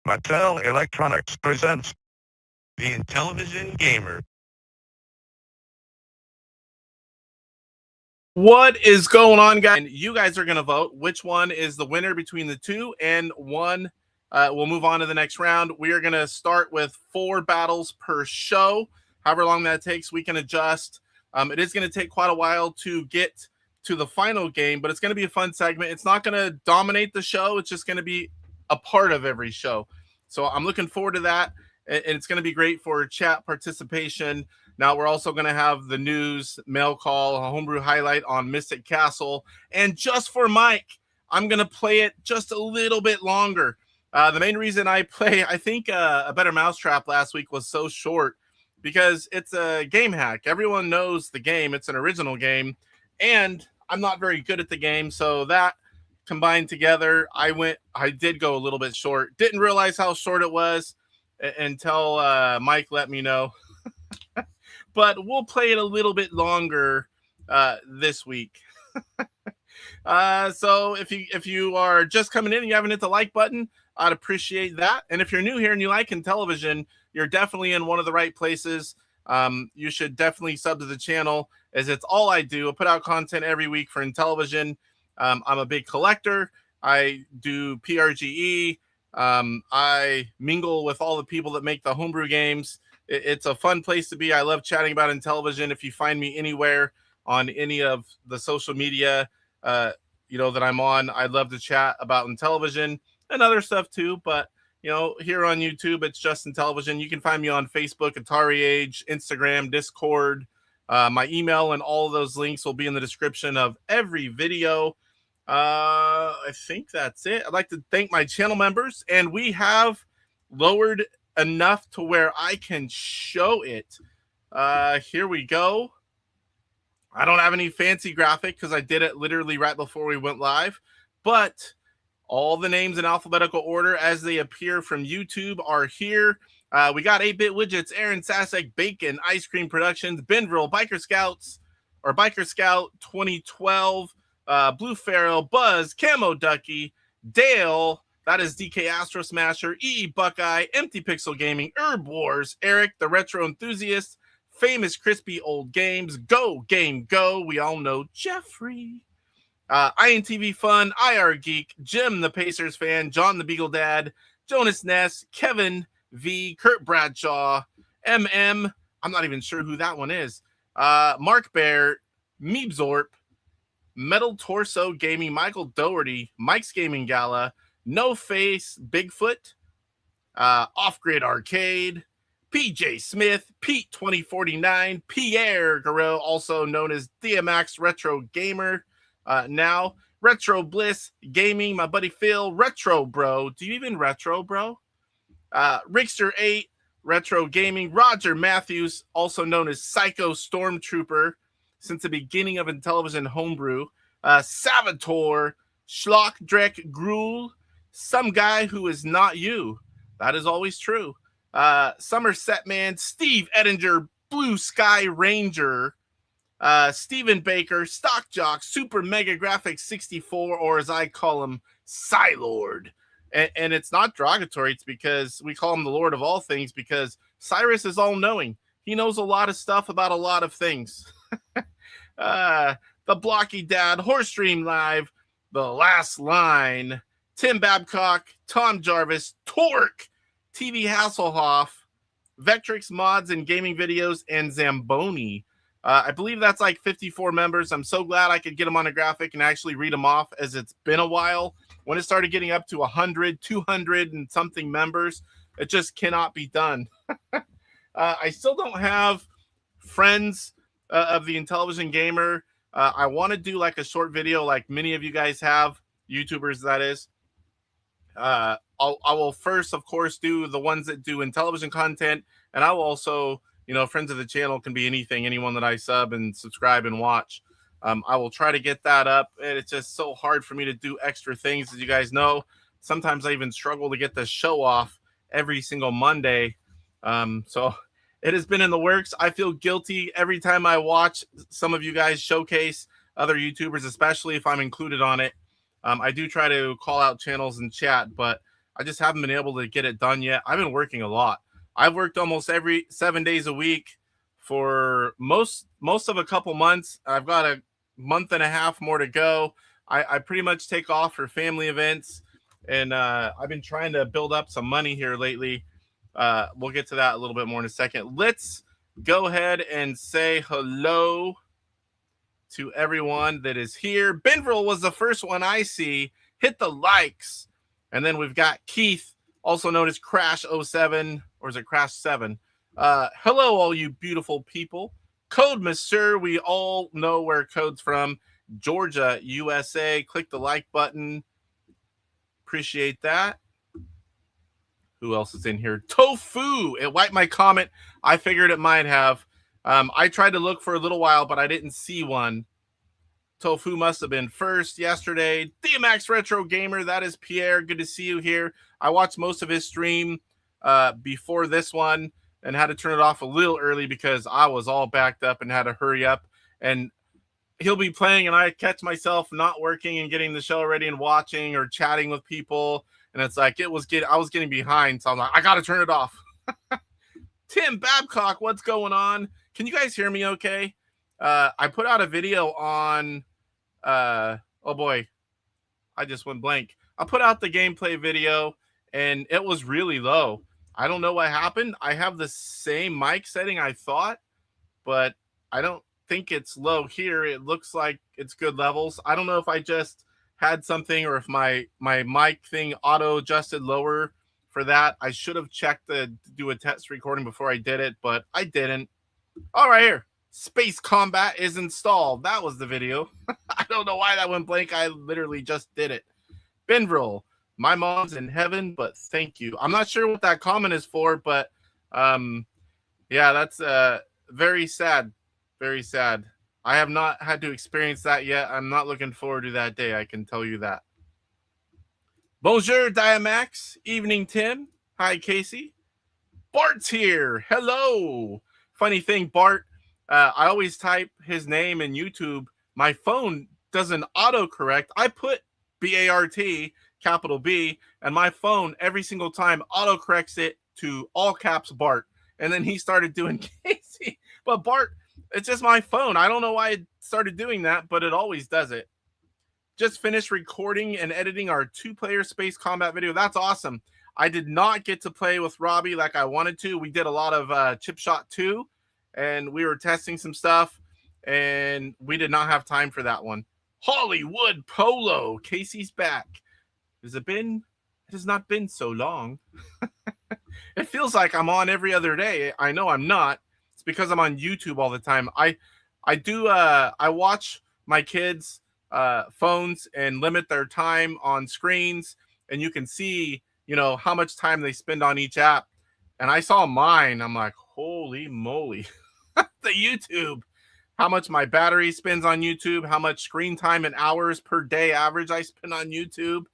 Mattel Electronics presents the Intellivision Gamer. What is going on, guys? And you guys are going to vote which one is the winner between the two, and one we'll move on to the next round. We are going to start with 4 battles per show. However long that takes, we can adjust. It is going to take quite a while to get to the final game, but it's going to be a fun segment. It's not going to dominate the show. It's just going to be a part of every show. So I'm looking forward to that, and it's going to be great for chat participation. Now we're also going to have the news, mail call, a Homebrew Highlight on Mystic Castle, and just for Mike, I'm going to play it just a little bit longer. The main reason I think A Better Mousetrap last week was so short because it's a game hack. Everyone knows the game. It's an original game, and I'm not very good at the game, so that combined together, I did go a little bit short. Didn't realize how short it was until Mike let me know. But we'll play it a little bit longer this week. So if you are just coming in and you haven't hit the like button, I'd appreciate that. And if you're new here and you like Intellivision, you're definitely in one of the right places. You should definitely sub to the channel, as it's all I do. I put out content every week for Intellivision. I'm a big collector. I do PRGE. I mingle with all the people that make the homebrew games. It's a fun place to be. I love chatting about Intellivision. If you find me anywhere on any of the social media, that I'm on, I'd love to chat about Intellivision and other stuff too. But, here on YouTube, it's just Intellivision. You can find me on Facebook, AtariAge, Instagram, Discord. My email and all of those links will be in the description of every video. I think that's it. I'd like to thank my channel members, and we have lowered enough to where I can show it. Here we go. I don't have any fancy graphic because I did it literally right before we went live, but all the names in alphabetical order as they appear from YouTube are here. We got 8-Bit Widgets, Aaron Sasek, Bacon, Ice Cream Productions, Benville, Biker Scout 2012, Blue Pharaoh, Buzz, Camo Ducky, Dale, that is DK Astro Smasher, EE Buckeye, Empty Pixel Gaming, Herb Wars, Eric, the Retro Enthusiast, Famous Crispy Old Games, Go Game Go, we all know Jeffrey, INTV Fun, IR Geek, Jim the Pacers Fan, John the Beagle Dad, Jonas Ness, Kevin V, Kurt Bradshaw, MM, I'm not even sure who that one is, Mark Bear, Meebzorp, Metal Torso Gaming, Michael Doherty, Mike's Gaming Gala, No Face Bigfoot, Off Grid Arcade, PJ Smith, Pete 2049, Pierre Garreau, also known as DMX Retro Gamer, now Retro Bliss Gaming, my buddy Phil, Retro Bro. Do you even Retro Bro? Rickster 8, Retro Gaming, Roger Matthews, also known as Psycho Stormtrooper, since the beginning of Intellivision Homebrew, Savator, Schlock Drek Gruel, some guy who is not you. That is always true. Somerset Man, Steve Ettinger, Blue Sky Ranger, Stephen Baker, Stock Jock, Super Mega Graphics 64, or as I call him, Psylord. And it's not derogatory. It's because we call him the Lord of all things, because Cyrus is all-knowing. He knows a lot of stuff about a lot of things. The Blocky Dad, Horse Stream Live, The Last Line, Tim Babcock, Tom Jarvis, Torque, TV Hasselhoff, Vectrix Mods and Gaming Videos, and Zamboni. I believe that's like 54 members. I'm so glad I could get them on a graphic and actually read them off, as it's been a while. When it started getting up to 100, 200 and something members, it just cannot be done. I still don't have friends of the Intellivision Gamer. I want to do like a short video like many of you guys have, YouTubers that is. I will first, of course, do the ones that do Intellivision content, and I will also, friends of the channel can be anyone that I sub and subscribe and watch. I will try to get that up, and it's just so hard for me to do extra things, as you guys know. Sometimes I even struggle to get the show off every single Monday. So it has been in the works. I feel guilty every time I watch some of you guys showcase other YouTubers, especially if I'm included on it. I do try to call out channels and chat, but I just haven't been able to get it done yet. I've been working a lot. I've worked almost every 7 days a week for most of a couple months. I've got a month and a half more to go. I pretty much take off for family events, and I've been trying to build up some money here lately. We'll get to that a little bit more in a second. Let's go ahead and say hello to everyone that is here. Benville was the first one I see. Hit the likes. And then we've got Keith, also known as Crash07, or is it Crash7? Hello, all you beautiful people. Code Monsieur, we all know where Code's from. Georgia, USA. Click the like button. Appreciate that. Who else is in here? Tofu. It wiped my comment. I figured it might have. I tried to look for a little while, but I didn't see one. Tofu must have been first yesterday. DMX Retro Gamer, that is Pierre. Good to see you here. I watched most of his stream before this one and had to turn it off a little early because I was all backed up and had to hurry up. And he'll be playing and I catch myself not working and getting the show ready and watching or chatting with people. And it's like I was getting behind. So I'm like, I got to turn it off. Tim Babcock, what's going on? Can you guys hear me okay? I put out a video on, oh boy, I just went blank. I put out the gameplay video and it was really low. I don't know what happened. I have the same mic setting I thought, but I don't think it's low here. It looks like it's good levels. I don't know if I just had something or if my mic thing auto adjusted lower for that. I should have checked to do a test recording before I did it, but I didn't. All right, here. Space Combat is installed. That was the video. I don't know why that went blank. I literally just did it. Benville, my mom's in heaven, but thank you. I'm not sure what that comment is for, but yeah, that's very sad. Very sad. I have not had to experience that yet. I'm not looking forward to that day. I can tell you that. Bonjour, Diamax. Evening, Tim. Hi, Casey. Bart's here. Hello. Funny thing, Bart, I always type his name in YouTube. My phone doesn't autocorrect. I put B-A-R-T, capital B, and my phone every single time autocorrects it to all caps Bart. And then he started doing Casey. But Bart, it's just my phone. I don't know why it started doing that, but it always does it. Just finished recording and editing our 2-player space combat video. That's awesome. I did not get to play with Robbie like I wanted to. We did a lot of Chip Shot 2, and we were testing some stuff, and we did not have time for that one. Hollywood Polo. Casey's back. It has not been so long. It feels like I'm on every other day. I know I'm not. It's because I'm on YouTube all the time. I watch my kids' phones and limit their time on screens, and you can see, how much time they spend on each app. And I saw mine. I'm like, holy moly. The YouTube. How much my battery spends on YouTube, how much screen time and hours per day average I spend on YouTube.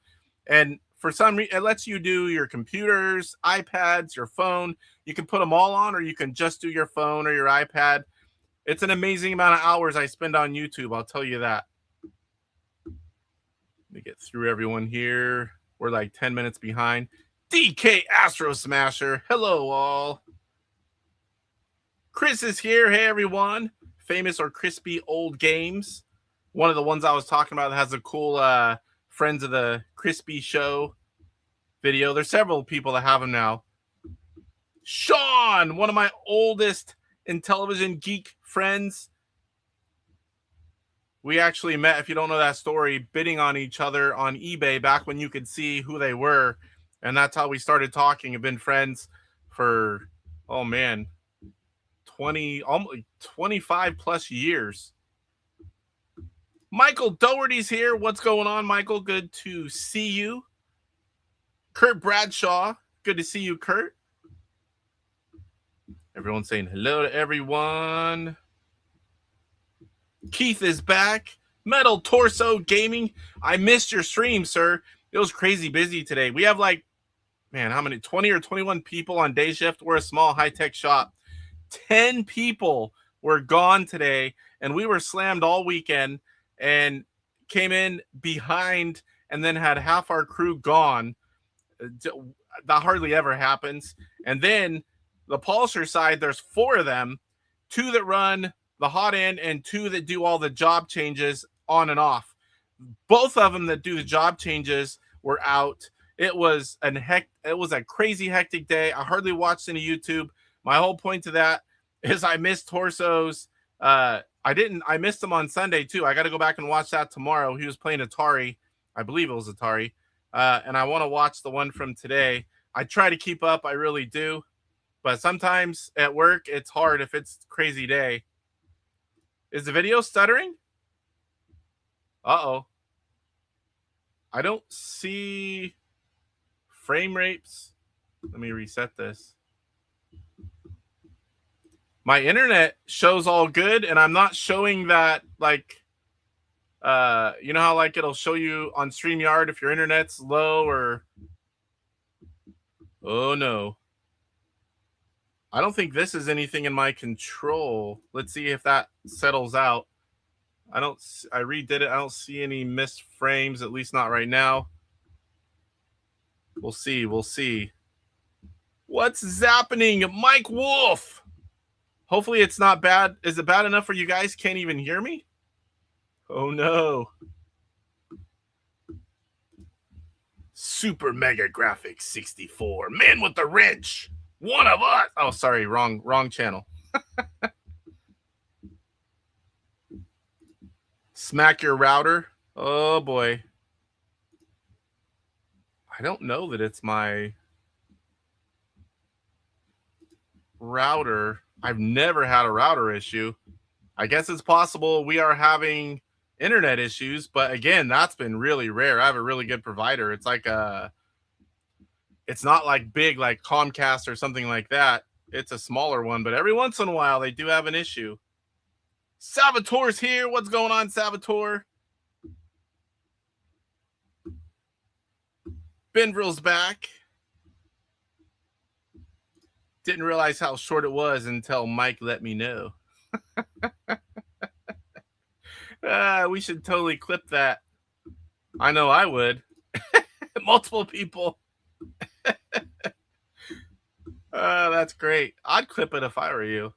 And for some reason, it lets you do your computers, iPads, your phone. You can put them all on, or you can just do your phone or your iPad. It's an amazing amount of hours I spend on YouTube. I'll tell you that. Let me get through everyone here. We're like 10 minutes behind. DK Astro Smasher. Hello, all. Chris is here. Hey, everyone. Famous or crispy old games. One of the ones I was talking about that has a cool Friends of the Crispy Show video. There's several people that have them now. Sean, one of my oldest Intellivision geek friends. We actually met, if you don't know that story, bidding on each other on eBay back when you could see who they were. And that's how we started talking. Have been friends for, 25 plus years. Michael Doherty's here. What's going on, Michael? Good to see you. Kurt Bradshaw. Good to see you, Kurt. Everyone's saying hello to everyone. Keith is back. Metal Torso Gaming. I missed your stream, sir. It was crazy busy today. We have how many? 20 or 21 people on day shift. We're a small high-tech shop. 10 people were gone today, and we were slammed all weekend and came in behind and then had half our crew gone. That hardly ever happens. And then the polisher side, there's 4 of them, 2 that run the hot end and 2 that do all the job changes on and off. Both of them that do the job changes were out. It was a crazy hectic day. I hardly watched any YouTube. My whole point to that is I missed Torso's. I missed him on Sunday too. I got to go back and watch that tomorrow. He was playing Atari. I believe it was Atari. And I want to watch the one from today. I try to keep up. I really do. But sometimes at work, it's hard if it's a crazy day. Is the video stuttering? Uh-oh. I don't see frame rates. Let me reset this. My internet shows all good, and I'm not showing that, like, you know how, like, it'll show you on StreamYard if your internet's low or... Oh, no. I don't think this is anything in my control. Let's see if that settles out. I redid it. I don't see any missed frames, at least not right now. We'll see. We'll see. What's zapping? Mike Wolf. Hopefully it's not bad. Is it bad enough for you guys can't even hear me? Oh, no. Super Mega Graphics 64. Man with the wrench. One of us. Oh, sorry. Wrong channel. Smack your router. Oh, boy. I don't know that it's my router. I've never had a router issue. I guess it's possible we are having internet issues, but again, that's been really rare. I have a really good provider. It's like it's not like big like Comcast or something like that. It's a smaller one, but every once in a while they do have an issue. Salvatore's here. What's going on, Salvatore? Benvrill's back. Didn't realize how short it was until Mike let me know. We should totally clip that. I know I would. Multiple people. That's great. I'd clip it if I were you.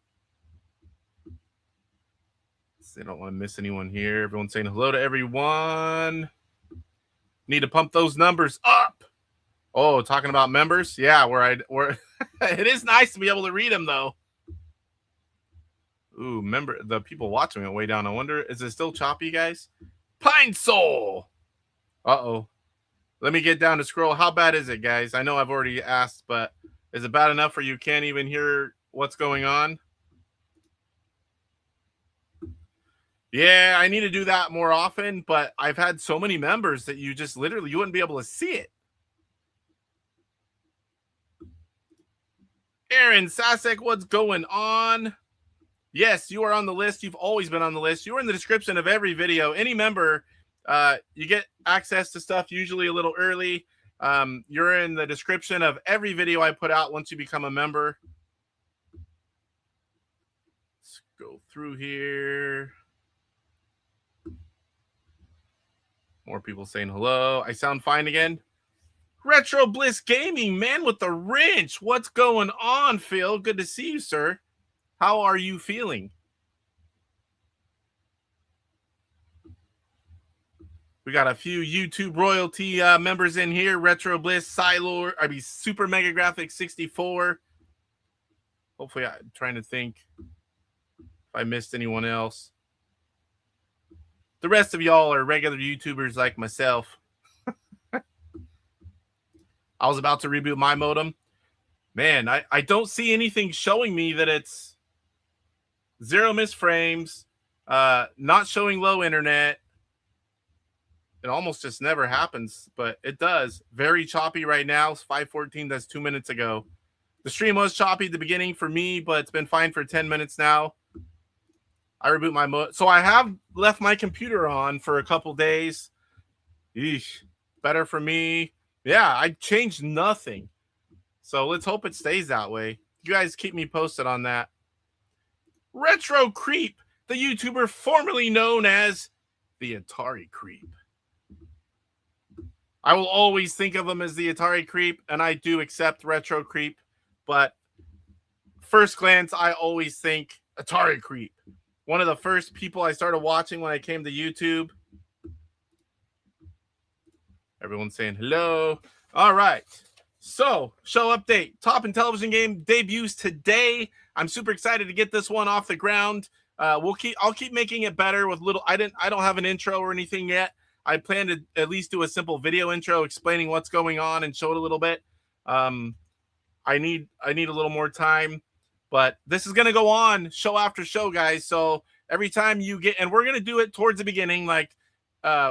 I don't want to miss anyone here. Everyone's saying hello to everyone. Need to pump those numbers up. Oh, talking about members? Yeah, where it is nice to be able to read them though. Ooh, the people watching it way down. I wonder, is it still choppy, guys? Pine Soul. Uh-oh. Let me get down to scroll. How bad is it, guys? I know I've already asked, but is it bad enough where you can't even hear what's going on? Yeah, I need to do that more often, but I've had so many members that you just literally, you wouldn't be able to see it. Aaron Sasek, what's going on? Yes, you are on the list. You've always been on the list. You are in the description of every video. Any member, you get access to stuff usually a little early. You're in the description of every video I put out once you become a member. Let's go through here. More people saying hello. I sound fine again. Retro Bliss Gaming, man with the wrench. What's going on, Phil? Good to see you, sir. How are you feeling? We got a few YouTube royalty members in here. Retro Bliss, Super Mega Graphics 64. Hopefully, I'm trying to think if I missed anyone else. The rest of y'all are regular YouTubers like myself. I was about to reboot my modem. Man, I don't see anything showing me that it's 0 missed frames, not showing low internet. It almost just never happens, but it does. Very choppy right now. It's 5:14. That's 2 minutes ago. The stream was choppy at the beginning for me, but it's been fine for 10 minutes now. I reboot my modem. So I have left my computer on for a couple days. Eesh. Better for me. Yeah, I changed nothing. So let's hope it stays that way. You guys keep me posted on that. Retro Creep, the YouTuber formerly known as the Atari Creep. I will always think of them as the Atari creep, and I do accept retro creep, but first glance, I always think Atari creep. One of the first people I started watching when I came to YouTube. Everyone's saying hello. All right. So, show update. Top Intellivision game debuts today. I'm super excited to get this one off the ground. I'll keep making it better with little. I don't have an intro or anything yet. I plan to at least do a simple video intro explaining what's going on and show it a little bit. I need a little more time, but this is gonna go on show after show, guys. So every time you get, and we're gonna do it towards the beginning, like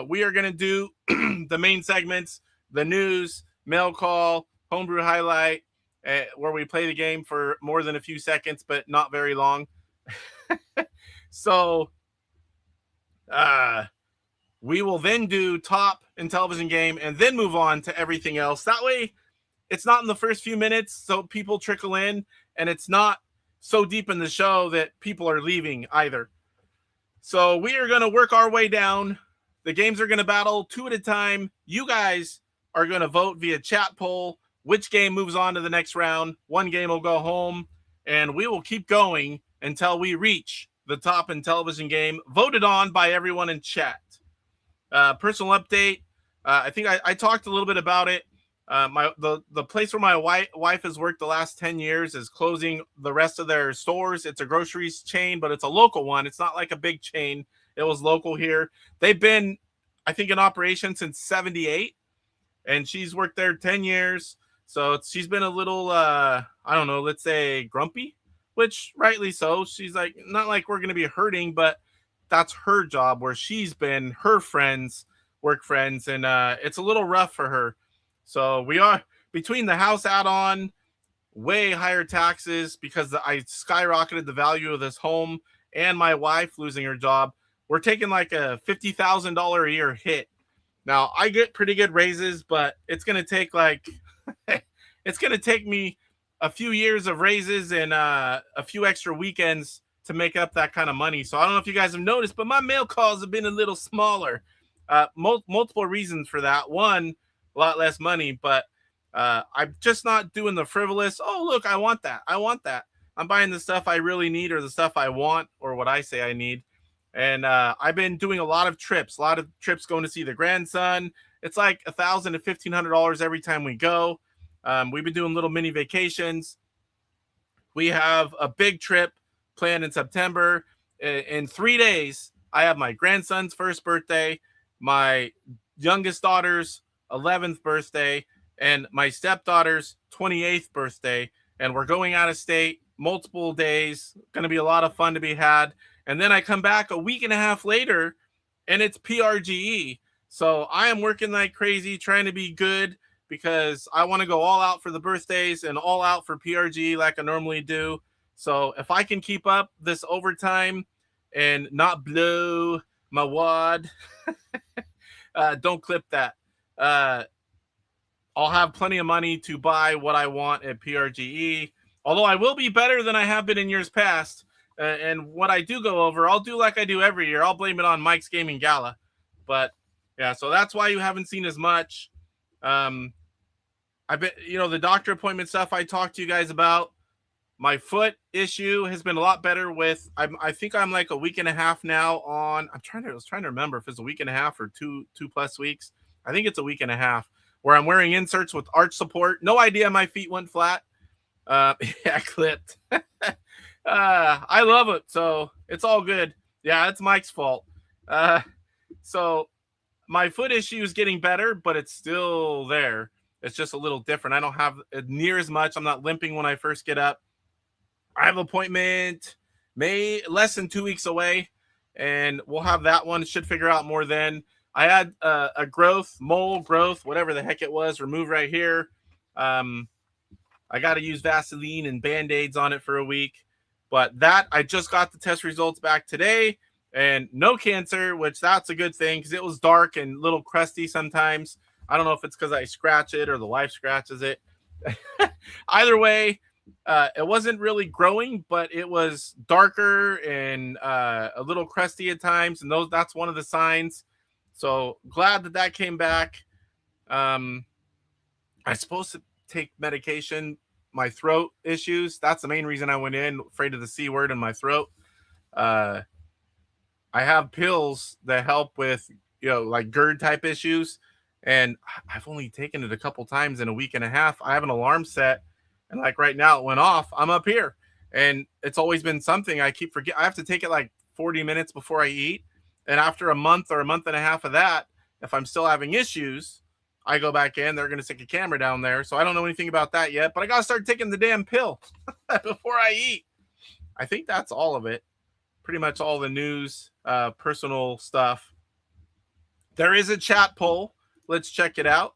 we are gonna do the main segments, the news, mail call, Homebrew Highlight, where we play the game for more than a few seconds, but not very long. So we will then do top Intellivision game and then move on to everything else. That way it's not in the first few minutes, so people trickle in, and it's not so deep in the show that people are leaving either. So we are going to work our way down. The games are going to battle 2 at a time. You guys are going to vote via chat poll which game moves on to the next round. One game will go home, and we will keep going until we reach the top Intellivision game voted on by everyone in chat. Personal update. I think I talked a little bit about it. The place where my wife has worked the last 10 years is closing the rest of their stores. It's a groceries chain, but it's a local one. It's not like a big chain. It was local here. They've been, I think, in operation since 78, and she's worked there 10 years. So she's been a little, I don't know, let's say grumpy, which rightly so. She's like, not like we're going to be hurting, but that's her job, where she's been, her friends, work friends, and it's a little rough for her. So we are, between the house add-on, way higher taxes because I skyrocketed the value of this home, and my wife losing her job, we're taking like a $50,000 a year hit. Now, I get pretty good raises, but it's going to take like, it's going to take me a few years of raises and a few extra weekends to make up that kind of money. So I don't know if you guys have noticed, but my mail calls have been a little smaller. Multiple reasons for that. One, a lot less money, but I'm just not doing the frivolous, oh, look, I want that. I'm buying the stuff I really need, or the stuff I want, or what I say I need. And I've been doing a lot of trips going to see the grandson. It's like $1,000 to $1,500 every time we go. We've been doing little mini vacations. We have a big trip planned in September. In 3 days, I have my grandson's first birthday, my youngest daughter's 11th birthday, and my stepdaughter's 28th birthday. And we're going out of state multiple days. Going to be a lot of fun to be had. And then I come back a week and a half later, and it's PRGE. So I am working like crazy, trying to be good, because I want to go all out for the birthdays and all out for PRGE like I normally do. So if I can keep up this overtime and not blow my wad, don't clip that. I'll have plenty of money to buy what I want at PRGE. Although I will be better than I have been in years past. And what I do go over, I'll do like I do every year. I'll blame it on Mike's Gaming Gala. But yeah, so that's why you haven't seen as much. I've been, the doctor appointment stuff I talked to you guys about. My foot issue has been a lot better with, I think I'm like a week and a half now on, I was trying to remember if it's a week and a half or two plus weeks. I think it's a week and a half where I'm wearing inserts with arch support. No idea my feet went flat. Yeah, clipped. I love it. So it's all good. Yeah, it's Mike's fault. So my foot issue is getting better, but it's still there. It's just a little different. I don't have near as much. I'm not limping when I first get up. I have an appointment less than 2 weeks away, and we'll have that one. Should figure out more then. I had a mole growth, whatever the heck it was, removed right here. I got to use Vaseline and Band-Aids on it for a week. But that, I just got the test results back today, and no cancer, which that's a good thing because it was dark and a little crusty sometimes. I don't know if it's because I scratch it or the wife scratches it. Either way, it wasn't really growing, but it was darker and a little crusty at times, and that's one of the signs. So glad that came back. I'm supposed to take medication, my throat issues. That's the main reason I went in, afraid of the C word in my throat. I have pills that help with, like GERD type issues. And I've only taken it a couple times in a week and a half. I have an alarm set. And like right now it went off. I'm up here. And it's always been something I keep forgetting. I have to take it like 40 minutes before I eat. And after a month or a month and a half of that, if I'm still having issues, I go back in. They're going to stick a camera down there. So I don't know anything about that yet. But I got to start taking the damn pill before I eat. I think that's all of it. Pretty much all the news, personal stuff. There is a chat poll. Let's check it out.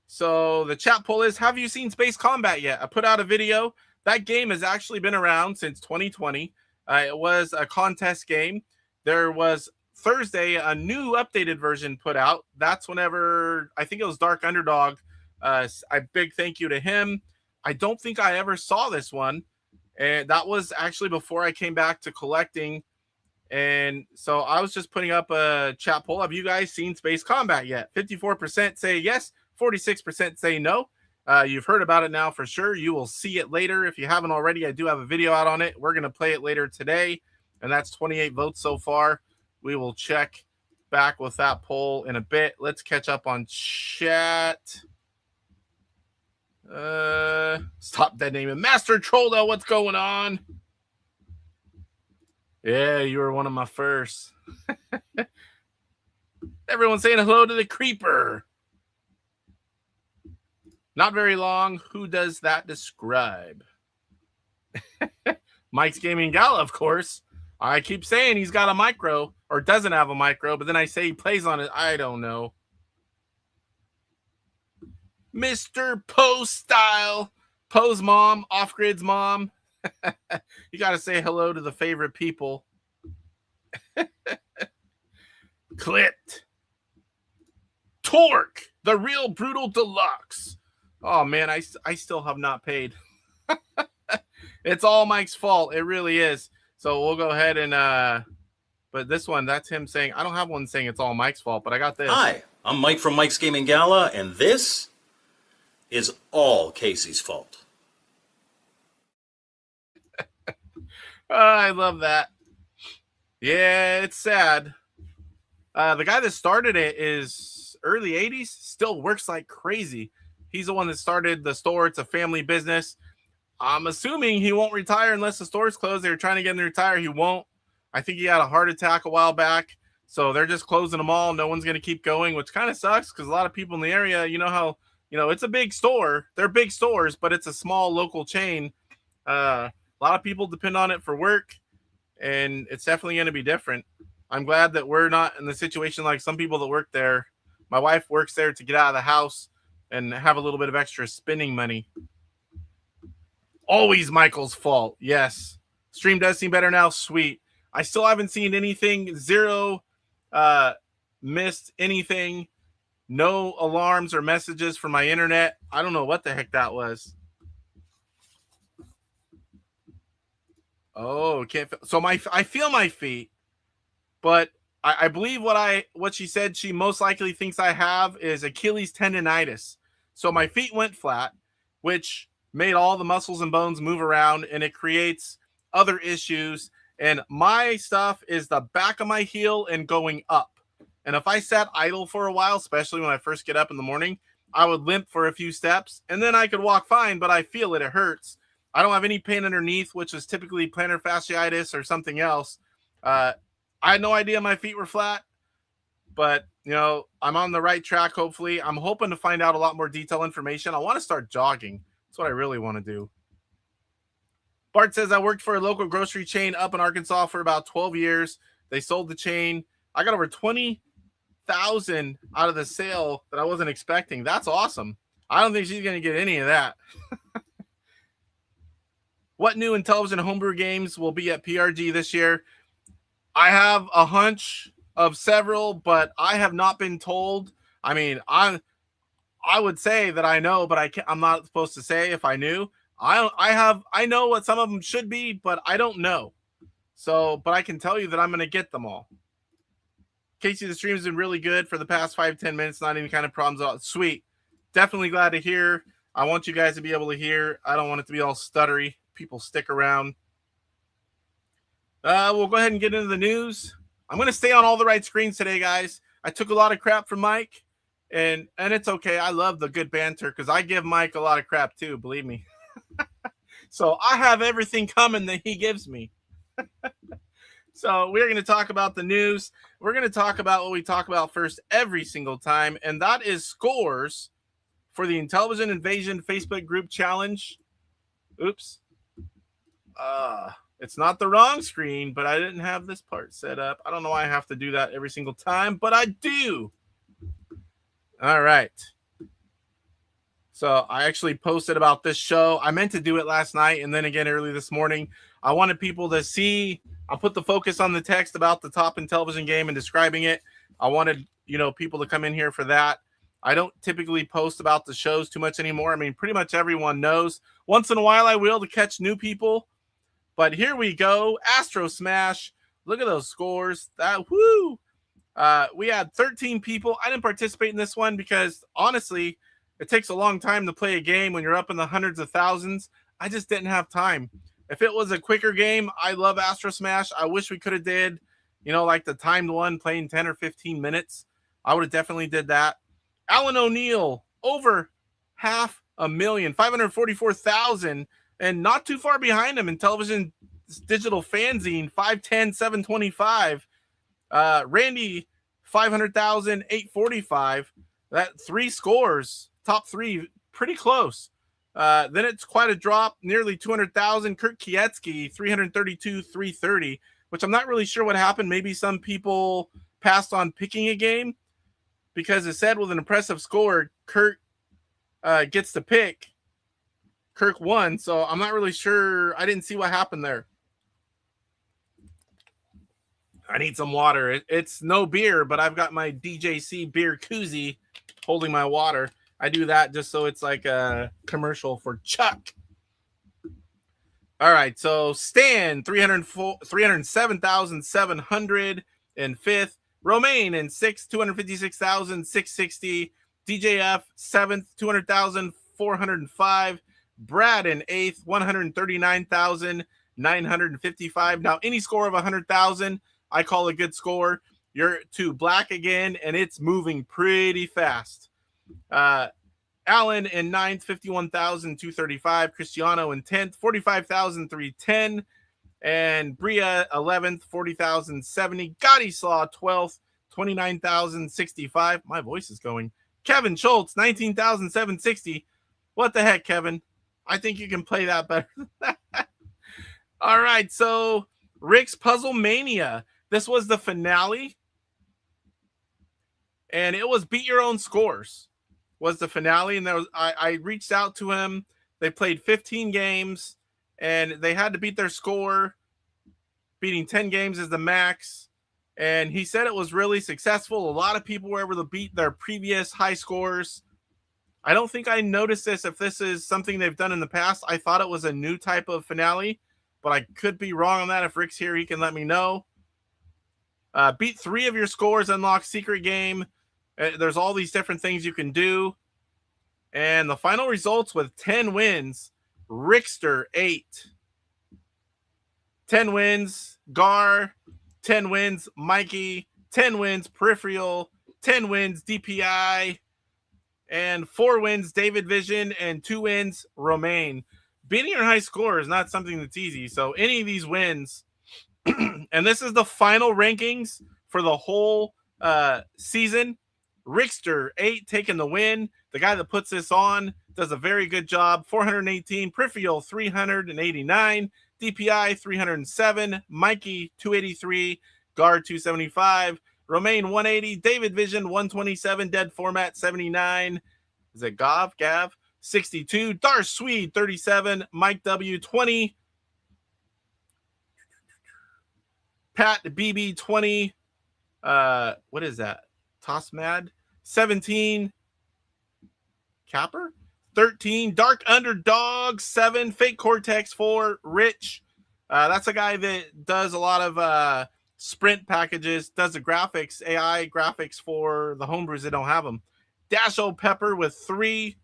So the chat poll is, have you seen Space Combat yet? I put out a video. That game has actually been around since 2020. It was a contest game. There was Thursday a new updated version put out. That's whenever, I think it was Dark Underdog. A big thank you to him. I don't think I ever saw this one. And that was actually before I came back to collecting. And so I was just putting up a chat poll. Have you guys seen Space Combat yet? 54% say yes. 46% say no. You've heard about it now for sure. You will see it later. If you haven't already, I do have a video out on it. We're going to play it later today. And that's 28 votes so far. We will check back with that poll in a bit. Let's catch up on chat. Stop that name. Master Trollo, what's going on? Yeah, you were one of my first. Everyone's saying hello to the creeper. Not very long. Who does that describe? Mike's Gaming Gala, of course. I keep saying he's got a micro or doesn't have a micro, but then I say he plays on it. I don't know. Mr. Poe Style. Poe's mom, Off Grid's mom. You got to say hello to the favorite people. Clipped. Torque, the Real Brutal Deluxe. Oh, man, I still have not paid. It's all Mike's fault. It really is. So we'll go ahead and, but this one, that's him saying, I don't have one saying it's all Mike's fault, but I got this. Hi, I'm Mike from Mike's Gaming Gala, and this is all Casey's fault. I love that. Yeah, it's sad. The guy that started it is early 80s, still works like crazy. He's the one that started the store. It's a family business. I'm assuming he won't retire unless the store's closed. They were trying to get him to retire. He won't. I think he had a heart attack a while back. So they're just closing them all. No one's going to keep going, which kind of sucks because a lot of people in the area, you know how, it's a big store. They're big stores, but it's a small local chain. A lot of people depend on it for work, and it's definitely going to be different. I'm glad that we're not in the situation like some people that work there. My wife works there to get out of the house and have a little bit of extra spending money. Always Michael's fault. Yes. Stream does seem better now. Sweet. I still haven't seen anything. Zero missed anything. No alarms or messages from my internet. I don't know what the heck that was. Oh, can't feel. So I feel my feet, but I believe what she said she most likely thinks I have is Achilles tendonitis. So my feet went flat, which made all the muscles and bones move around, and it creates other issues. And my stuff is the back of my heel and going up. And if I sat idle for a while, especially when I first get up in the morning, I would limp for a few steps, and then I could walk fine, but I feel it. It hurts. I don't have any pain underneath, which is typically plantar fasciitis or something else. I had no idea my feet were flat, but, I'm on the right track, hopefully. I'm hoping to find out a lot more detailed information. I want to start jogging. That's what I really want to do. Bart says, I worked for a local grocery chain up in Arkansas for about 12 years. They sold the chain. I got over 20,000 out of the sale that I wasn't expecting. That's awesome. I don't think she's going to get any of that. What new Intellivision homebrew games will be at PRG this year? I have a hunch of several, but I have not been told. I mean, I would say that I know, but I'm not supposed to say if I knew. I know what some of them should be, but I don't know. So, but I can tell you that I'm going to get them all. Casey, the stream has been really good for the past 5-10 minutes. Not any kind of problems at all. Sweet. Definitely glad to hear. I want you guys to be able to hear. I don't want it to be all stuttery. People stick around. We'll go ahead and get into the news. I'm going to stay on all the right screens today, guys. I took a lot of crap from Mike, and it's okay. I love the good banter because I give Mike a lot of crap too, believe me. So I have everything coming that he gives me. So we're going to talk about the news. We're going to talk about what we talk about first every single time, and that is scores for the Intellivision Invasion Facebook group challenge. Oops. It's not the wrong screen, but I didn't have this part set up. I don't know why I have to do that every single time, but I do. All right. So I actually posted about this show. I meant to do it last night and then again early this morning. I wanted people to see. I put the focus on the text about the top Intellivision game and describing it. I wanted, people to come in here for that. I don't typically post about the shows too much anymore. I mean, pretty much everyone knows. Once in a while I will to catch new people. But here we go. Astro Smash. Look at those scores. We had 13 people. I didn't participate in this one because, honestly, it takes a long time to play a game when you're up in the hundreds of thousands. I just didn't have time. If it was a quicker game, I love Astro Smash. I wish we could have did, like the timed one playing 10 or 15 minutes. I would have definitely did that. Alan O'Neill, over 500,000, 544,000, and not too far behind him in Intellivision Digital Fanzine, 510, 725. Randy, 500,000, 845. That 3 scores, top 3, pretty close. Then it's quite a drop, nearly 200,000. Kurt Kietsky, 332, 330, which I'm not really sure what happened. Maybe some people passed on picking a game because it said with an impressive score, Kurt gets to pick. Kirk won, so I'm not really sure. I didn't see what happened there. I need some water. It's no beer, but I've got my DJC beer koozie holding my water. I do that just so it's like a commercial for Chuck. All right, so Stan, 307,700 in 5th. Romaine in 6th, 256,660. DJF 7th, 200,405. Brad in 8th, 139,955. Now, any score of 100,000, I call a good score. You're to black again, and it's moving pretty fast. Allen in 9th, 51,235. Cristiano in 10th, 45,310. And Bria 11th, 40,070. Gotti Slaw 12th, 29,065. My voice is going. Kevin Schultz, 19,760. What the heck, Kevin? I think you can play that better than that. All right, so Rick's Puzzle Mania. This was the finale. And it was Beat Your Own Scores was the finale. And I reached out to him. They played 15 games, and they had to beat their score. Beating 10 games is the max. And he said it was really successful. A lot of people were able to beat their previous high scores. I don't think I noticed this if this is something they've done in the past. I thought it was a new type of finale, but I could be wrong on that. If Rick's here, he can let me know. Beat 3 of your scores, unlock secret game. There's all these different things you can do. And the final results with 10 wins, Rickster 8. 10 wins, Gar. 10 wins, Mikey. 10 wins, Peripheral. 10 wins, DPI. And 4 wins, David Vision. And 2 wins, Romaine. Beating your high score is not something that's easy. So any of these wins, and this is the final rankings for the whole season. Rickster 8 taking the win. The guy that puts this on does a very good job. 418. Peripheral 389. DPI 307. Mikey 283. Guard 275. Romaine 180. David Vision 127. Dead Format 79. Is it Gav? 62. Dar Swede 37. Mike W 20. Pat BB 20. What is that? Toss Mad 17. Capper 13. Dark Underdog 7. Fake Cortex 4. Rich. That's a guy that does a lot of sprint packages, does the graphics, AI graphics for the homebrews that don't have them. Dasho Pepper with 3.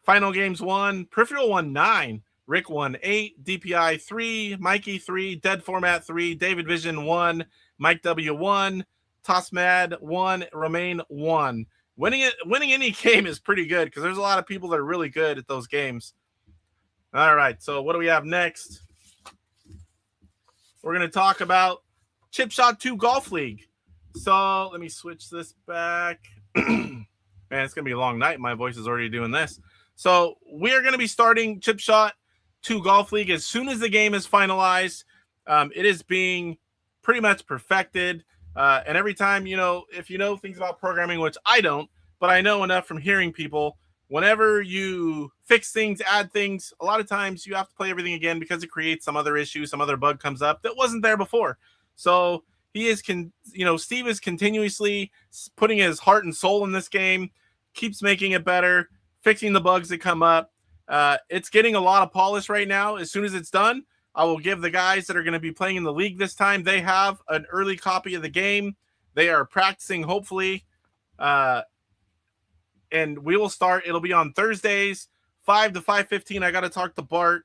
Final Games 1. Peripheral 1, 9. Rick 1, 8. DPI 3. Mikey 3. Dead Format 3. David Vision 1. Mike W 1. Tossmad 1. Romain 1. Winning any game is pretty good because there's a lot of people that are really good at those games. All right, so what do we have next? We're going to talk about Chip Shot 2 Golf League. So let me switch this back. Man, it's going to be a long night. My voice is already doing this. So we are going to be starting Chip Shot 2 Golf League as soon as the game is finalized. It is being pretty much perfected. And every time, if you know things about programming, which I don't, but I know enough from hearing people, whenever you fix things, add things, a lot of times you have to play everything again because it creates some other issue, some other bug comes up that wasn't there before. So Steve is continuously putting his heart and soul in this game, keeps making it better, fixing the bugs that come up. It's getting a lot of polish right now. As soon as it's done, I will give the guys that are going to be playing in the league this time, they have an early copy of the game. They are practicing, hopefully. And we will start. It'll be on Thursdays, 5 to 5:15. I got to talk to Bart.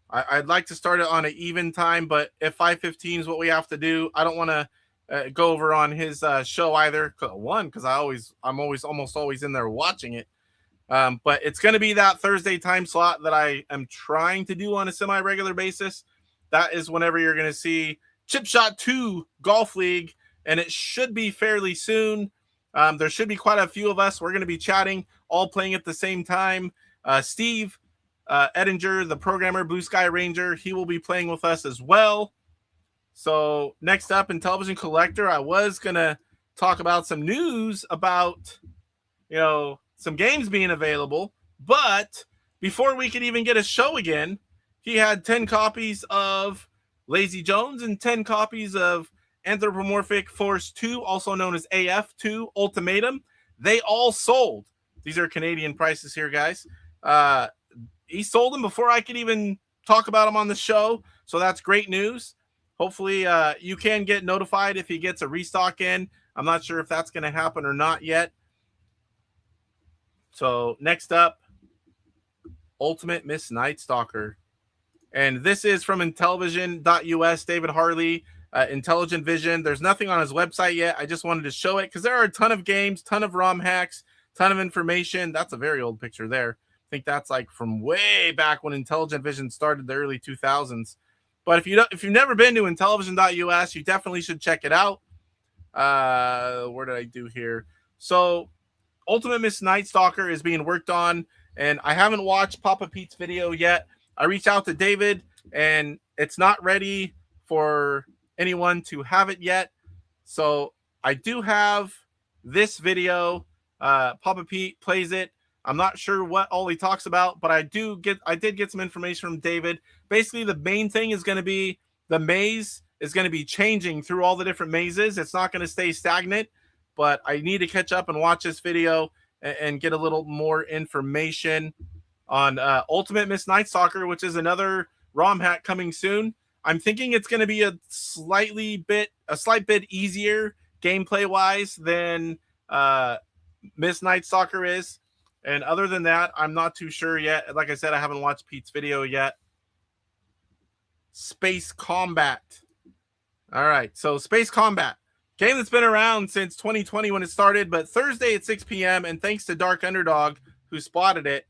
I'd like to start it on an even time, but if 5:15 is what we have to do, I don't want to go over on his show either. One, because I'm almost always in there watching it. But it's going to be that Thursday time slot that I am trying to do on a semi-regular basis. That is whenever you're going to see Chip Shot 2 Golf League, and it should be fairly soon. There should be quite a few of us. We're going to be chatting, all playing at the same time. Steve Edinger, the programmer, Blue Sky Ranger, he will be playing with us as well. So next up, Intellivision Collector, I was going to talk about some news about, some games being available. But before we could even get a show again, he had 10 copies of Lazy Jones and 10 copies of Anthropomorphic Force 2, also known as AF2 Ultimatum. They all sold. These are Canadian prices here, guys. He sold them before I could even talk about them on the show, so that's great news. Hopefully, you can get notified if he gets a restock in. I'm not sure if that's going to happen or not yet. So next up, Ultimate Miss Night Stalker. And this is from Intellivision.us, David Harley, Intelligent Vision. There's nothing on his website yet. I just wanted to show it because there are a ton of games, ton of ROM hacks, ton of information. That's a very old picture there. I think that's like from way back when Intelligent Vision started, the early 2000s. But if you've never been to Intellivision.us, you definitely should check it out. Where did I do here? So Ultimate Miss Night Stalker is being worked on, and I haven't watched Papa Pete's video yet. I reached out to David, and it's not ready for anyone to have it yet. So I do have this video. Papa Pete plays it. I'm not sure what all he talks about, but I did get some information from David. Basically, the main thing is going to be the maze is going to be changing through all the different mazes. It's not going to stay stagnant, but I need to catch up and watch this video and get a little more information on Ultimate Miss Night Stalker, which is another ROM hack coming soon. I'm thinking it's going to be a slight bit easier gameplay wise than Miss Night Stalker is. And other than that, I'm not too sure yet. Like I said, I haven't watched Pete's video yet. Space Combat. All right, so Space Combat. Game that's been around since 2020 when it started, but Thursday at 6 p.m. And thanks to Dark Underdog, who spotted it.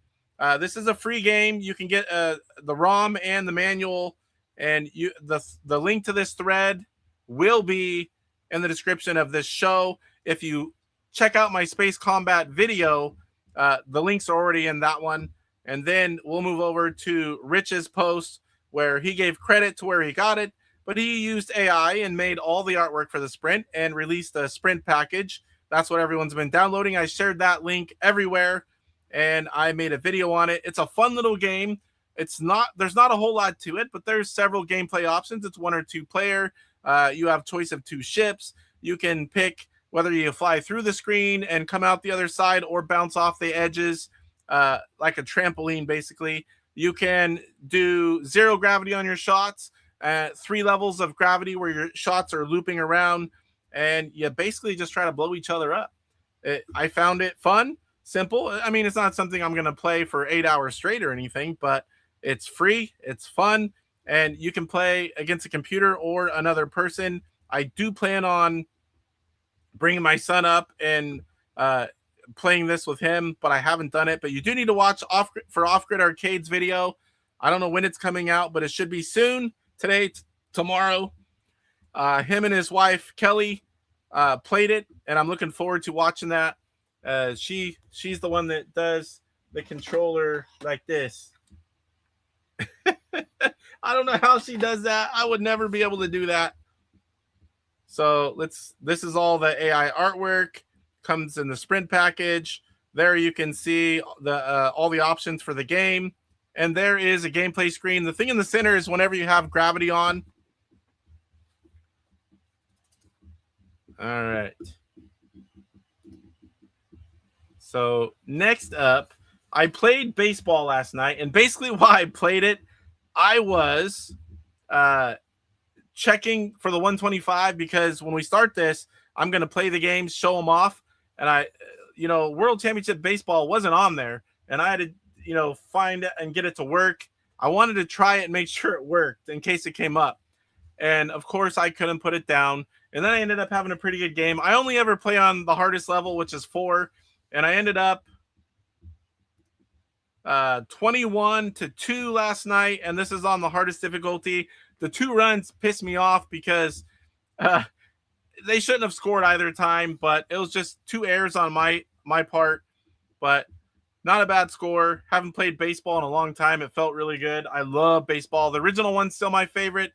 This is a free game. You can get the ROM and the manual, and the link to this thread will be in the description of this show. If you check out my Space Combat video, the links are already in that one. And then we'll move over to Rich's post where he gave credit to where he got it, but he used AI and made all the artwork for the Sprint and released a Sprint package. That's what everyone's been downloading. I shared that link everywhere, and I made a video on it. It's a fun little game. There's not a whole lot to it, but there's several gameplay options. It's 1 or 2 player. You have choice of 2 ships. You can pick whether you fly through the screen and come out the other side or bounce off the edges like a trampoline, basically. You can do 0 gravity on your shots. 3 levels of gravity where your shots are looping around, and you basically just try to blow each other up. I found it fun, simple. I mean, it's not something I'm going to play for 8 hours straight or anything, but it's free, it's fun, and you can play against a computer or another person. I do plan on bringing my son up and playing this with him, but I haven't done it. But you do need to watch Off Grid Arcade's video. I don't know when it's coming out, but it should be soon. Today, tomorrow. Him and his wife Kelly played it, and I'm looking forward to watching that. She's the one that does the controller like this. I don't know how she does that. I would never be able to do that. So this is all the AI artwork, comes in the sprint package. There you can see the all the options for the game, and there is a gameplay screen. The thing in the center is whenever you have gravity on. All right. So next up, I played baseball last night, and basically why I played it, I was checking for the 125, because when we start this, I'm going to play the games, show them off, and World Championship Baseball wasn't on there, and I had to, find it and get it to work. I wanted to try it and make sure it worked in case it came up. And of course I couldn't put it down. And then I ended up having a pretty good game. I only ever play on the hardest level, which is 4. And I ended up 21-2 last night. And this is on the hardest difficulty. The 2 runs pissed me off because they shouldn't have scored either time, but it was just 2 errors on my part. But not a bad score. Haven't played baseball in a long time. It felt really good. I love baseball. The original one's still my favorite.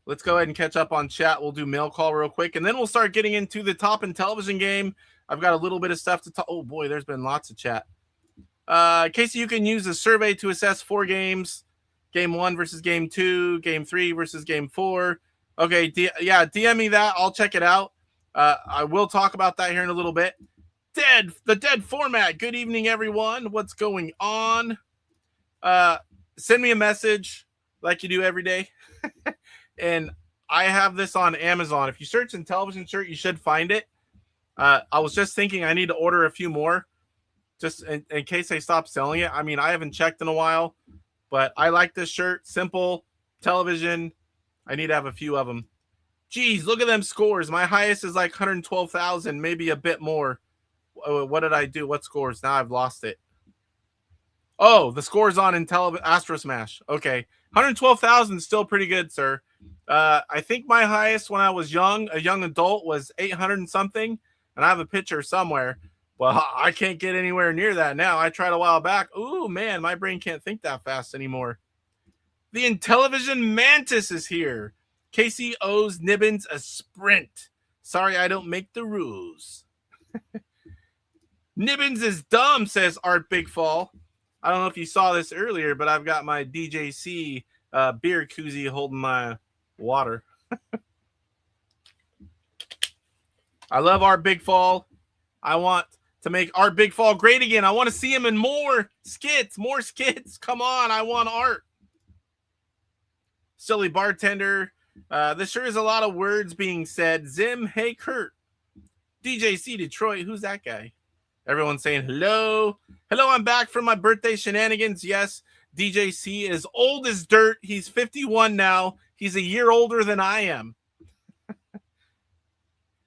Let's go ahead and catch up on chat. We'll do mail call real quick, and then we'll start getting into the top Intellivision game. I've got a little bit of stuff to talk. Oh boy, there's been lots of chat. Casey, you can use a survey to assess 4 games: game 1 versus game 2, game 3 versus game 4. Okay, DM me that. I'll check it out. I will talk about that here in a little bit. The dead format. Good evening, everyone. What's going on? Send me a message like you do every day. And I have this on Amazon. If you search Intellivision shirt, you should find it. I was just thinking I need to order a few more just in case they stop selling it. I mean, I haven't checked in a while, but I like this shirt. Simple, television. I need to have a few of them. Geez, look at them scores. My highest is like 112,000, maybe a bit more. What did I do? What scores? Now I've lost it. Oh, the scores on Astro Smash. Okay. 112,000 is still pretty good, sir. I think my highest when I was a young adult, was 800 and something, and I have a picture somewhere. Well, I can't get anywhere near that now. I tried a while back. Ooh, man, my brain can't think that fast anymore. The Intellivision Mantis is here. Casey owes Nibbins a sprint. Sorry, I don't make the rules. Nibbins is dumb, says Art Big Fall. I don't know if you saw this earlier, but I've got my DJC beer koozie holding my water. I love Art Big Fall. I want to make Art Big Fall great again. I want to see him in more skits. Come on, I want Art. Silly bartender. This sure is a lot of words being said. Zim, hey Kurt. DJC Detroit, who's that guy? Everyone's saying hello. Hello, I'm back from my birthday shenanigans. Yes, DJC is old as dirt. He's 51 now. He's a year older than I am.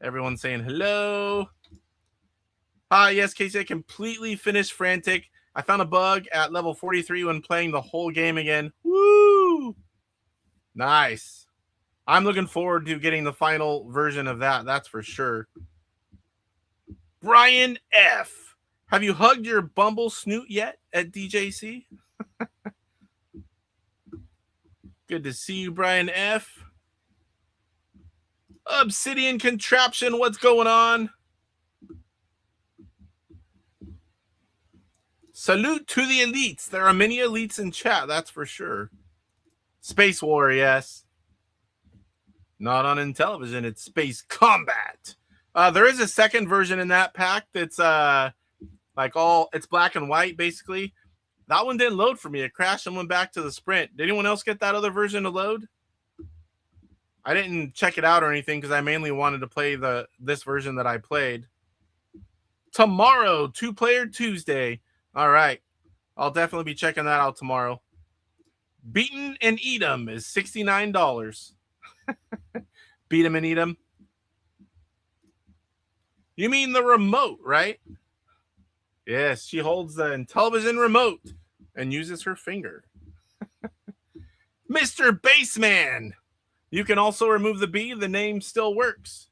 Everyone's saying hello. Yes, Casey, I completely finished Frantic. I found a bug at level 43 when playing the whole game again. Woo! Nice. I'm looking forward to getting the final version of that. That's for sure. Brian F. Have you hugged your bumble snoot yet at DJC? Good to see you, Brian F. Obsidian Contraption, what's going on? Salute to the elites. There are many elites in chat, that's for sure. Space War, yes. Not on Intellivision, it's Space Combat. There is a second version in that pack that's it's black and white basically. That one didn't load for me. It crashed and went back to the Sprint. Did anyone else get that other version to load? I didn't check it out or anything because I mainly wanted to play this version that I played. Tomorrow, 2-Player Tuesday. All right. I'll definitely be checking that out tomorrow. Beaten and Eat 'em is $69. Beat 'em and Eat 'em. You mean the remote, right? Yes, she holds the Intellivision remote and uses her finger. Mr. Baseman. You can also remove the B. The name still works.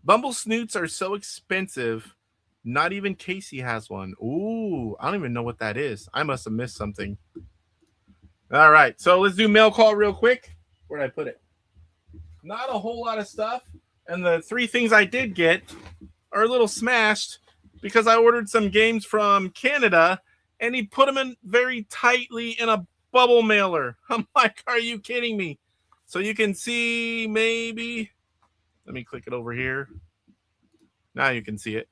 Bumble snoots are so expensive. Not even Casey has one. Ooh, I don't even know what that is. I must have missed something. All right, so let's do mail call real quick. Where'd I put it? Not a whole lot of stuff. And the 3 things I did get are a little smashed because I ordered some games from Canada and he put them in very tightly in a bubble mailer. I'm like, are you kidding me? So you can see maybe, let me click it over here. Now you can see it.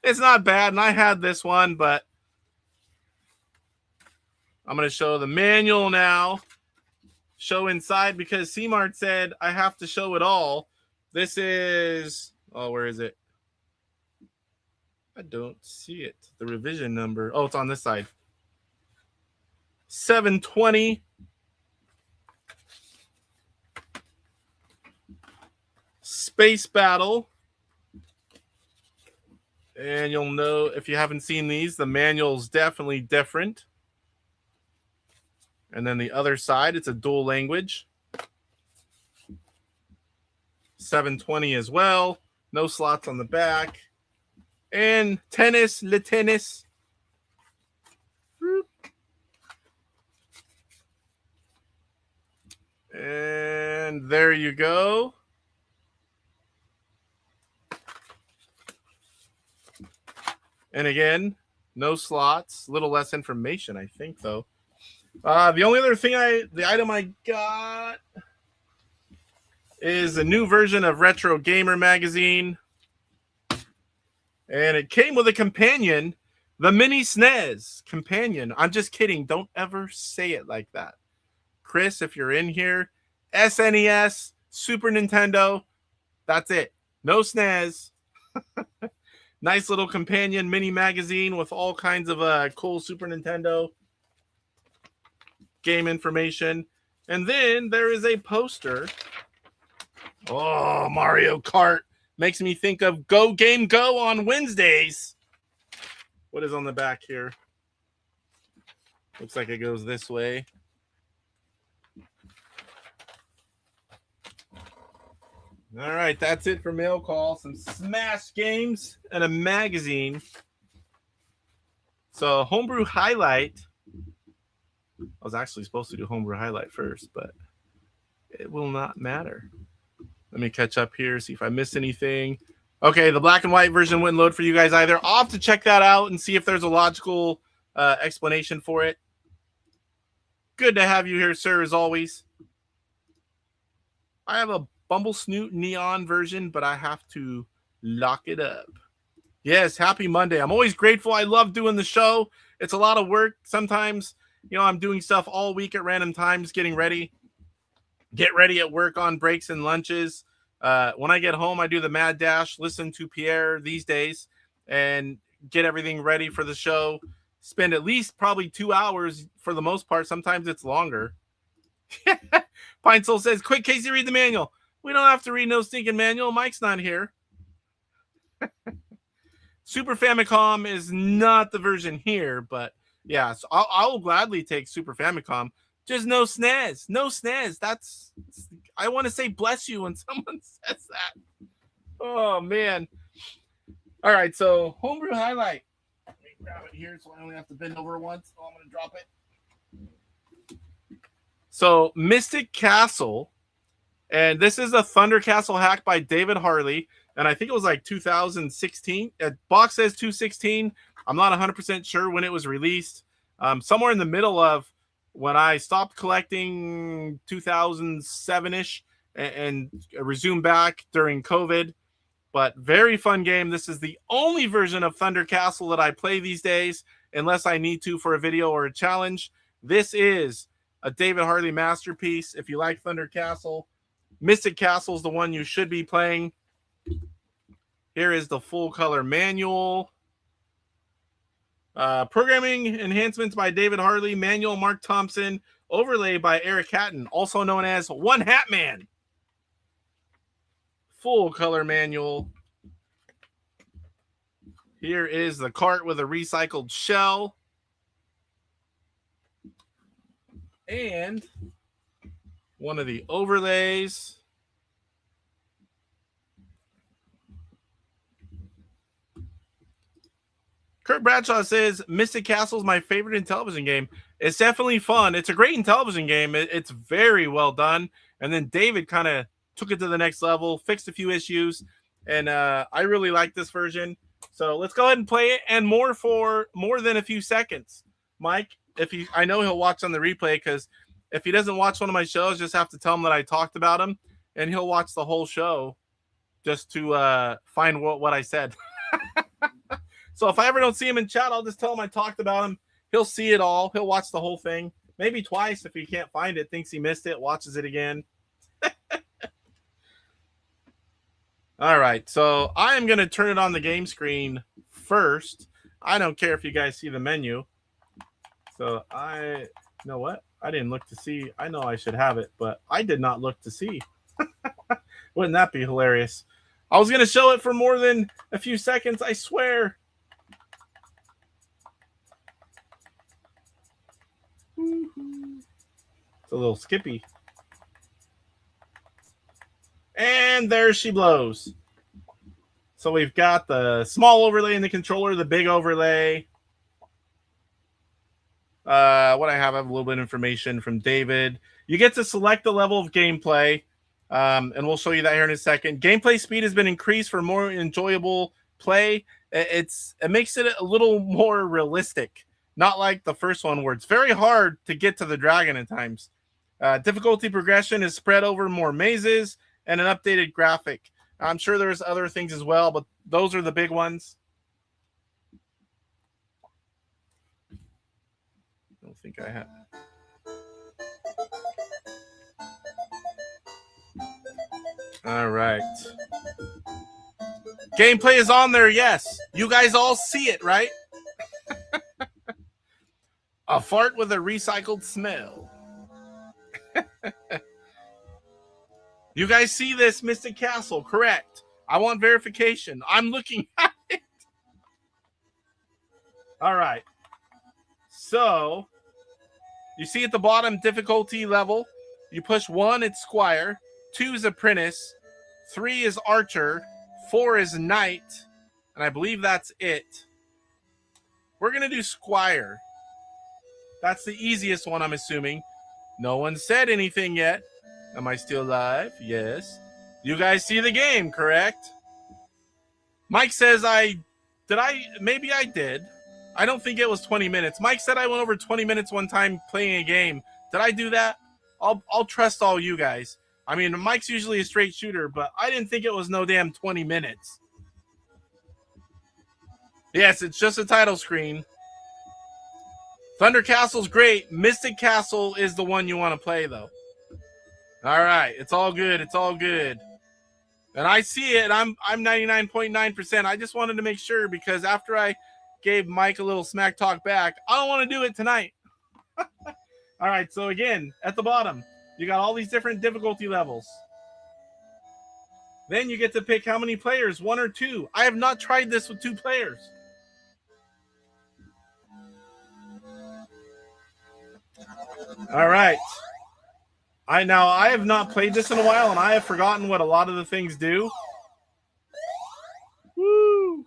It's not bad. And I had this one, but I'm going to show the manual now. Show inside because C-Mart said I have to show it all. This is, oh, where is it? I don't see it. The revision number. Oh, it's on this side. 720. Space Battle. And you'll know if you haven't seen these, the manual's definitely different. And then the other side, it's a dual language. 720 as well. No slots on the back. And tennis, le tennis. And there you go. And again, no slots. A little less information, I think, though. The only other thing the item I got is a new version of Retro Gamer magazine. And it came with a companion, the Mini SNES companion. I'm just kidding. Don't ever say it like that. Chris, if you're in here, SNES, Super Nintendo, that's it. No SNES. Nice little companion mini magazine with all kinds of cool Super Nintendo game information. And then there is a poster. Oh, Mario Kart. Makes me think of Go Game Go on Wednesdays. What is on the back here? Looks like it goes this way. All right, that's it for mail call. Some Smash games and a magazine. So Homebrew Highlight. I was actually supposed to do Homebrew Highlight first, but it will not matter. Let me catch up here, see if I missed anything. Okay, the black and white version wouldn't load for you guys either. I'll have to check that out and see if there's a logical explanation for it. Good to have you here, sir, as always. I have a Bumble Snoot neon version, but I have to lock it up. Yes, happy Monday. I'm always grateful. I love doing the show. It's a lot of work. Sometimes, I'm doing stuff all week at random times, getting ready. Get ready at work on breaks and lunches. When I get home, I do the mad dash, listen to Pierre these days, and get everything ready for the show. Spend at least probably 2 hours for the most part. Sometimes it's longer. Pine Soul says, quick, Casey, read the manual. We don't have to read no stinking manual. Mike's not here. Super Famicom is not the version here, but yeah, so I'll gladly take Super Famicom. Just no SNES. No SNES. I want to say bless you when someone says that. Oh, man. All right, so Homebrew Highlight. Let me grab it here so I only have to bend over once. Oh, I'm going to drop it. So Mystic Castle. And this is a Thunder Castle hack by David Harley. And I think it was like 2016. Box says 2016. I'm not 100% sure when it was released. Somewhere in the middle of when I stopped collecting 2007-ish and resumed back during COVID. But very fun game. This is the only version of Thunder Castle that I play these days, unless I need to for a video or a challenge. This is a David Harley masterpiece. If you like Thunder Castle, Mystic Castle is the one you should be playing. Here is the full color manual. Programming enhancements by David Harley, manual Mark Thompson, overlay by Eric Hatton, also known as One Hat Man. Full color manual. Here is the cart with a recycled shell. And one of the overlays. Kurt Bradshaw says, Mystic Castle is my favorite Intellivision game. It's definitely fun. It's a great Intellivision game. It's very well done. And then David kind of took it to the next level, fixed a few issues, and I really like this version. So let's go ahead and play it, and more for more than a few seconds. Mike, I know he'll watch on the replay, because if he doesn't watch one of my shows, just have to tell him that I talked about him, and he'll watch the whole show just to find what I said. So if I ever don't see him in chat, I'll just tell him I talked about him. He'll see it all. He'll watch the whole thing, maybe twice if he can't find it, thinks he missed it, watches it again. All right, so I am going to turn it on the game screen first. I don't care if you guys see the menu. So you know what? I didn't look to see. I know I should have it, but I did not look to see. Wouldn't that be hilarious? I was going to show it for more than a few seconds, I swear. It's a little skippy. And there she blows. So we've got the small overlay in the controller, the big overlay. What I have a little bit of information from David. You get to select the level of gameplay, and we'll show you that here in a second. Gameplay speed has been increased for more enjoyable play. It makes it a little more realistic, not like the first one where it's very hard to get to the dragon at times. Difficulty progression is spread over more mazes and an updated graphic. I'm sure there's other things as well, but those are the big ones. I don't think I have. All right. Gameplay is on there, yes. You guys all see it, right? A fart with a recycled smell. You guys see this, Mystic Castle, correct? I want verification. I'm looking at it. All right. So, you see at the bottom, difficulty level. You push 1, it's Squire. 2 is Apprentice. 3 is Archer. 4 is Knight. And I believe that's it. We're going to do Squire. That's the easiest one, I'm assuming. No one said anything yet. Am I still live? Yes. You guys see the game, correct? Mike says maybe I did. I don't think it was 20 minutes. Mike said I went over 20 minutes one time playing a game. Did I do that? I'll trust all you guys. I mean, Mike's usually a straight shooter, but I didn't think it was no damn 20 minutes. Yes, it's just a title screen. Thunder Castle's great. Mystic Castle is the one you want to play, though. All right, it's all good. It's all good. And I see it. I'm 99.9%. I just wanted to make sure, because after I gave Mike a little smack talk back, I don't want to do it tonight. All right, so again, at the bottom, you got all these different difficulty levels. Then you get to pick how many players, 1 or 2. I have not tried this with 2 players. All right. I have not played this in a while, and I have forgotten what a lot of the things do. Woo!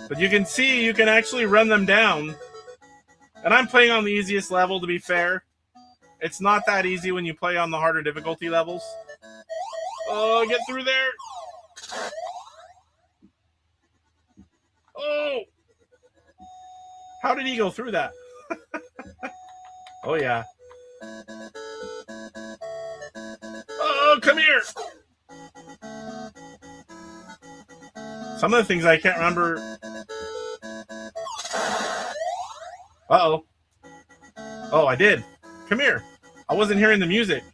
But you can see, you can actually run them down. And I'm playing on the easiest level, to be fair. It's not that easy when you play on the harder difficulty levels. Oh, get through there. Oh! How did he go through that? Oh, yeah. Oh, come here. Some of the things I can't remember. Uh-oh. Oh, I did. Come here. I wasn't hearing the music.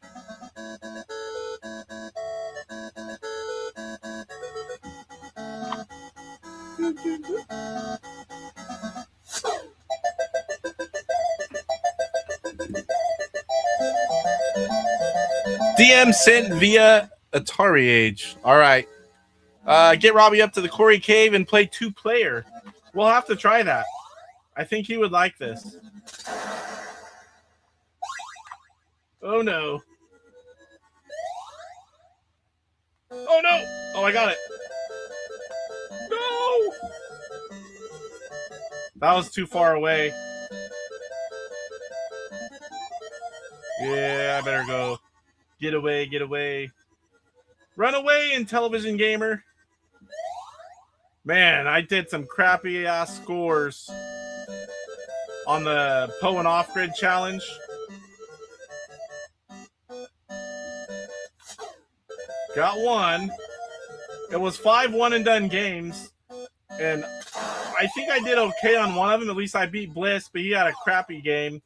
DM sent via AtariAge. All right. Get Robbie up to the Quarry Cave and play 2-player. We'll have to try that. I think he would like this. Oh, no. Oh, no. Oh, I got it. No. That was too far away. Yeah, I better go. Get away, get away. Run away, Intellivision Gamer. Man, I did some crappy-ass scores on the Poe and Off-Grid Challenge. Got one. It was 5 one-and-done games. And I think I did okay on one of them. At least I beat Bliss, but he had a crappy game.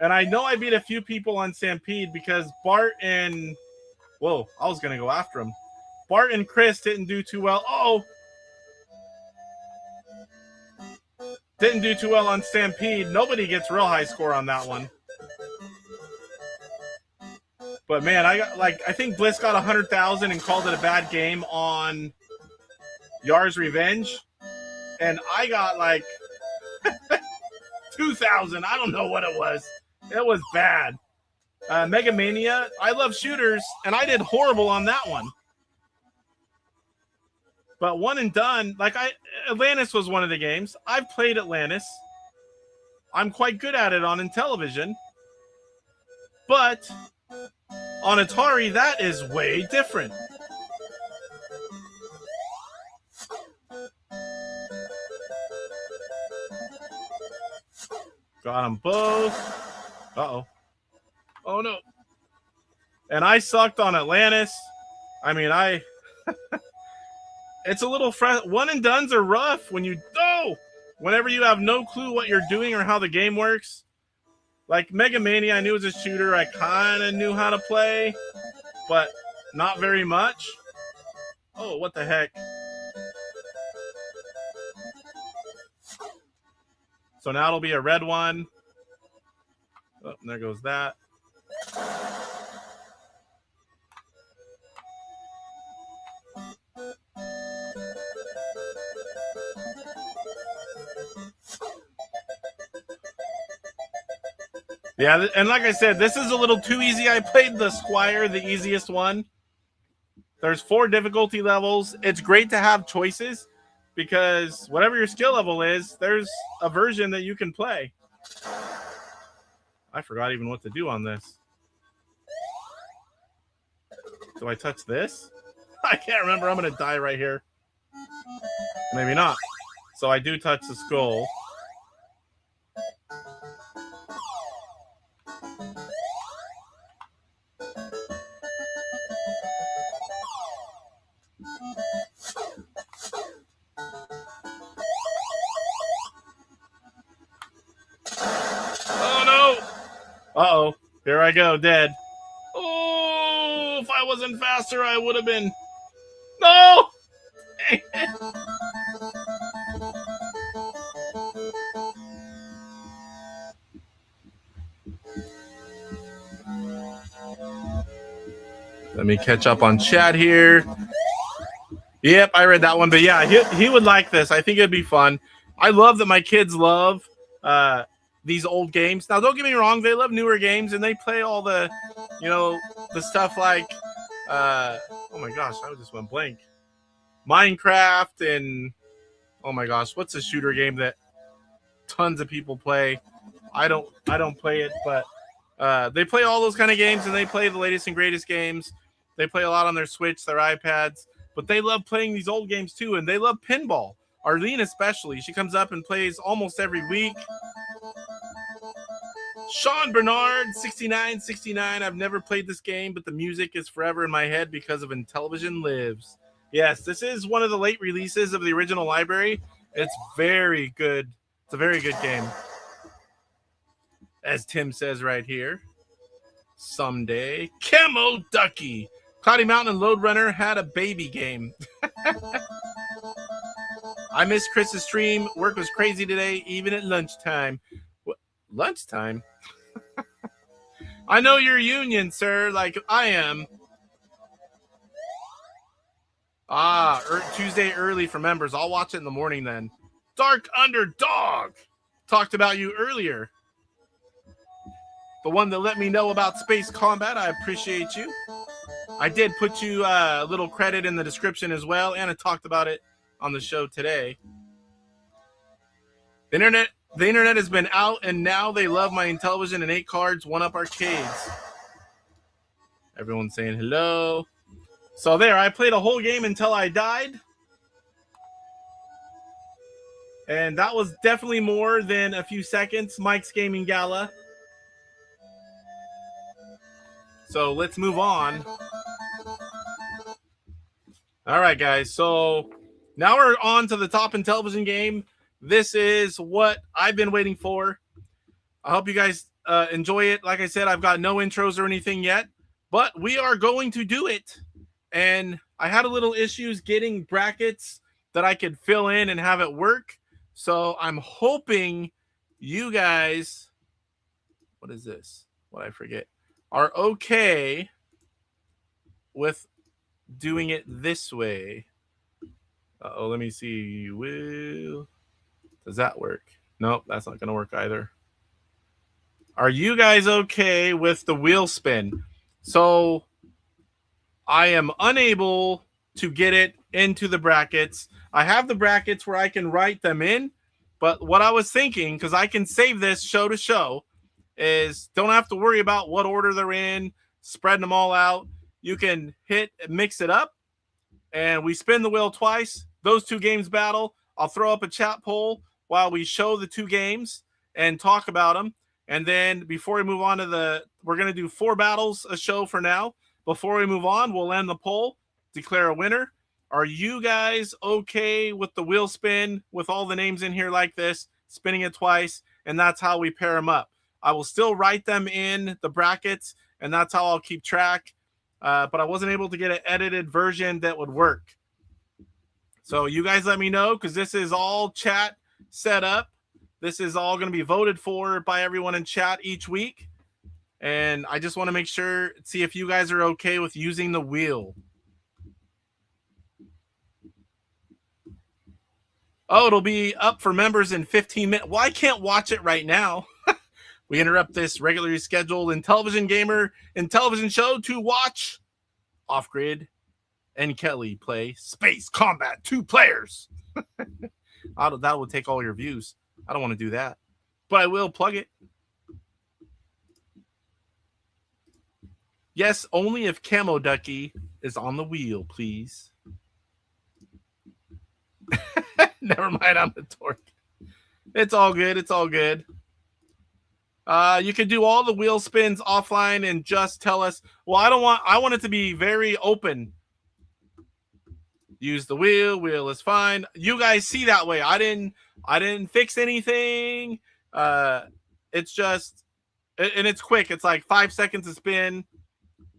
And I know I beat a few people on Stampede because Bart and... Whoa, I was going to go after him. Bart and Chris didn't do too well. Oh! Didn't do too well on Stampede. Nobody gets real high score on that one. But man, I got I think Bliss got 100,000 and called it a bad game on Yar's Revenge. And I got 2,000. I don't know what it was. It was bad. Mega Mania, I love shooters, and I did horrible on that one. But one and done, Atlantis was one of the games. I've played Atlantis. I'm quite good at it on Intellivision. But on Atari, that is way different. Got them both. Uh-oh. Oh, no. And I sucked on Atlantis. I mean, it's a little... One and dones are rough when you... Oh! Whenever you have no clue what you're doing or how the game works. Like Mega Mania, I knew it was a shooter. I kind of knew how to play, but not very much. Oh, what the heck. So now it'll be a red one. Oh, and there goes that. Yeah, and like I said, this is a little too easy. I played the Squire, the easiest one. There's 4 difficulty levels. It's great to have choices because whatever your skill level is, there's a version that you can play. I forgot even what to do on this. Do I touch this? I can't remember. I'm going to die right here. Maybe not. So I do touch the skull. Uh-oh. Here I go, dead. Oh, if I wasn't faster, I would have been. No! Let me catch up on chat here. Yep, I read that one. But yeah, he would like this. I think it'd be fun. I love that my kids love these old games. Now, don't get me wrong. They love newer games, and they play all the, the stuff like, oh my gosh, I just went blank. Minecraft and, oh my gosh, what's a shooter game that tons of people play? I don't play it, but they play all those kind of games, and they play the latest and greatest games. They play a lot on their Switch, their iPads, but they love playing these old games too, and they love pinball. Arlene especially. She comes up and plays almost every week. Sean Bernard, 6969. I've never played this game, but the music is forever in my head because of Intellivision Lives. Yes, this is one of the late releases of the original library. It's very good. It's a very good game. As Tim says right here. Someday. Camo Ducky. Cloudy Mountain and Lode Runner had a baby game. I missed Chris's stream. Work was crazy today, even at lunchtime. What? Lunchtime? I know you're union, sir, like I am. Tuesday early for members. I'll watch it in the morning then. Dark Underdog. Talked about you earlier. The one that let me know about space combat. I appreciate you. I did put you a little credit in the description as well, and I talked about it on the show today. The internet has been out, and now they love my Intellivision and 8 cards, 1-up arcades. Everyone's saying hello. So there, I played a whole game until I died. And that was definitely more than a few seconds. Mike's Gaming Gala. So let's move on. All right, guys. So now we're on to the top Intellivision game. This is what I've been waiting for. I hope you guys enjoy it. Like I said, I've got no intros or anything yet, but we are going to do it. And I had a little issues getting brackets that I could fill in and have it work. So I'm hoping you guys, what is this? What I forget, are okay with doing it this way. Let me see. Does that work? Nope, that's not going to work either. Are you guys okay with the wheel spin? So I am unable to get it into the brackets. I have the brackets where I can write them in, but what I was thinking, because I can save this show to show, is don't have to worry about what order they're in, spreading them all out. You can mix it up, and we spin the wheel twice. Those two games battle. I'll throw up a chat poll while we show the two games and talk about them. And then before we move on to we're going to do 4 battles a show for now. Before we move on, we'll end the poll, declare a winner. Are you guys okay with the wheel spin with all the names in here like this, spinning it twice, and that's how we pair them up? I will still write them in the brackets, and that's how I'll keep track. But I wasn't able to get an edited version that would work. So you guys let me know, because this is all chat set up. This is all going to be voted for by everyone in chat each week. And I just want to make sure, see if you guys are okay with using the wheel. Oh, it'll be up for members in 15 minutes. Well, I can't watch it right now. We interrupt this regularly scheduled Intellivision Gamer Intellivision Show to watch Off Grid and Kelly play Space Combat 2 players. That will take all your views. I don't want to do that, but I will plug it. Yes, only if Camo Ducky is on the wheel, please. Never mind on the torque. It's all good. It's all good. You can do all the wheel spins offline and just tell us. Well, I want it to be very open. Use the wheel. Wheel is fine. You guys see that way. I didn't fix anything. It's just, and it's quick. It's like 5 seconds to spin.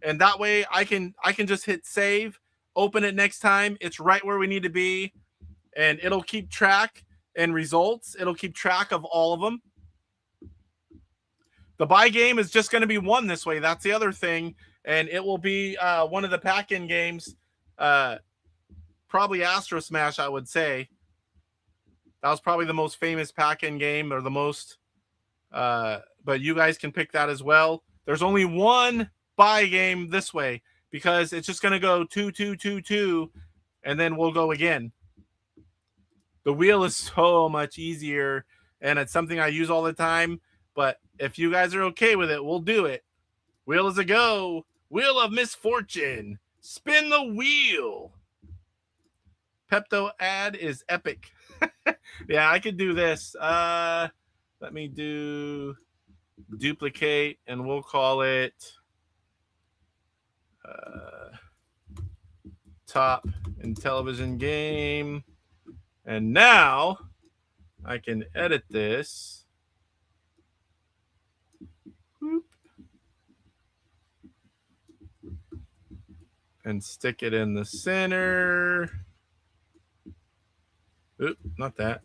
And that way I can just hit save, open it next time. It's right where we need to be. And it'll keep track and results. It'll keep track of all of them. The buy game is just going to be one this way. That's the other thing. And it will be one of the pack-in games. Probably Astro Smash, I would say. That was probably the most famous pack-in game, or the most. But you guys can pick that as well. There's only one buy game this way, because it's just going to go 2, 2, 2, 2, and then we'll go again. The wheel is so much easier, and it's something I use all the time. But if you guys are okay with it, we'll do it. Wheel is a go. Wheel of misfortune. Spin the wheel. Pepto ad is epic. Yeah, I could do this. Let me do duplicate, and we'll call it top Intellivision game. And now I can edit this. Whoop. And stick it in the center. Oop, not that.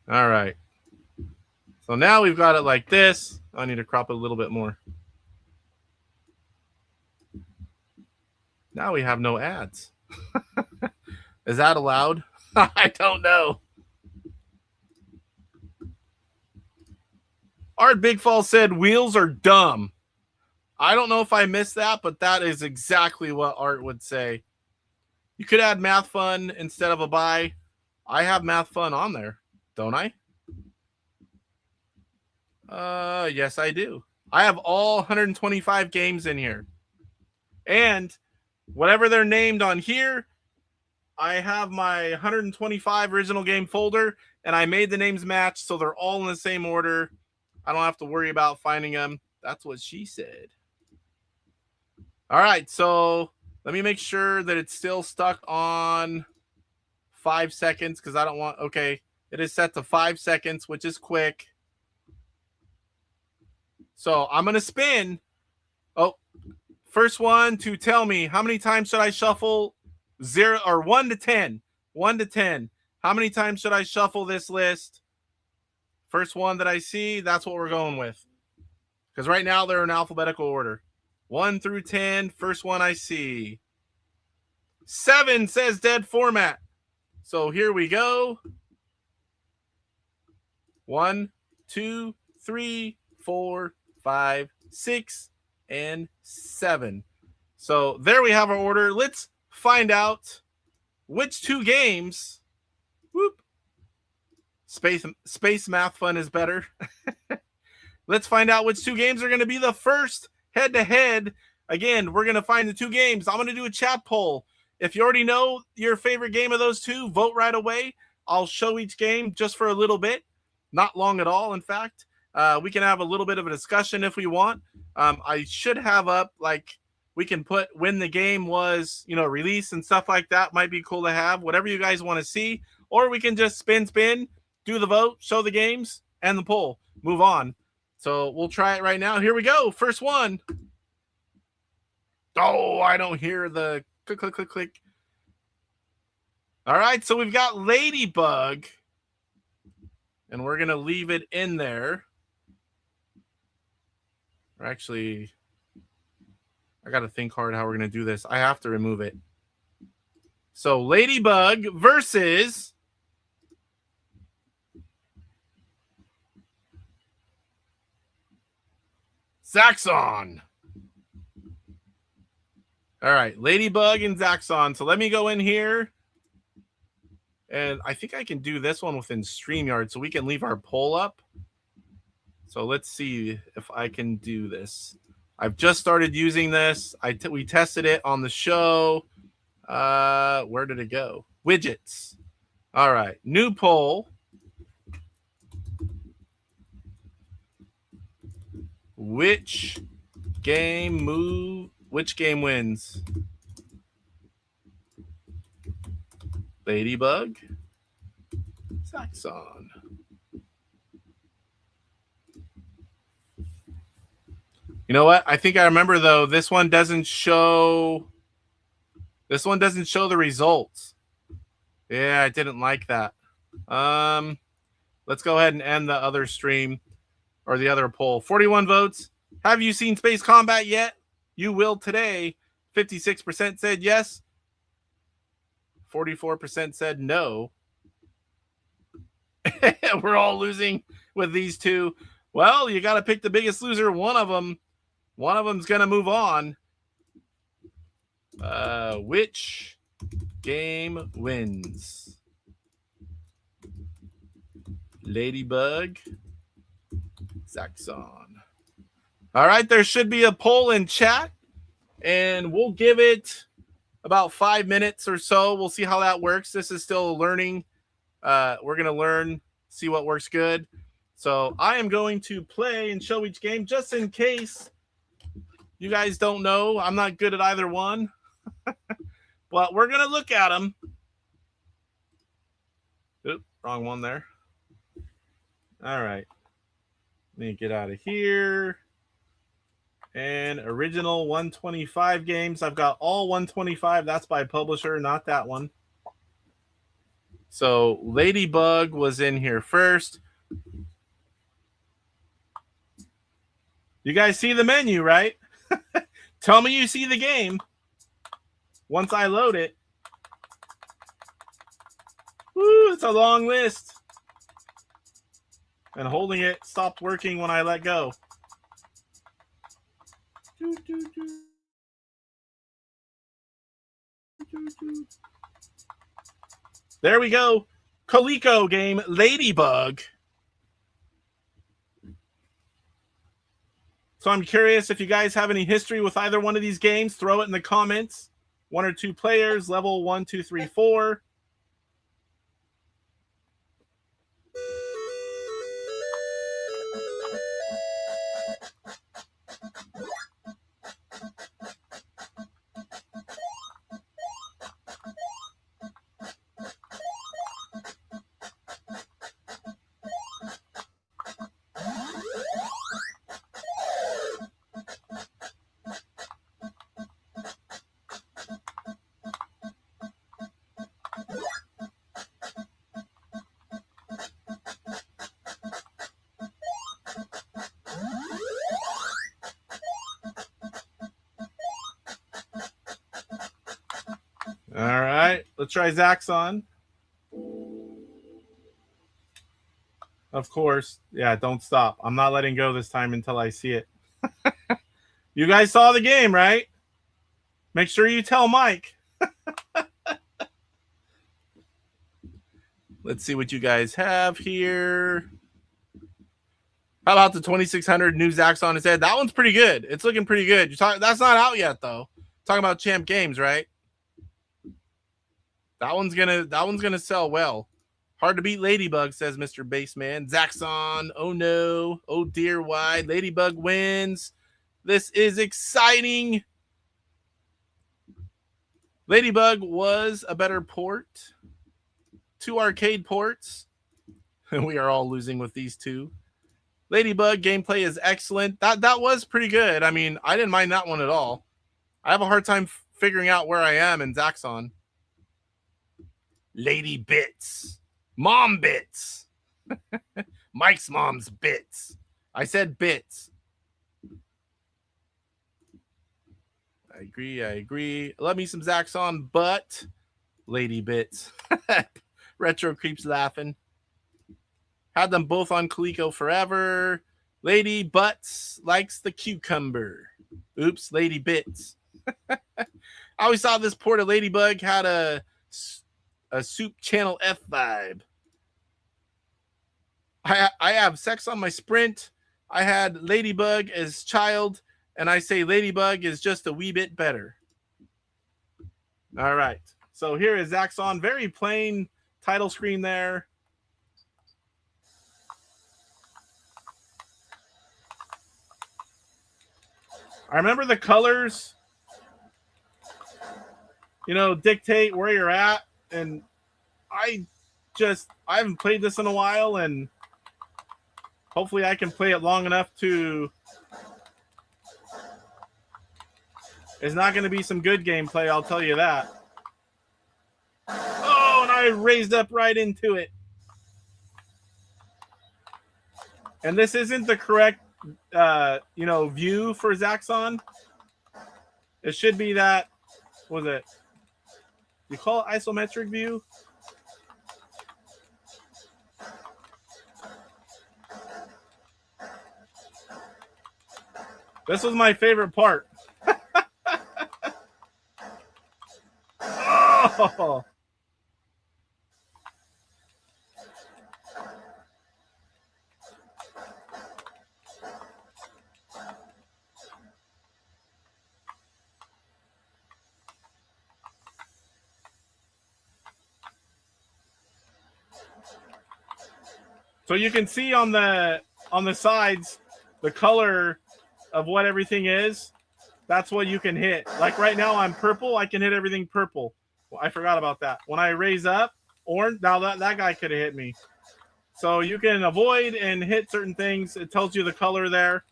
All right. So now we've got it like this. I need to crop it a little bit more. Now we have no ads. Is that allowed? I don't know. Art Big Fall said wheels are dumb. I don't know if I missed that, but that is exactly what Art would say. You could add Math Fun instead of a buy. I have Math Fun on there, don't I? Yes, I do. I have all 125 games in here. And whatever they're named on here, I have my 125 original game folder, and I made the names match, so they're all in the same order. I don't have to worry about finding them. That's what she said. All right, so let me make sure that it's still stuck on 5 seconds, because I don't want... Okay, it is set to 5 seconds, which is quick. So I'm going to spin. Oh, first one to tell me how many times should I shuffle 0 or 1 to 10. 1 to 10. How many times should I shuffle this list? First one that I see, that's what we're going with. Because right now they're in alphabetical order. 1 through 10, first one I see. 7 says dead format. So here we go. 1, 2, 3, 4, 5, 6, and 7. So there we have our order. Let's find out which 2 games. Whoop. Space Math Fun is better. Let's find out which 2 games are going to be the first head-to-head. Again, we're going to find the 2 games. I'm going to do a chat poll. If you already know your favorite game of those 2, vote right away. I'll show each game just for a little bit. Not long at all, in fact. We can have a little bit of a discussion if we want. I should have up, like, we can put when the game was, released and stuff like that. Might be cool to have. Whatever you guys want to see. Or we can just spin, do the vote, show the games, and the poll. Move on. So we'll try it right now. Here we go. First one. Oh, I don't hear the click, click, click, click. All right, so we've got Ladybug. And we're going to leave it in there. Or actually, I got to think hard how we're going to do this. I have to remove it. So Ladybug versus Zaxxon. All right, Ladybug and Zaxxon. So let me go in here. And I think I can do this one within StreamYard so we can leave our poll up. So let's see if I can do this. I've just started using this. We tested it on the show. Where did it go? Widgets. All right, new poll. Which game wins? Ladybug, Zaxxon. You know what? I think I remember though. This one doesn't show the results. Yeah, I didn't like that. Let's go ahead and end the other stream or the other poll. 41 votes. Have you seen Space Combat yet? You will today. 56% said yes. 44% said no. We're all losing with these 2. Well, you got to pick the biggest loser. One of them's going to move on. Which game wins? Ladybug, Zaxxon. All right, there should be a poll in chat, and we'll give it about 5 minutes or so. We'll see how that works. This is still learning. We're going to learn, see what works good. So I am going to play and show each game just in case you guys don't know. I'm not good at either one. But we're going to look at them. Oop, wrong one there. All right. Let me get out of here. And original 125 games. I've got all 125. That's by publisher, not that one. So Ladybug was in here first. You guys see the menu, right? Tell me you see the game once I load it. Woo, it's a long list. And holding it stopped working when I let go. There we go. Coleco game, Ladybug. So I'm curious if you guys have any history with either one of these games. Throw it in the comments. 1 or 2 players, level 1, 2, 3, 4. All right, let's try Zaxxon. Of course. Yeah, don't stop. I'm not letting go this time until I see it. You guys saw the game, right? Make sure you tell Mike. Let's see what you guys have here. How about the 2600 new Zaxxon instead? That one's pretty good. It's looking pretty good. That's not out yet, though. Talking about Champ Games, right? That one's gonna sell well. Hard to beat Ladybug, says Mr. Baseman. Zaxxon, oh no, oh dear, why? Ladybug wins. This is exciting. Ladybug was a better port. 2 arcade ports. We are all losing with these 2. Ladybug gameplay is excellent. That was pretty good. I mean, I didn't mind that one at all. I have a hard time figuring out where I am in Zaxxon. Lady Bits. Mom Bits. Mike's mom's bits. I said bits. I agree. Love me some Zaxxon, but Lady Bits. Retro Creeps laughing. Had them both on Coleco forever. Lady Butts likes the cucumber. Oops, Lady Bits. I always thought this port of Ladybug had a Soup Channel F vibe. I have Sex on my Sprint. I had Ladybug as child, and I say Ladybug is just a wee bit better. All right. So here is Zaxxon. Very plain title screen there. I remember the colors, dictate where you're at. And I haven't played this in a while, and hopefully I can play it long enough to. It's not going to be some good gameplay, I'll tell you that. Oh, and I raised up right into it. And this isn't the correct, view for Zaxxon. It should be that, what was it? You call it isometric view? This was my favorite part. Oh! So you can see on the sides the color of what everything is. That's what you can hit. Like right now I'm purple, I can hit everything purple. Well, I forgot about that. When I raise up orange, now that guy could have hit me. So you can avoid and hit certain things. It tells you the color there.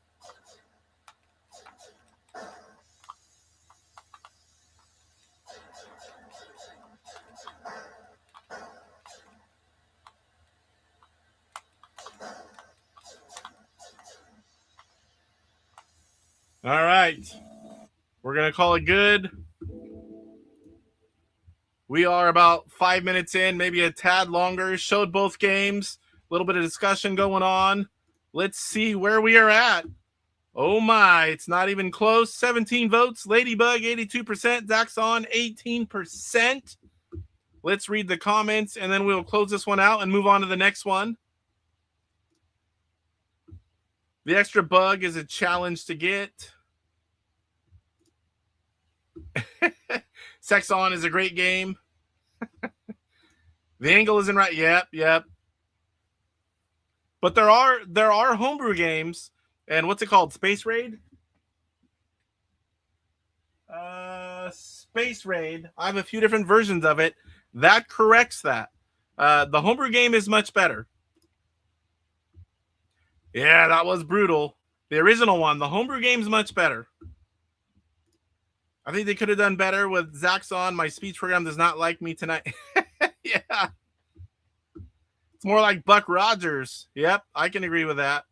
All right. We're going to call it good. We are about 5 minutes in, maybe a tad longer. Showed both games. A little bit of discussion going on. Let's see where we are at. Oh my, it's not even close. 17 votes. Ladybug, 82%. Zaxxon, 18%. Let's read the comments, and then we'll close this one out and move on to the next one. The extra bug is a challenge to get. Zaxxon is a great game. The angle isn't right. Yep. But there are homebrew games, and what's it called? Space Raid? Space Raid. I have a few different versions of it. That corrects that. The homebrew game is much better. Yeah, that was brutal. The original one. The homebrew game's much better. I think they could have done better with Zaxxon. My speech program does not like me tonight. Yeah. It's more like Buck Rogers. Yep, I can agree with that.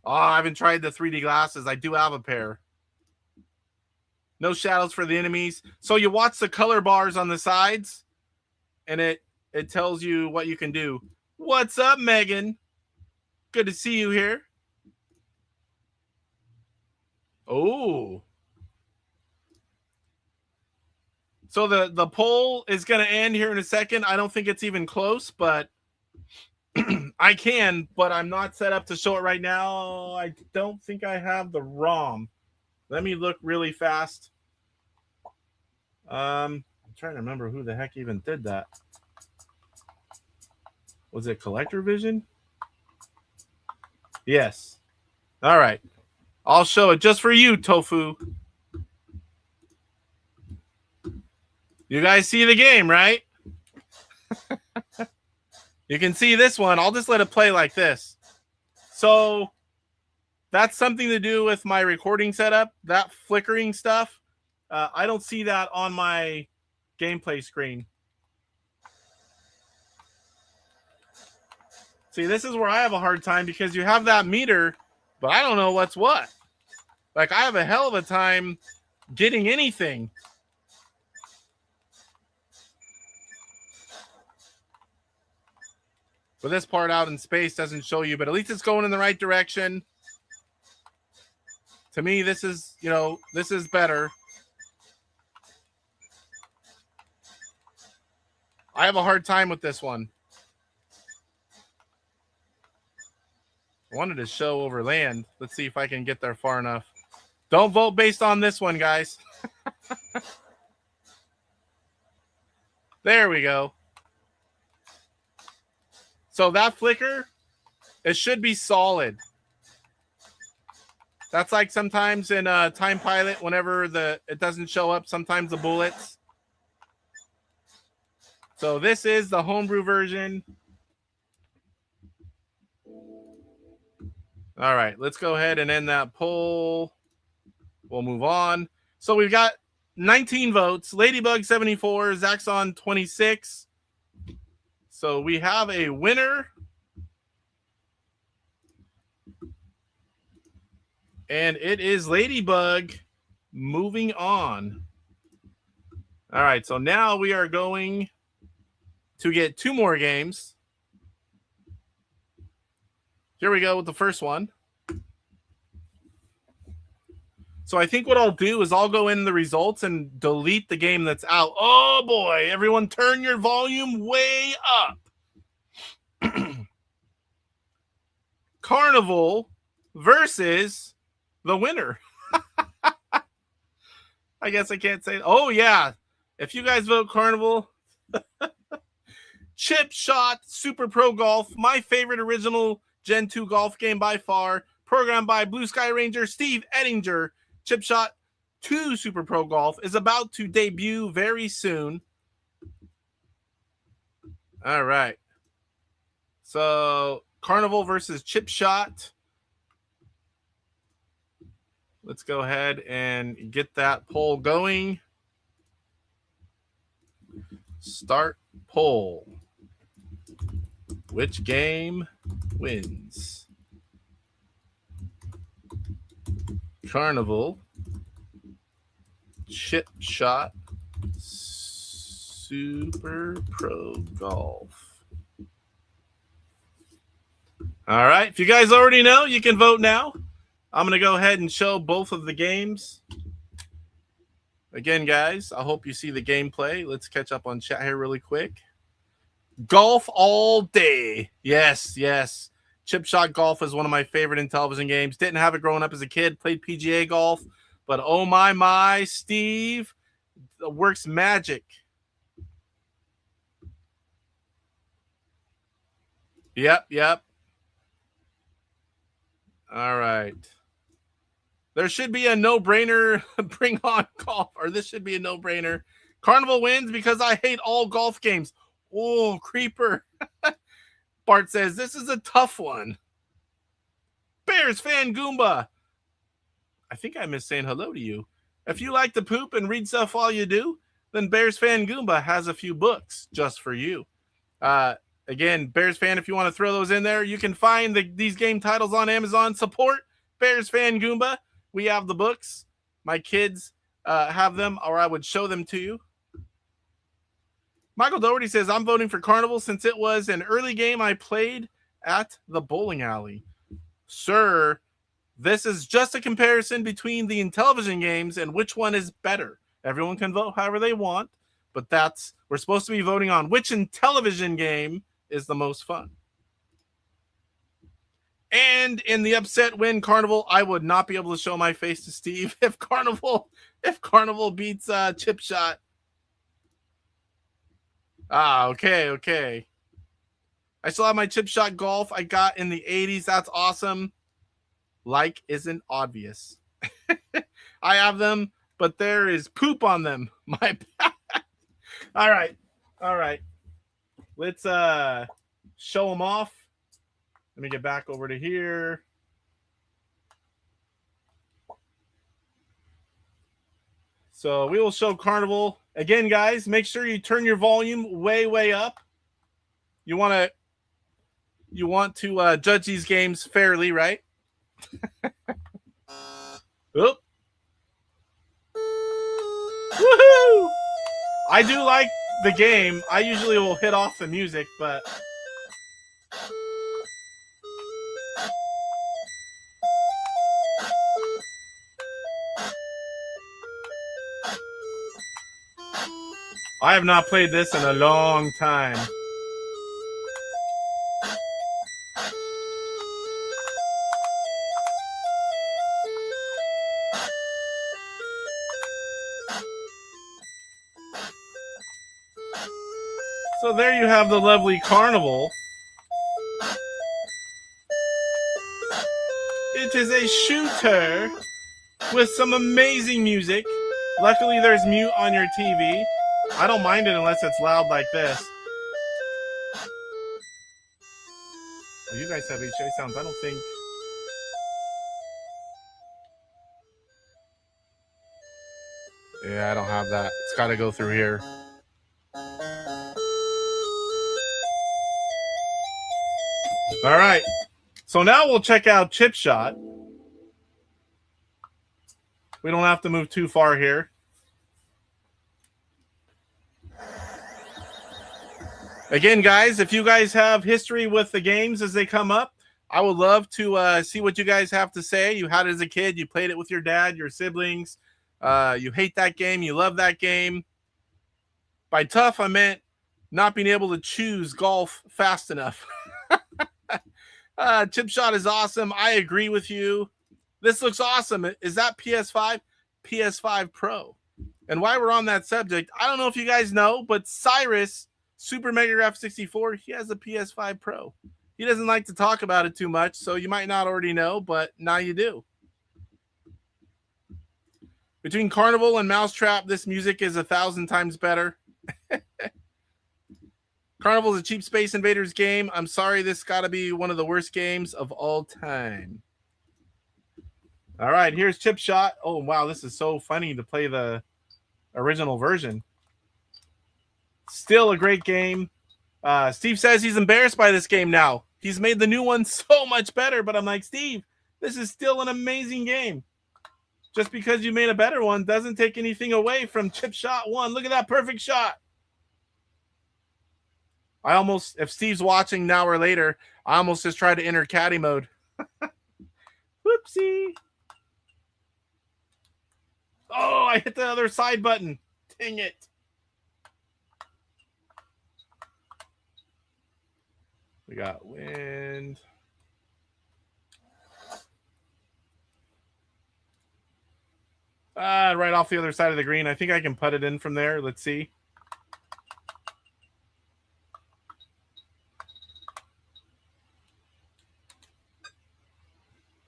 Oh, I haven't tried the 3D glasses. I do have a pair. No shadows for the enemies. So you watch the color bars on the sides, and it tells you what you can do. What's up, Megan? Good to see you here. Oh. So the poll is going to end here in a second. I don't think it's even close, but I can, but I'm not set up to show it right now. I don't think I have the ROM. Let me look really fast. I'm trying to remember who the heck even did that. Was it Collector Vision? Yes. All right. I'll show it just for you, Tofu. You guys see the game, right? You can see this one. I'll just let it play like this. So that's something to do with my recording setup, that flickering stuff. I don't see that on my gameplay screen. See, this is where I have a hard time because you have that meter, but I don't know what's what. Like, I have a hell of a time getting anything. But this part out in space doesn't show you, but at least it's going in the right direction. To me, this is, this is better. I have a hard time with this one. I wanted to show over land. Let's see if I can get there far enough. Don't vote based on this one, guys. There we go. So that flicker, it should be solid. That's like sometimes in Time Pilot, whenever it doesn't show up, sometimes the bullets. So this is the homebrew version. All right, let's go ahead and end that poll. We'll move on. So we've got 19 votes. Ladybug 74, Zaxxon 26. So we have a winner. And it is Ladybug. Moving on. All right, so now we are going to get 2 more games. Here we go with the first one. So I think what I'll do is I'll go in the results and delete the game that's out. Oh boy, everyone turn your volume way up. Carnival versus the winner. I guess I can't say. Oh yeah, if you guys vote Carnival, Chip Shot Super Pro Golf, my favorite original Gen 2 golf game by far, programmed by Blue Sky Ranger Steve Ettinger. Chip Shot 2 Super Pro Golf is about to debut very soon. All right. So, Carnival versus Chip Shot. Let's go ahead and get that poll going. Start poll. Which game wins? Carnival, Chip Shot, Super Pro Golf. All right. If you guys already know, you can vote now. I'm going to go ahead and show both of the games. Again, guys, I hope you see the gameplay. Let's catch up on chat here really quick. Golf all day. Yes, yes. Chip Shot Golf is one of my favorite Intellivision games. Didn't have it growing up as a kid. Played PGA golf. But oh my, Steve works magic. Yep. All right. There should be a no-brainer. Bring on golf. Or this should be a no-brainer. Carnival wins because I hate all golf games. Oh, creeper. Bart says, this is a tough one. Bears fan Goomba. I think I missed saying hello to you. If you like to poop and read stuff while you do, then Bears fan Goomba has a few books just for you. Again, Bears fan, if you want to throw those in there, you can find these game titles on Amazon. Support Bears fan Goomba. We have the books. My kids have them, or I would show them to you. Michael Doherty says, I'm voting for Carnival since it was an early game I played at the bowling alley. Sir, this is just a comparison between the Intellivision games and which one is better. Everyone can vote however they want, but we're supposed to be voting on which Intellivision game is the most fun. And in the upset win, Carnival, I would not be able to show my face to Steve if Carnival beats Chip Shot. Okay. I still have my Chip Shot Golf I got in the 80s. That's awesome. Like isn't obvious. I have them, but there is poop on them. My bad. All right. Let's show them off. Let me get back over to here. So we will show Carnival. Again, guys, make sure you turn your volume way up. You want to judge these games fairly, right? Oop. Woohoo! I do like the game. I usually will hit off the music, but I have not played this in a long time. So there you have the lovely Carnival. It is a shooter with some amazing music. Luckily, there's mute on your TV. I don't mind it unless it's loud like this. Well, you guys have HA sounds. I don't think. Yeah, I don't have that. It's got to go through here. All right. So now we'll check out Chip Shot. We don't have to move too far here. Again, guys, if you guys have history with the games as they come up, I would love to see what you guys have to say. You had it as a kid. You played it with your dad, your siblings. You hate that game. You love that game. By tough, I meant not being able to choose golf fast enough. Chip Shot is awesome. I agree with you. This looks awesome. Is that PS5? PS5 Pro. And while we're on that subject, I don't know if you guys know, but Cyrus Super Mega Graph 64, he has a PS5 Pro. He doesn't like to talk about it too much, so you might not already know, but now you do. Between Carnival and Mousetrap, this music is 1,000 times better. Carnival is a cheap Space Invaders game. I'm sorry, this got to be one of the worst games of all time. All right, here's Chip Shot. Oh, wow, this is so funny to play the original version. Still a great game. Steve says he's embarrassed by this game now. He's made the new one so much better, but I'm like, Steve, this is still an amazing game. Just because you made a better one doesn't take anything away from Chip Shot 1. Look at that perfect shot. I almost, if Steve's watching now or later, I almost just tried to enter caddy mode. Whoopsie. Oh, I hit the other side button. Dang it. We got wind. Right off the other side of the green. I think I can put it in from there. Let's see.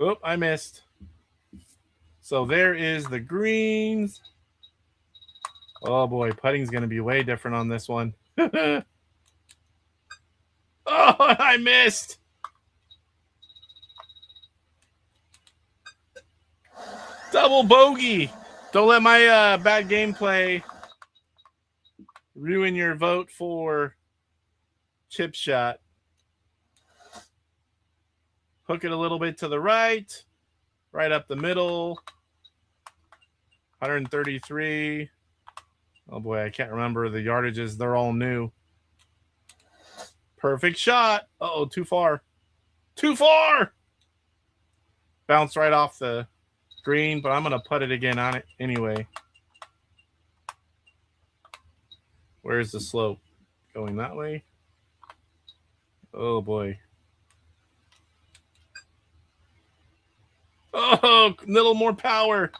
Oh, I missed. So there is the greens. Oh boy, putting's going to be way different on this one. Oh, I missed. Double bogey. Don't let my bad gameplay ruin your vote for Chip Shot. Hook it a little bit to the right. Right up the middle. 133. Oh boy, I can't remember the yardages. They're all new. Perfect shot. Uh-oh, too far. Too far! Bounced right off the green, but I'm going to put it again on it anyway. Where's the slope? Going that way? Oh boy. Oh, a little more power.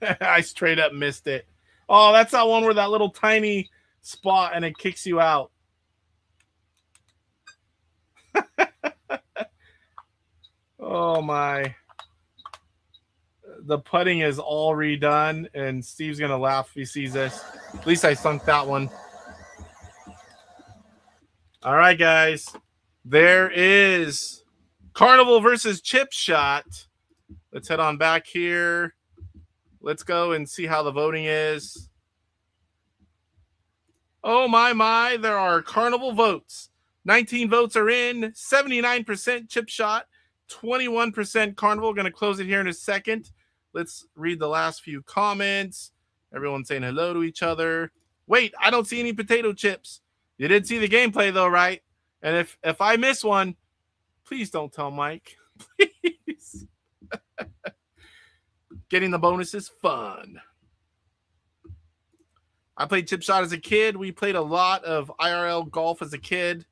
I straight up missed it. Oh, that's that one where that little tiny spot and it kicks you out. Oh my. The putting is all redone and Steve's going to laugh if he sees this. At least I sunk that one. All right, guys. There is Carnival versus Chip Shot. Let's head on back here. Let's go and see how the voting is. Oh, my. There are Carnival votes. 19 votes are in. 79% Chip Shot. 21% Carnival. Going to close it here in a second. Let's read the last few comments. Everyone saying hello to each other. Wait, I don't see any potato chips. You did see the gameplay, though, right? And if I miss one, please don't tell Mike. Please. Getting the bonus is fun. I played Chip Shot as a kid. We played a lot of IRL golf as a kid.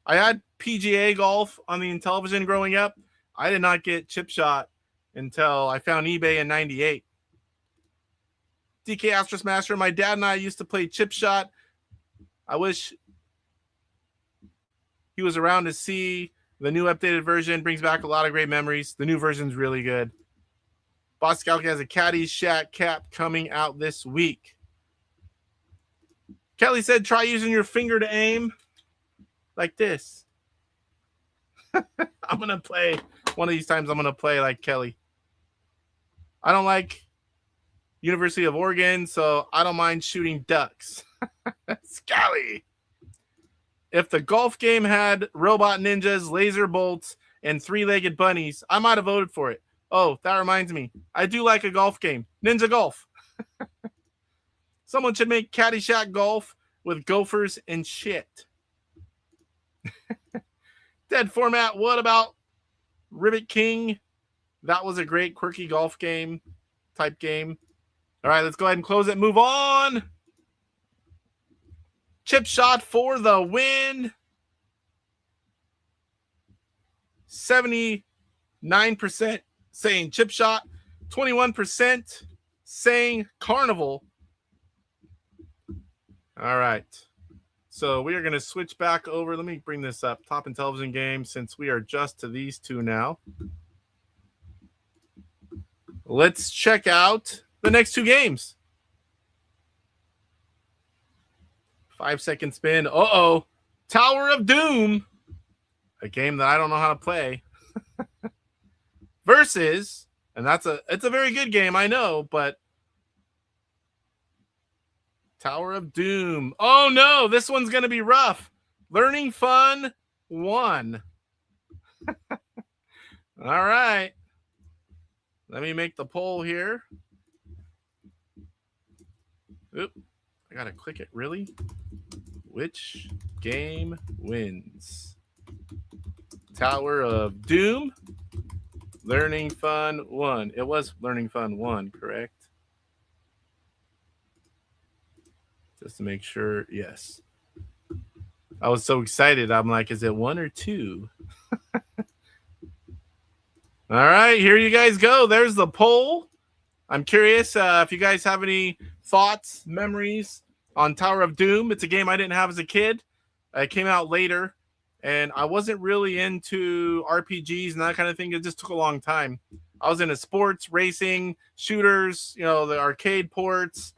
I had PGA golf on the Intellivision growing up. I did not get Chip Shot until I found eBay in 98. DK Astro Smasher, my dad and I used to play Chip Shot. I wish he was around to see the new updated version. Brings back a lot of great memories. The new version's really good. Boss Scout has a Caddy Shack cap coming out this week. Kelly said, try using your finger to aim like this. I'm going to play. One of these times I'm going to play like Kelly. I don't like University of Oregon, so I don't mind shooting ducks. Scally. If the golf game had robot ninjas, laser bolts, and three-legged bunnies, I might have voted for it. Oh, that reminds me. I do like a golf game. Ninja Golf. Someone should make Caddyshack Golf with gophers and shit. Dead format. What about Ribbit King? That was a great quirky golf game type game. All right, let's go ahead and close it. Move on. Chip Shot for the win. 79% saying Chip Shot. 21% saying Carnival. All right. So we are going to switch back over. Let me bring this up. Top Intellivision Game, since we are just to these two now. Let's check out the next two games. 5-second spin. Uh-oh. Tower of Doom. A game that I don't know how to play. Versus, and it's a very good game, I know, but Tower of Doom. Oh no, this one's going to be rough. Learning Fun 1. All right. Let me make the poll here. Oop, I got to click it. Really? Which game wins? Tower of Doom. Learning Fun 1. It was Learning Fun 1, correct? Just to make sure, yes. I was so excited. I'm like, is it 1 or 2? All right, here you guys go. There's the poll. I'm curious if you guys have any thoughts, memories on Tower of Doom. It's a game I didn't have as a kid. It came out later, and I wasn't really into RPGs and that kind of thing. It just took a long time. I was into sports, racing, shooters, the arcade ports.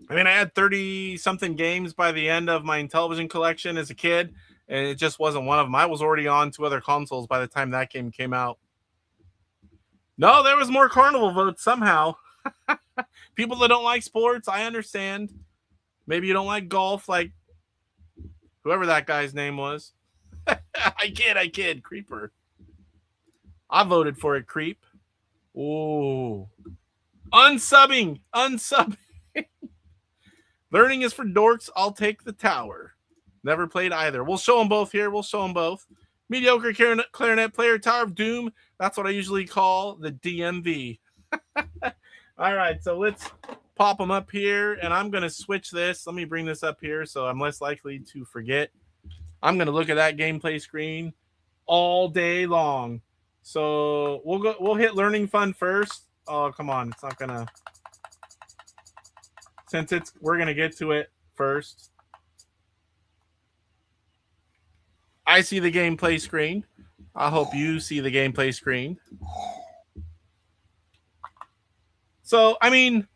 I mean, I had 30-something games by the end of my Intellivision collection as a kid, and it just wasn't one of them. I was already on to other consoles by the time that game came out. No, there was more Carnival votes somehow. People that don't like sports, I understand. Maybe you don't like golf, like whoever that guy's name was. I kid. Creeper. I voted for it, Creep. Ooh. Unsubbing. Learning is for dorks. I'll take the tower. Never played either. We'll show them both here. Mediocre clarinet player, Tower of Doom. That's what I usually call the DMV. All right, so let's pop them up here, and I'm going to switch this. Let me bring this up here so I'm less likely to forget. I'm going to look at that gameplay screen all day long. So we'll hit Learning Fun first. Oh, come on. It's not going to... we're going to get to it first. I see the gameplay screen. I hope you see the gameplay screen. So, I mean,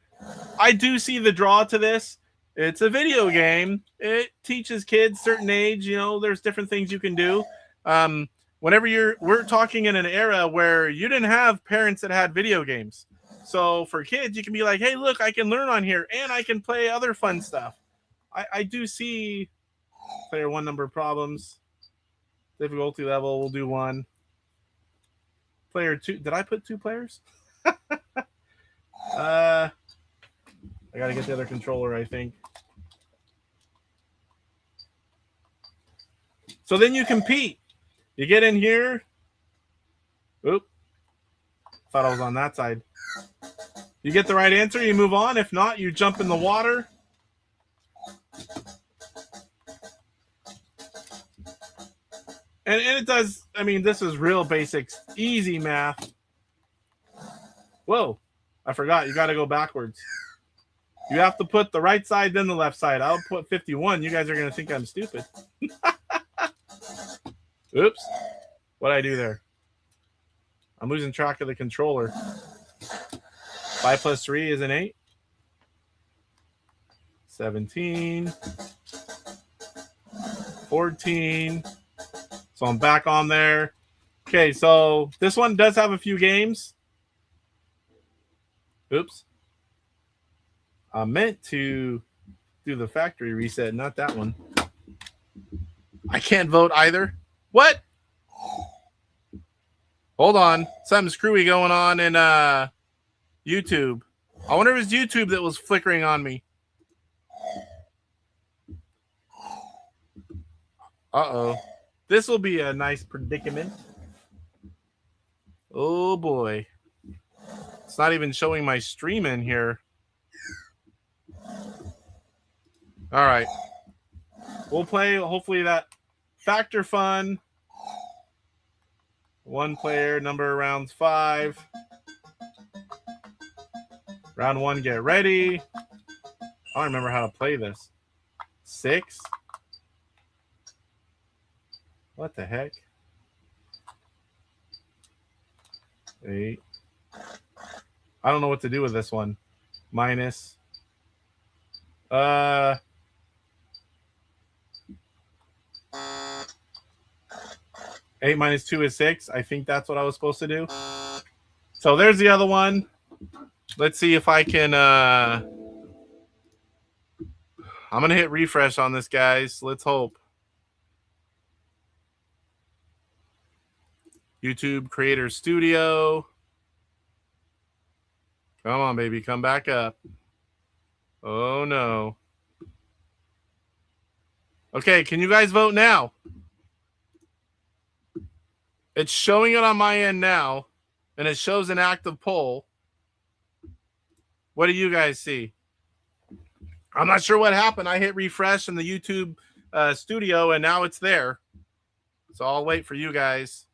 I do see the draw to this. It's a video game. It teaches kids certain age, there's different things you can do. We're talking in an era where you didn't have parents that had video games. So for kids, you can be like, hey, look, I can learn on here and I can play other fun stuff. I do see player 1 number of problems. Difficulty level, we'll do 1. Player 2, did I put 2 players? I got to get the other controller, I think. So then you compete. You get in here. Oop. Thought I was on that side. You get the right answer, you move on. If not, you jump in the water. And it does, I mean, this is real basics. Easy math. Whoa. I forgot. You got to go backwards. You have to put the right side, then the left side. I'll put 51. You guys are going to think I'm stupid. Oops. What'd I do there? I'm losing track of the controller. 5 plus 3 is an 8. 17. 14. So I'm back on there. Okay, so this one does have a few games. Oops. I meant to do the factory reset, not that one. I can't vote either. What? Hold on. Something screwy going on in YouTube. I wonder if it's YouTube that was flickering on me. Uh-oh. This will be a nice predicament. Oh, boy. It's not even showing my stream in here. All right. We'll play, hopefully, that Factor Fun. 1 player, number of rounds 5. Round 1, get ready. don't remember how to play this. 6? What the heck? 8. I don't know what to do with this one. Minus. 8 minus 2 is 6. I think that's what I was supposed to do. So there's the other one. Let's see if I can. I'm going to hit refresh on this, guys. Let's hope. YouTube Creator Studio. Come on, baby. Come back up. Oh, no. Okay, can you guys vote now? It's showing it on my end now, and it shows an active poll. What do you guys see? I'm not sure what happened. I hit refresh in the YouTube studio, and now it's there. So I'll wait for you guys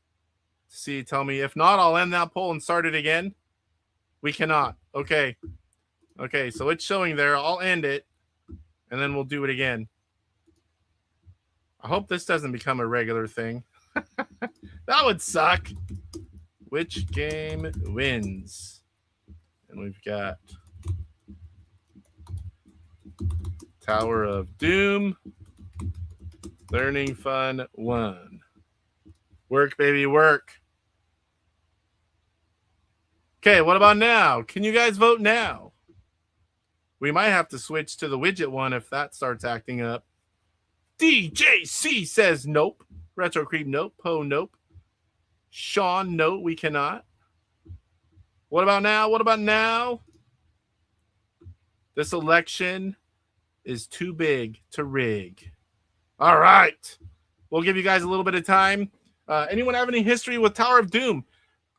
to see. Tell me. If not, I'll end that poll and start it again. We cannot. Okay. Okay, so it's showing there. I'll end it, and then we'll do it again. I hope this doesn't become a regular thing. That would suck. Which game wins? And we've got Tower of Doom. Learning Fun 1. Work, baby, work. Okay, what about now? Can you guys vote now? We might have to switch to the widget one if that starts acting up. DJC says nope. Retro Creep, nope. Poe, nope. Sean, no, we cannot. What about now? What about now? This election is too big to rig. All right. We'll give you guys a little bit of time. Anyone have any history with Tower of Doom?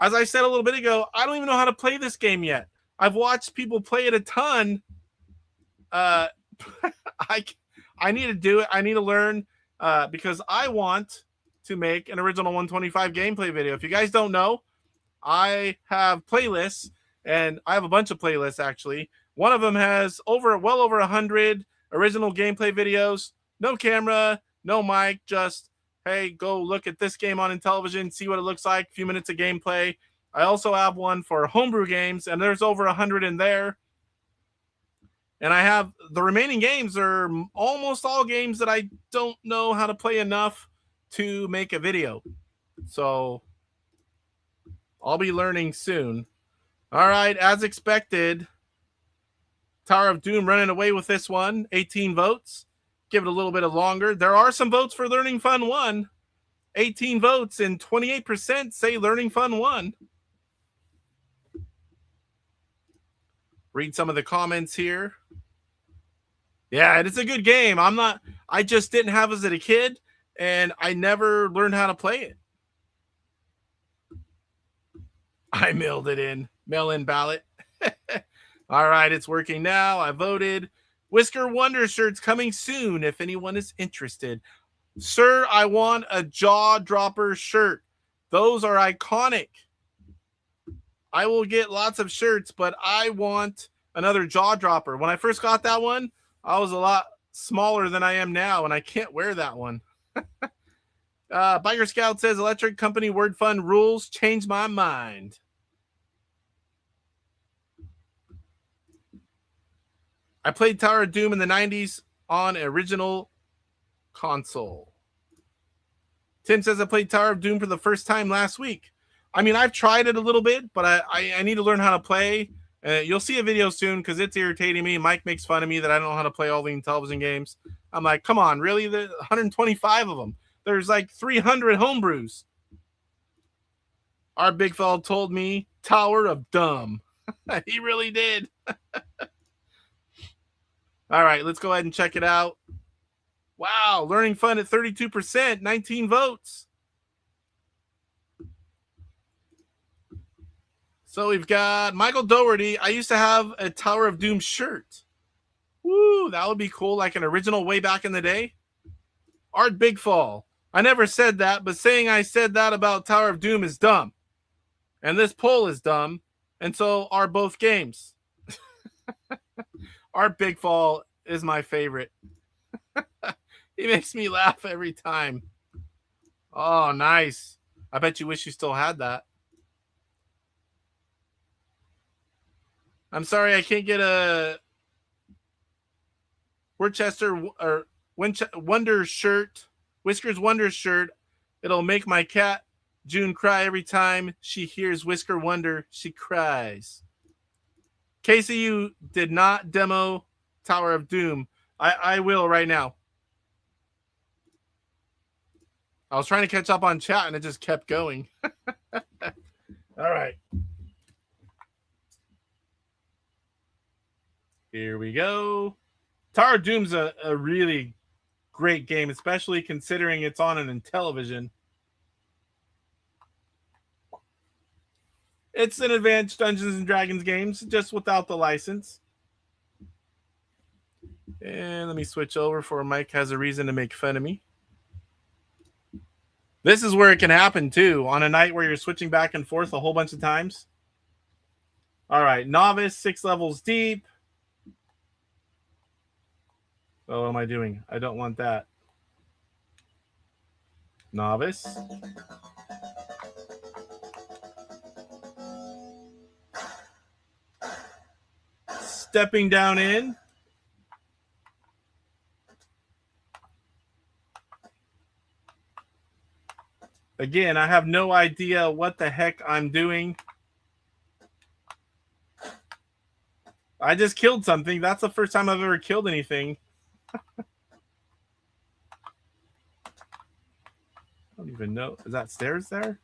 As I said a little bit ago, I don't even know how to play this game yet. I've watched people play it a ton. I need to do it. I need to learn because I want to make an original 125 gameplay video. If you guys don't know, I have playlists, and I have a bunch of playlists actually. One of them has well over 100 original gameplay videos. No camera, no mic, just hey, go look at this game on Intellivision, see what it looks like, a few minutes of gameplay. I also have one for homebrew games, and there's over 100 in there. And I have the remaining games are almost all games that I don't know how to play enough to make a video. So I'll be learning soon. All right, as expected, Tower of Doom running away with this one. 18 votes. Give it a little bit of longer. There are some votes for Learning Fun 1. 18 votes and 28% say Learning Fun 1. Read some of the comments here. Yeah, it's a good game. I just didn't have it as a kid, and I never learned how to play it. I mailed it in. Mail-in ballot. All right, it's working now. I voted. Whisker Wonder shirts coming soon if anyone is interested. Sir, I want a jaw dropper shirt. Those are iconic. I will get lots of shirts, but I want another jaw dropper. When I first got that one, I was a lot smaller than I am now, and I can't wear that one. Biker Scout says Electric Company Word Fun rules changed my mind. I played Tower of Doom in the 90s on original console. Tim says I played Tower of Doom for the first time last week. I mean, I've tried it a little bit, but I need to learn how to play. You'll see a video soon because it's irritating me. Mike makes fun of me that I don't know how to play all the Intellivision games. I'm like, come on, really? There's 125 of them. There's like 300 homebrews. Our big fella told me Tower of Dumb. He really did. All right, let's go ahead and check it out. Wow, Learning Fun at 32%, 19 votes. So we've got Michael Doherty. I used to have a Tower of Doom shirt. Woo, that would be cool, like an original way back in the day. Art Bigfall. I never said that, but saying I said that about Tower of Doom is dumb. And this poll is dumb, and so are both games. Art Bigfall is my favorite. He makes me laugh every time. Oh, nice. I bet you wish you still had that. I'm sorry I can't get a Worcester or Wonder shirt, Whiskers Wonder shirt. It'll make my cat June cry every time she hears Whisker Wonder. She cries. Casey, you did not demo Tower of Doom. I will right now. I was trying to catch up on chat and it just kept going. All right. Here we go. Tower of Doom's a really great game, especially considering it's on an Intellivision. It's an advanced Dungeons and Dragons games, just without the license. And let me switch over before Mike has a reason to make fun of me. This is where it can happen, too, on a night where you're switching back and forth a whole bunch of times. All right, Novice, 6 levels deep. Oh, what am I doing? I don't want that. Novice. Stepping down in. Again, I have no idea what the heck I'm doing. I just killed something. That's the first time I've ever killed anything. I don't even know. Is that stairs there?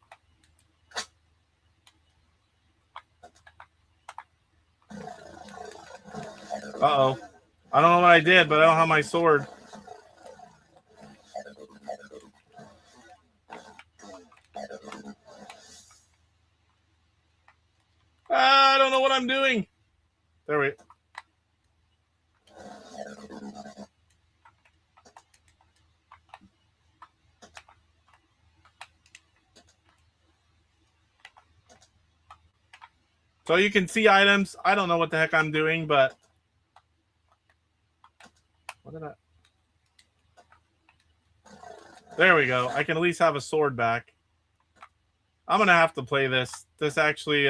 Uh-oh. I don't know what I did, but I don't have my sword. I don't know what I'm doing. There we go. So you can see items. I don't know what the heck I'm doing, but what did I? There we go. I can at least have a sword back. I'm gonna have to play this. This actually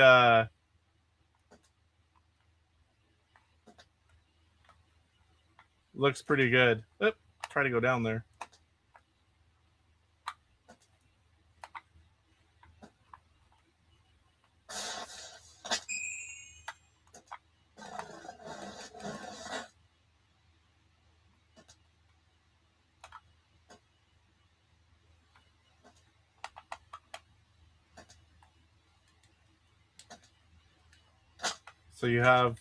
looks pretty good. Oop, try to go down there. So you have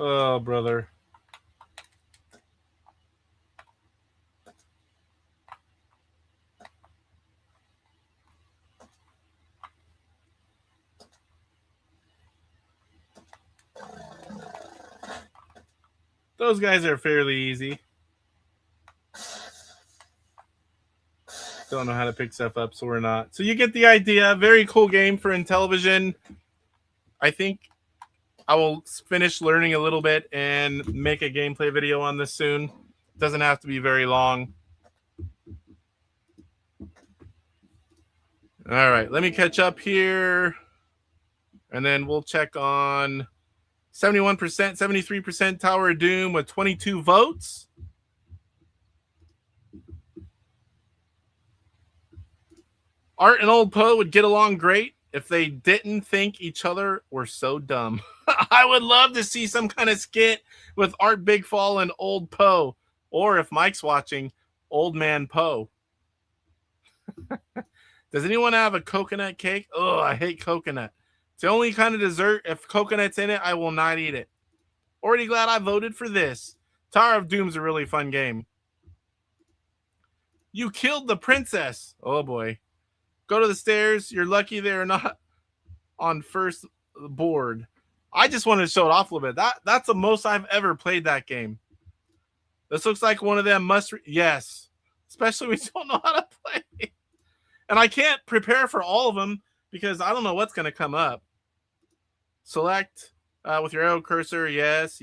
oh, brother. Those guys are fairly easy. Don't know how to pick stuff up, so we're not. So you get the idea. Very cool game for Intellivision. I think I will finish learning a little bit and make a gameplay video on this soon. Doesn't have to be very long. All right, let me catch up here. And then we'll check on 71%, 73% Tower of Doom with 22 votes. Art and Old Poe would get along great if they didn't think each other were so dumb. I would love to see some kind of skit with Art Bigfall and Old Poe. Or if Mike's watching, Old Man Poe. Does anyone have a coconut cake? Oh, I hate coconut. It's the only kind of dessert. If coconut's in it, I will not eat it. Already glad I voted for this. Tower of Doom's a really fun game. You killed the princess. Oh, boy. Go to the stairs. You're lucky they're not on first board. I just wanted to show it off a little bit. That's the most I've ever played that game. This looks like one of them must... Yes. Especially when you don't know how to play. And I can't prepare for all of them because I don't know what's going to come up. Select with your arrow cursor. Yes.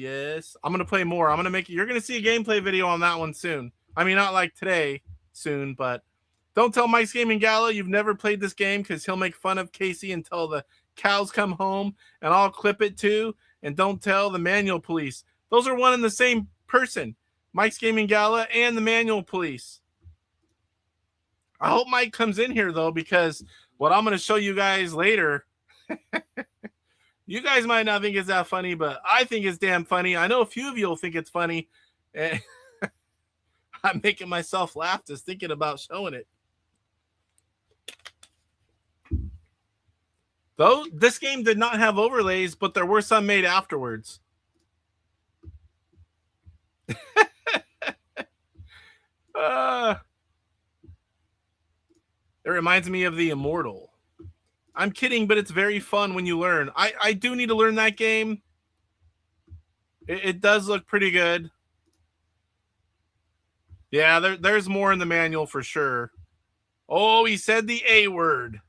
I'm going to play more. I'm going to make you're going to see a gameplay video on that one soon. I mean, not like today, soon, but don't tell Mike's Gaming Gala you've never played this game because he'll make fun of Casey until the cows come home, and I'll clip it too. And don't tell the Manual Police. Those are one and the same person. Mike's Gaming Gala and the Manual Police. I hope Mike comes in here, though, because what I'm going to show you guys later, you guys might not think it's that funny, but I think it's damn funny. I know a few of you will think it's funny. I'm making myself laugh just thinking about showing it. Though this game did not have overlays, but there were some made afterwards. It reminds me of The Immortal. I'm kidding, but it's very fun when you learn. I do need to learn that game. It does look pretty good. Yeah, there's more in the manual for sure. Oh, he said the A word.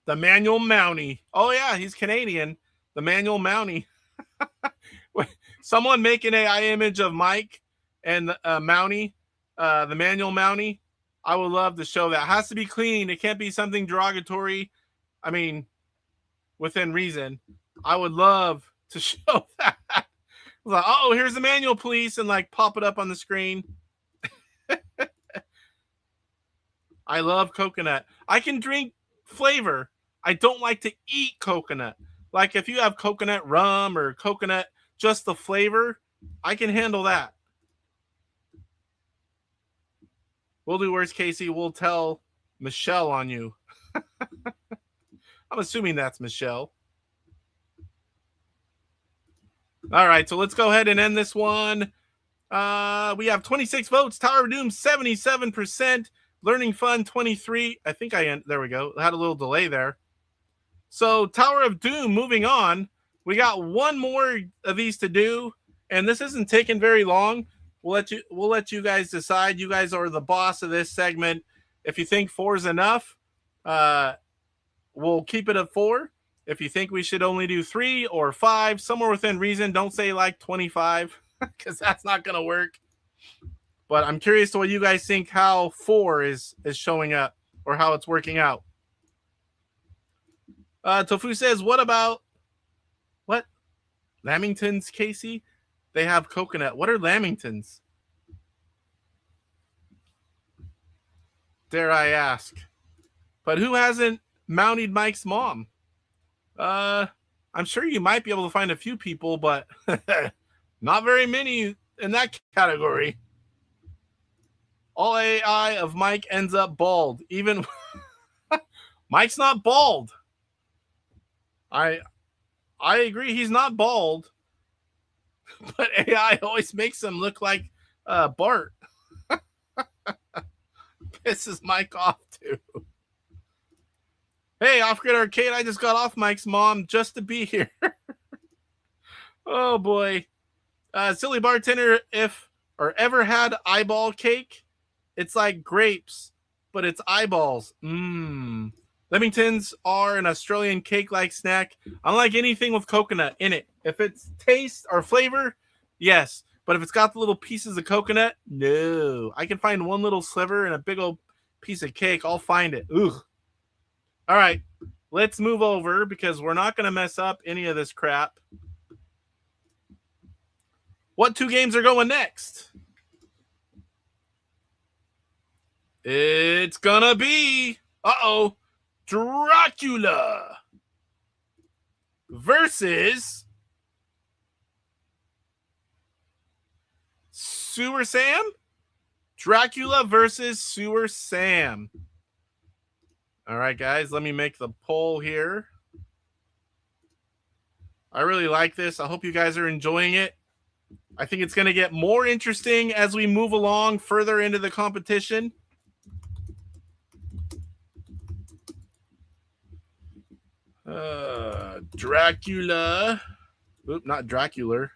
The Manual Mountie. Oh, yeah, he's Canadian. The Manual Mountie. Someone make an AI image of Mike and Mountie, the Manual Mountie. I would love to show that. It has to be clean. It can't be something derogatory. I mean, within reason. I would love to show that. Like, oh, here's the Manual Police, and like pop it up on the screen. I love coconut. I can drink flavor. I don't like to eat coconut. Like if you have coconut rum or coconut, just the flavor, I can handle that. We'll do worse, Casey. We'll tell Michelle on you. I'm assuming that's Michelle. All right, so let's go ahead and end this one. We have 26 votes. Tower of Doom, 77%. Learning Fun, 23. I think there we go. I had a little delay there. So Tower of Doom, moving on. We got one more of these to do, and this isn't taking very long. We'll let you guys decide. You guys are the boss of this segment. If you think 4 is enough, we'll keep it at 4. If you think we should only do 3 or 5, somewhere within reason, don't say like 25, because that's not going to work. But I'm curious to what you guys think how 4 is showing up or how it's working out. Tofu says, what about what? Lamingtons, Casey? They have coconut. What are Lamingtons? Dare I ask? But who hasn't mounted Mike's mom? I'm sure you might be able to find a few people, but not very many in that category. All AI of Mike ends up bald. Even Mike's not bald. I agree he's not bald. But AI always makes him look like Bart. Pisses Mike off too. Hey, Off-Grid Arcade, I just got off Mike's mom just to be here. Oh, boy. Silly Bartender, ever had eyeball cake? It's like grapes, but it's eyeballs. Lamingtons are an Australian cake-like snack. Unlike anything with coconut in it. If it's taste or flavor, yes. But if it's got the little pieces of coconut, no. I can find one little sliver and a big old piece of cake. I'll find it. Ugh. All right. Let's move over because we're not going to mess up any of this crap. What 2 games are going next? It's going to be, Dracula versus Sewer Sam? Dracula versus Sewer Sam. All right, guys, let me make the poll here. I really like this. I hope you guys are enjoying it. I think it's going to get more interesting as we move along further into the competition. Dracula. Oop, not Dracula.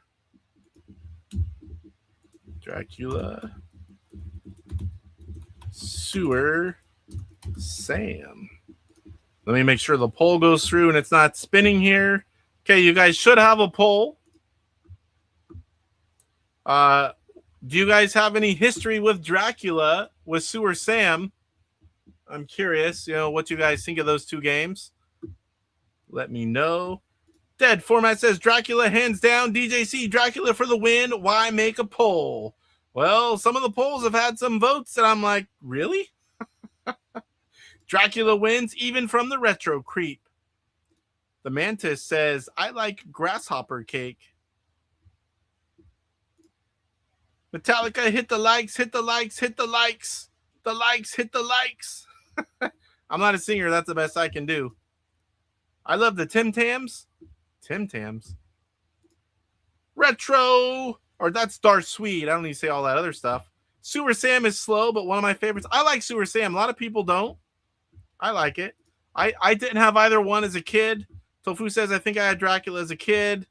Dracula. Sewer Sam. Let me make sure the poll goes through and it's not spinning here. Okay, you guys should have a poll. Do you guys have any history with Dracula with Sewer Sam? I'm curious, what you guys think of those two games. Let me know. Dead Format says Dracula hands down. DJC, Dracula for the win. Why make a poll? Well, some of the polls have had some votes that I'm like, really? Dracula wins even from the retro creep. The Mantis says, I like grasshopper cake. Metallica, hit the likes, hit the likes, hit the likes. The likes, hit the likes. I'm not a singer. That's the best I can do. I love the Tim Tams. Tim Tams. Retro. Or that's Darth Swede. I don't need to say all that other stuff. Sewer Sam is slow, but one of my favorites. I like Sewer Sam. A lot of people don't. I like it. I didn't have either one as a kid. Tofu says, I think I had Dracula as a kid.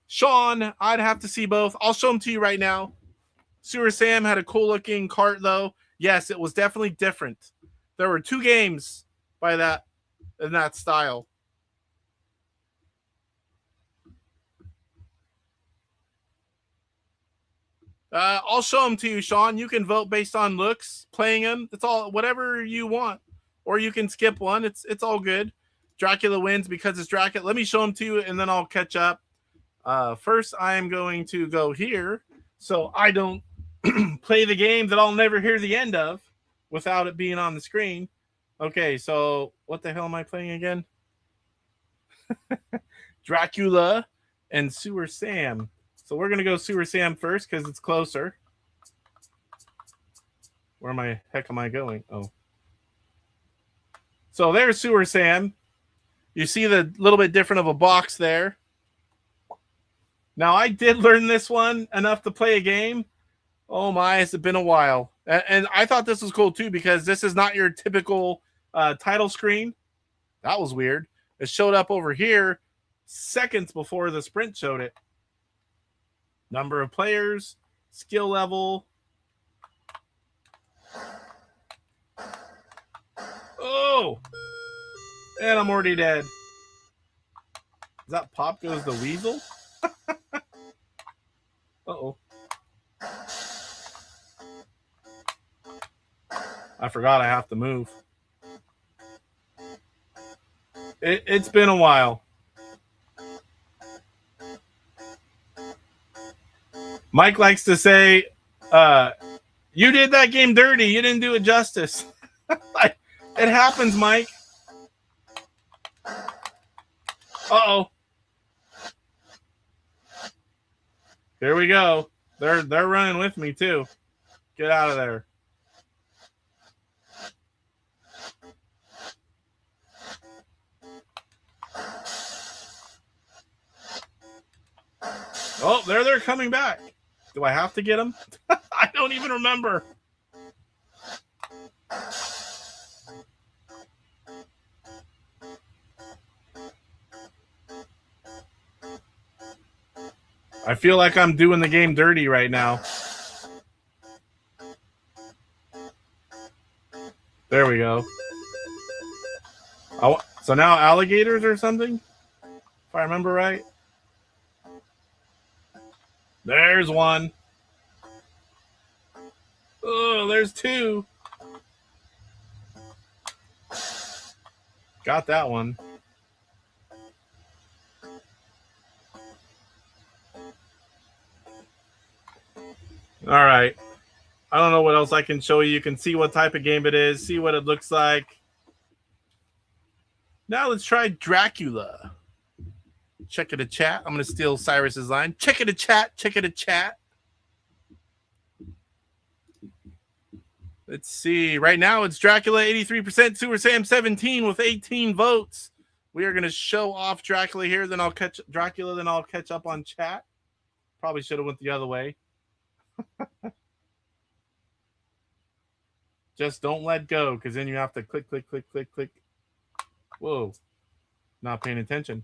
Sean, I'd have to see both. I'll show them to you right now. Sewer Sam had a cool looking cart, though. Yes, it was definitely different. There were two games by that in that style. I'll show them to you, Sean. You can vote based on looks, playing them. It's all whatever you want. Or you can skip one. It's all good. Dracula wins because it's Dracula. Let me show them to you, and then I'll catch up. First, I am going to go here so I don't play the game that I'll never hear the end of without it being on the screen. Okay, so what the hell am I playing again? Dracula and Sewer Sam. So we're going to go Sewer Sam first because it's closer. Where my heck am I going? Oh. So there's Sewer Sam. You see the little bit different of a box there. Now, I did learn this one enough to play a game. Oh my, it's been a while. And I thought this was cool too because this is not your typical title screen. That was weird. It showed up over here seconds before the sprint showed it. Number of players, skill level. Oh! And I'm already dead. Is that Pop Goes the Weasel? Uh-oh. I forgot I have to move. It's been a while. Mike likes to say, you did that game dirty. You didn't do it justice. It happens, Mike. Uh-oh. Here we go. They're running with me, too. Get out of there. Oh, they're coming back. Do I have to get them? I don't even remember. I feel like I'm doing the game dirty right now. There we go. So now alligators or something? If I remember right. There's one. Oh, there's two. Got that one. All right. I don't know what else I can show you. You can see what type of game it is, see what it looks like. Now let's try Dracula. Check it a chat. I'm going to steal Cyrus's line. Check it a chat. Check it a chat. Let's see. Right now it's Dracula 83%, Sewer Sam 17 with 18 votes. We are going to show off Dracula here. Then I'll catch Dracula. Then I'll catch up on chat. Probably should have went the other way. Just don't let go because then you have to click, click, click, click, click. Whoa. Not paying attention.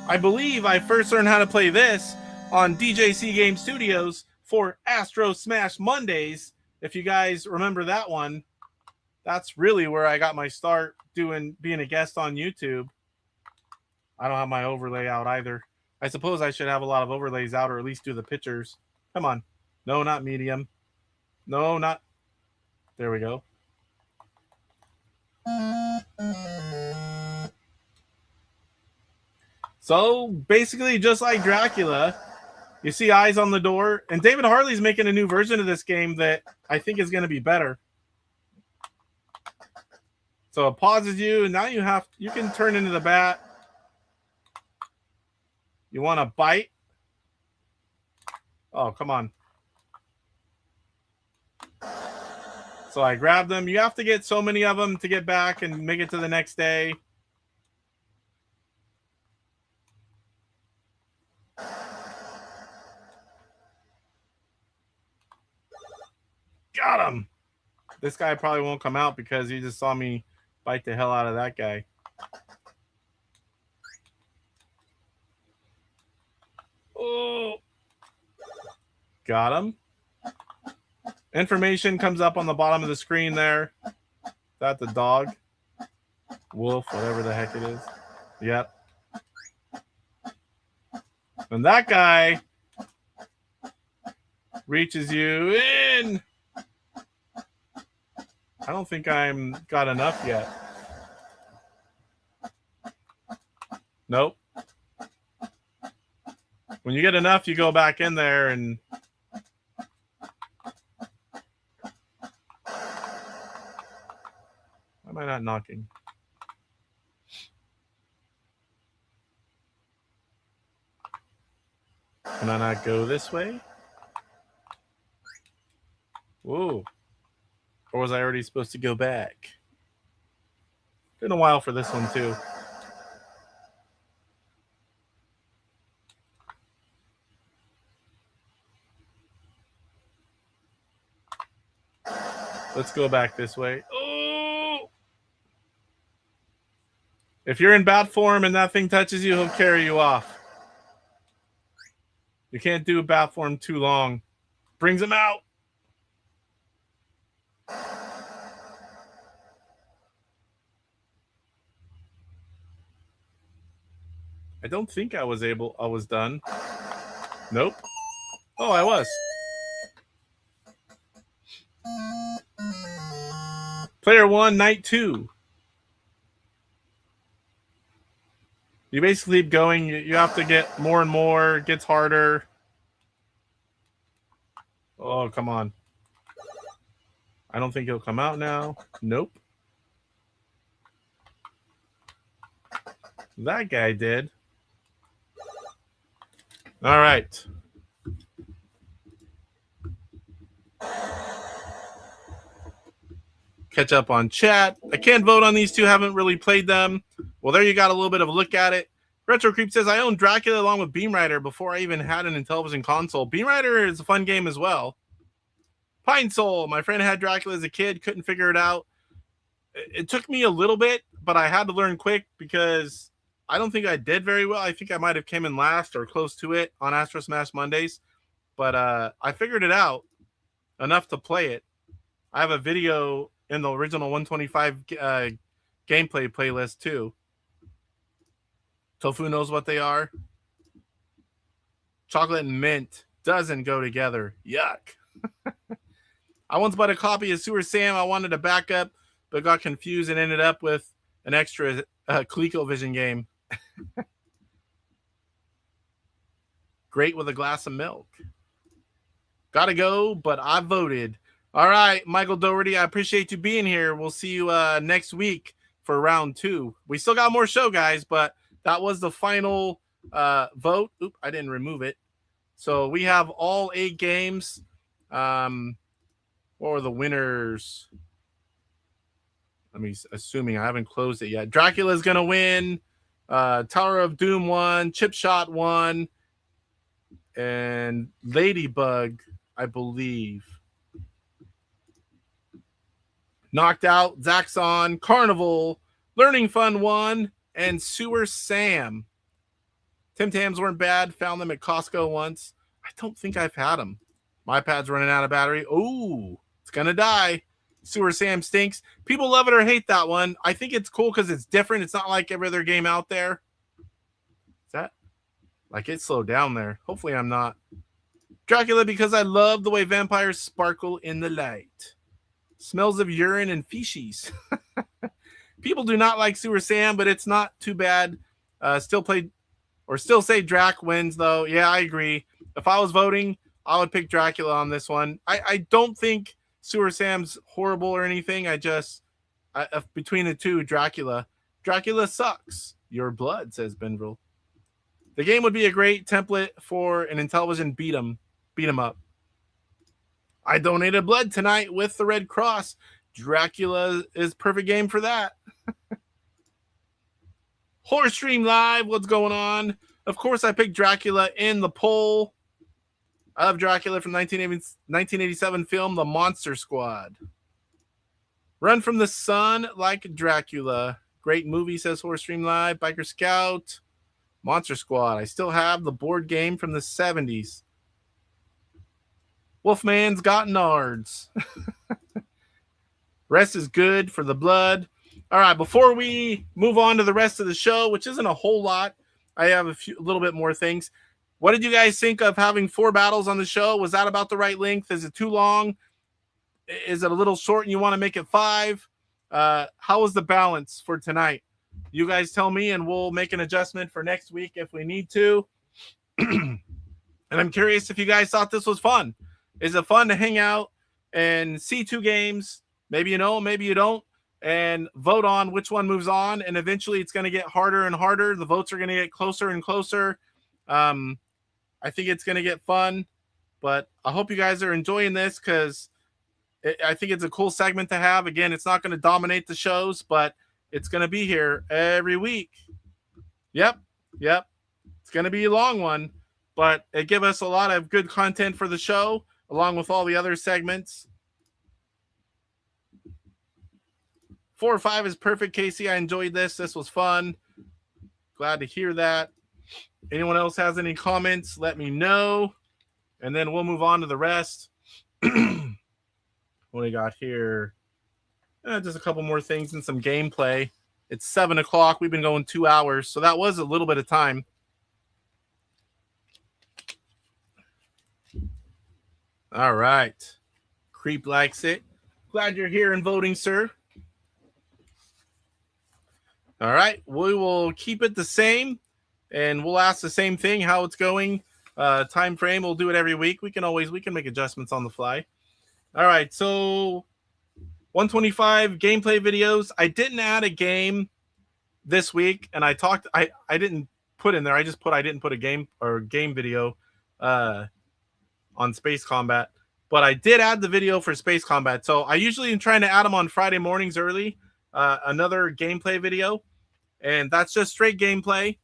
I believe I first learned how to play this on DJC Game Studios for Astro Smash Mondays. If you guys remember that one, that's really where I got my start being a guest on YouTube. I don't have my overlay out either. I suppose I should have a lot of overlays out, or at least do the pictures. Come on. No, not medium. No, not. There we go. So basically, just like Dracula, you see eyes on the door, and David Harley's making a new version of this game that I think is going to be better. So it pauses you, and now you can turn into the bat. You want to bite? Oh, come on. So I grabbed them. You have to get so many of them to get back and make it to the next day. Got him. This guy probably won't come out because he just saw me bite the hell out of that guy. Oh. Got him. Information comes up on the bottom of the screen there. Is that the dog? Wolf, whatever the heck it is. Yep. And that guy reaches you in. I don't think I'm got enough yet. Nope. When you get enough, you go back in there and why am I not knocking? Can I not go this way? Whoa. Or was I already supposed to go back? Been a while for this one, too. Let's go back this way. Oh! If you're in bat form and that thing touches you, he'll carry you off. You can't do bat form too long. Brings him out. I don't think I was done. Nope. Oh, I was. Player 1, night 2. You basically keep going. You have to get more and more. It gets harder. Oh, come on. I don't think he'll come out now. Nope. That guy did. All right. Catch up on chat. I can't vote on these two. Haven't really played them. Well, there you got a little bit of a look at it. Retro Creep says, I owned Dracula along with Beam Rider before I even had an Intellivision console. Beam Rider is a fun game as well. Pine Soul. My friend had Dracula as a kid. Couldn't figure it out. It took me a little bit, but I had to learn quick because I don't think I did very well. I think I might have came in last or close to it on Astro Smash Mondays. But I figured it out enough to play it. I have a video in the original 125 gameplay playlist too. Tofu knows what they are. Chocolate and mint doesn't go together. Yuck. I once bought a copy of Sewer Sam. I wanted a backup, but got confused and ended up with an extra ColecoVision game. Great with a glass of milk. Gotta go, but I voted. All right, Michael Doherty, I appreciate you being here. We'll see you next week for round 2. We still got more show, guys, but that was the final vote. Oop, I didn't remove it. So we have all 8 games. What were the winners? Assuming I haven't closed it yet. Dracula's going to win. Tower of Doom won. Chip Shot won. And Ladybug, I believe, knocked out. Zaxxon, Carnival, Learning Fun won, and Sewer Sam. Tim Tams weren't bad. Found them at Costco once. I don't think I've had them. My pad's running out of battery. Ooh, it's going to die. Sewer Sam stinks. People love it or hate that one. I think it's cool because it's different. It's not like every other game out there. Is that? Like it slowed down there. Hopefully I'm not. Dracula because I love the way vampires sparkle in the light. Smells of urine and feces. People do not like Sewer Sam, but it's not too bad. Still say Drac wins though. Yeah, I agree. If I was voting, I would pick Dracula on this one. I don't think Sewer Sam's horrible or anything. Between the two, Dracula sucks. Your blood, says Benville. The game would be a great template for an Intellivision beat 'em up. I donated blood tonight with the Red Cross. Dracula is perfect game for that. Horror Stream Live, what's going on? Of course, I picked Dracula in the poll. I love Dracula from 1987 film, The Monster Squad. Run from the Sun like Dracula. Great movie, says Horror Stream Live. Biker Scout. Monster Squad. I still have the board game from the 70s. Wolfman's got nards. Rest is good for the blood. All right, before we move on to the rest of the show, which isn't a whole lot, I have a little bit more things. What did you guys think of having 4 battles on the show? Was that about the right length? Is it too long? Is it a little short and you want to make it 5? How was the balance for tonight? You guys tell me and we'll make an adjustment for next week if we need to. And I'm curious if you guys thought this was fun. Is it fun to hang out and see 2 games? Maybe you know, maybe you don't. And vote on which one moves on. And eventually it's going to get harder and harder. The votes are going to get closer and closer. I think it's going to get fun. But I hope you guys are enjoying this because I think it's a cool segment to have. Again, it's not going to dominate the shows, but it's going to be here every week. Yep. It's going to be a long one, but it gives us a lot of good content for the show, along with all the other segments. 4 or 5 is perfect, Casey. I enjoyed this. This was fun. Glad to hear that. Anyone else has any comments, let me know. And then we'll move on to the rest. What do we got here? Just a couple more things and some gameplay. It's 7 o'clock. We've been going 2 hours, so that was a little bit of time. All right. Creep likes it. Glad you're here and voting, sir. All right. We will keep it the same, and we'll ask the same thing, how it's going. Time frame, we'll do it every week. We can make adjustments on the fly. All right. So 125 gameplay videos. I didn't add a game this week, and I didn't put in there. I didn't put a game video on Space Combat, but I did add the video for Space Combat. So I usually am trying to add them on Friday mornings early, another gameplay video, and that's just straight gameplay,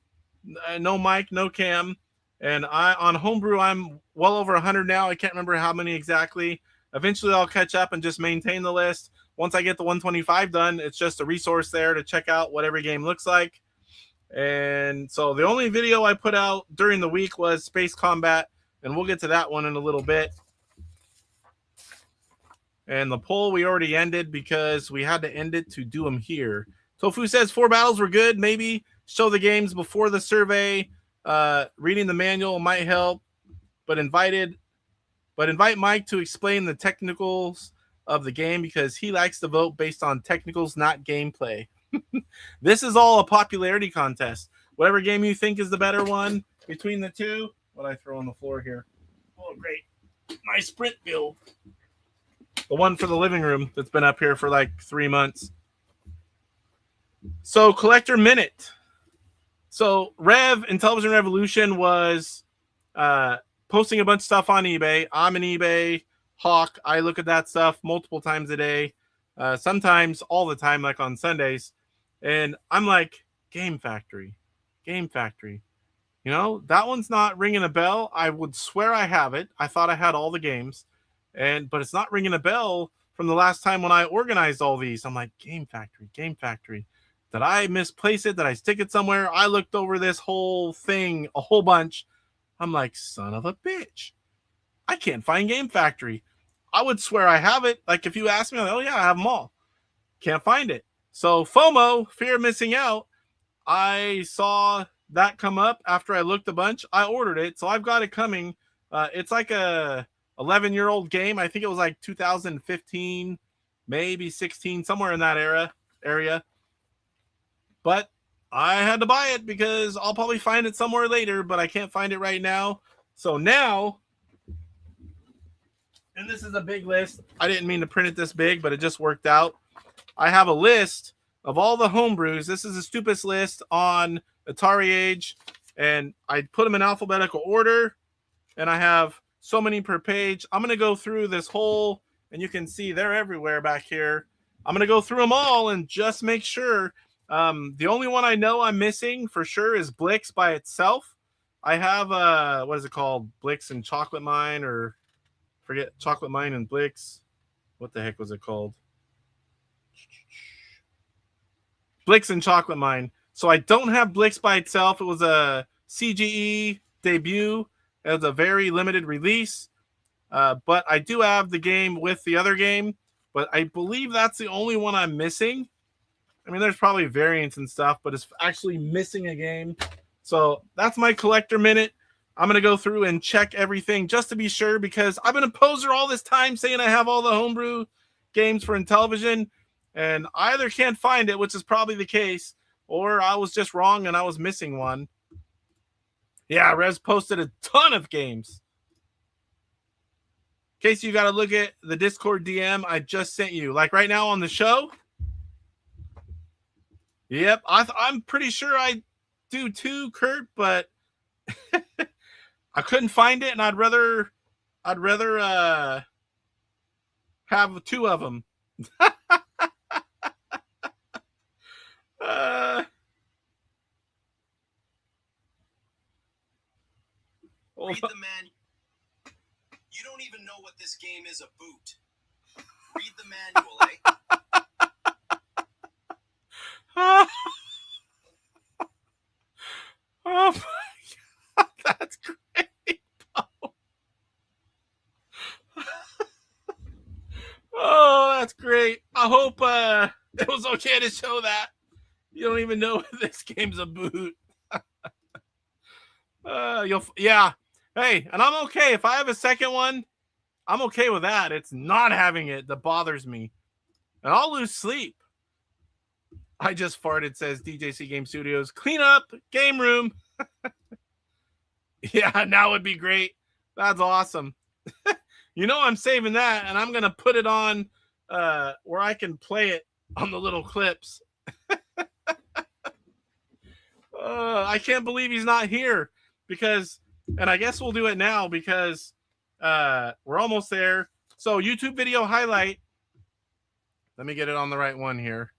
no mic, no cam. And on Homebrew, I'm well over 100 now. I can't remember how many exactly. Eventually, I'll catch up and just maintain the list. Once I get the 125 done, it's just a resource there to check out what every game looks like. And so the only video I put out during the week was Space Combat, and we'll get to that one in a little bit. And the poll we already ended because we had to end it to do them here. Tofu says 4 battles were good. Maybe show the games before the survey. Reading the manual might help, but invite Mike to explain the technicals of the game because he likes to vote based on technicals, not gameplay. This is all a popularity contest. Whatever game you think is the better one between the two. What I throw on the floor here? Oh, great. My Sprint build. The one for the living room that's been up here for like 3 months. So, Collector Minute. So, Intellivision Revolution was posting a bunch of stuff on eBay. I'm an eBay hawk. I look at that stuff multiple times a day. Sometimes all the time, like on Sundays. And I'm like, Game Factory. You know, that one's not ringing a bell. I would swear I have it. I thought I had all the games. But it's not ringing a bell from the last time when I organized all these. I'm like, Game Factory. Did I misplace it? Did I stick it somewhere? I looked over this whole thing a whole bunch. I'm like, son of a bitch. I can't find Game Factory. I would swear I have it. Like if you ask me, I'm like, oh yeah, I have them all. Can't find it. So FOMO, fear of missing out. I saw that come up after I looked a bunch. I ordered it, so I've got it coming. It's like a 11-year-old game. I think it was like 2015, maybe 16, somewhere in that area. But I had to buy it because I'll probably find it somewhere later, but I can't find it right now. So now, and this is a big list. I didn't mean to print it this big, but it just worked out. I have a list of all the homebrews. This is the stupidest list on AtariAge, and I put them in alphabetical order, and I have so many per page. I'm going to go through this whole, and you can see they're everywhere back here. I'm going to go through them all and just make sure. The only one I know I'm missing for sure is Blix by itself. I have, what is it called? Blix and Chocolate Mine, or forget Chocolate Mine and Blix. What the heck was it called? Blix and Chocolate Mine. So I don't have Blix by itself. It was a CGE debut. It was a very limited release. But I do have the game with the other game. But I believe that's the only one I'm missing. I mean, there's probably variants and stuff, but it's actually missing a game. So that's my collector minute. I'm going to go through and check everything just to be sure, because I've been a poser all this time saying I have all the homebrew games for Intellivision, and I either can't find it, which is probably the case, or I was just wrong and I was missing one. Yeah, Rez posted a ton of games. In case you got to look at the Discord DM I just sent you. Like right now on the show. Yep, I'm pretty sure I do too, Kurt, but I couldn't find it, and I'd rather have two of them. Read the manual. You don't even know what this game is a boot. Read the manual, eh? Oh my God, that's great. Oh, that's great. I hope it was okay to show that. You don't even know if this game's a boot. Yeah. Hey, and I'm okay. If I have a second one, I'm okay with that. It's not having it that bothers me. And I'll lose sleep. I just farted, says DJC Game Studios. Clean up, game room. Yeah, now would be great. That's awesome. You know I'm saving that, and I'm going to put it on where I can play it on the little clips. I can't believe he's not here, because, and I guess we'll do it now because we're almost there. So YouTube video highlight. Let me get it on the right one here.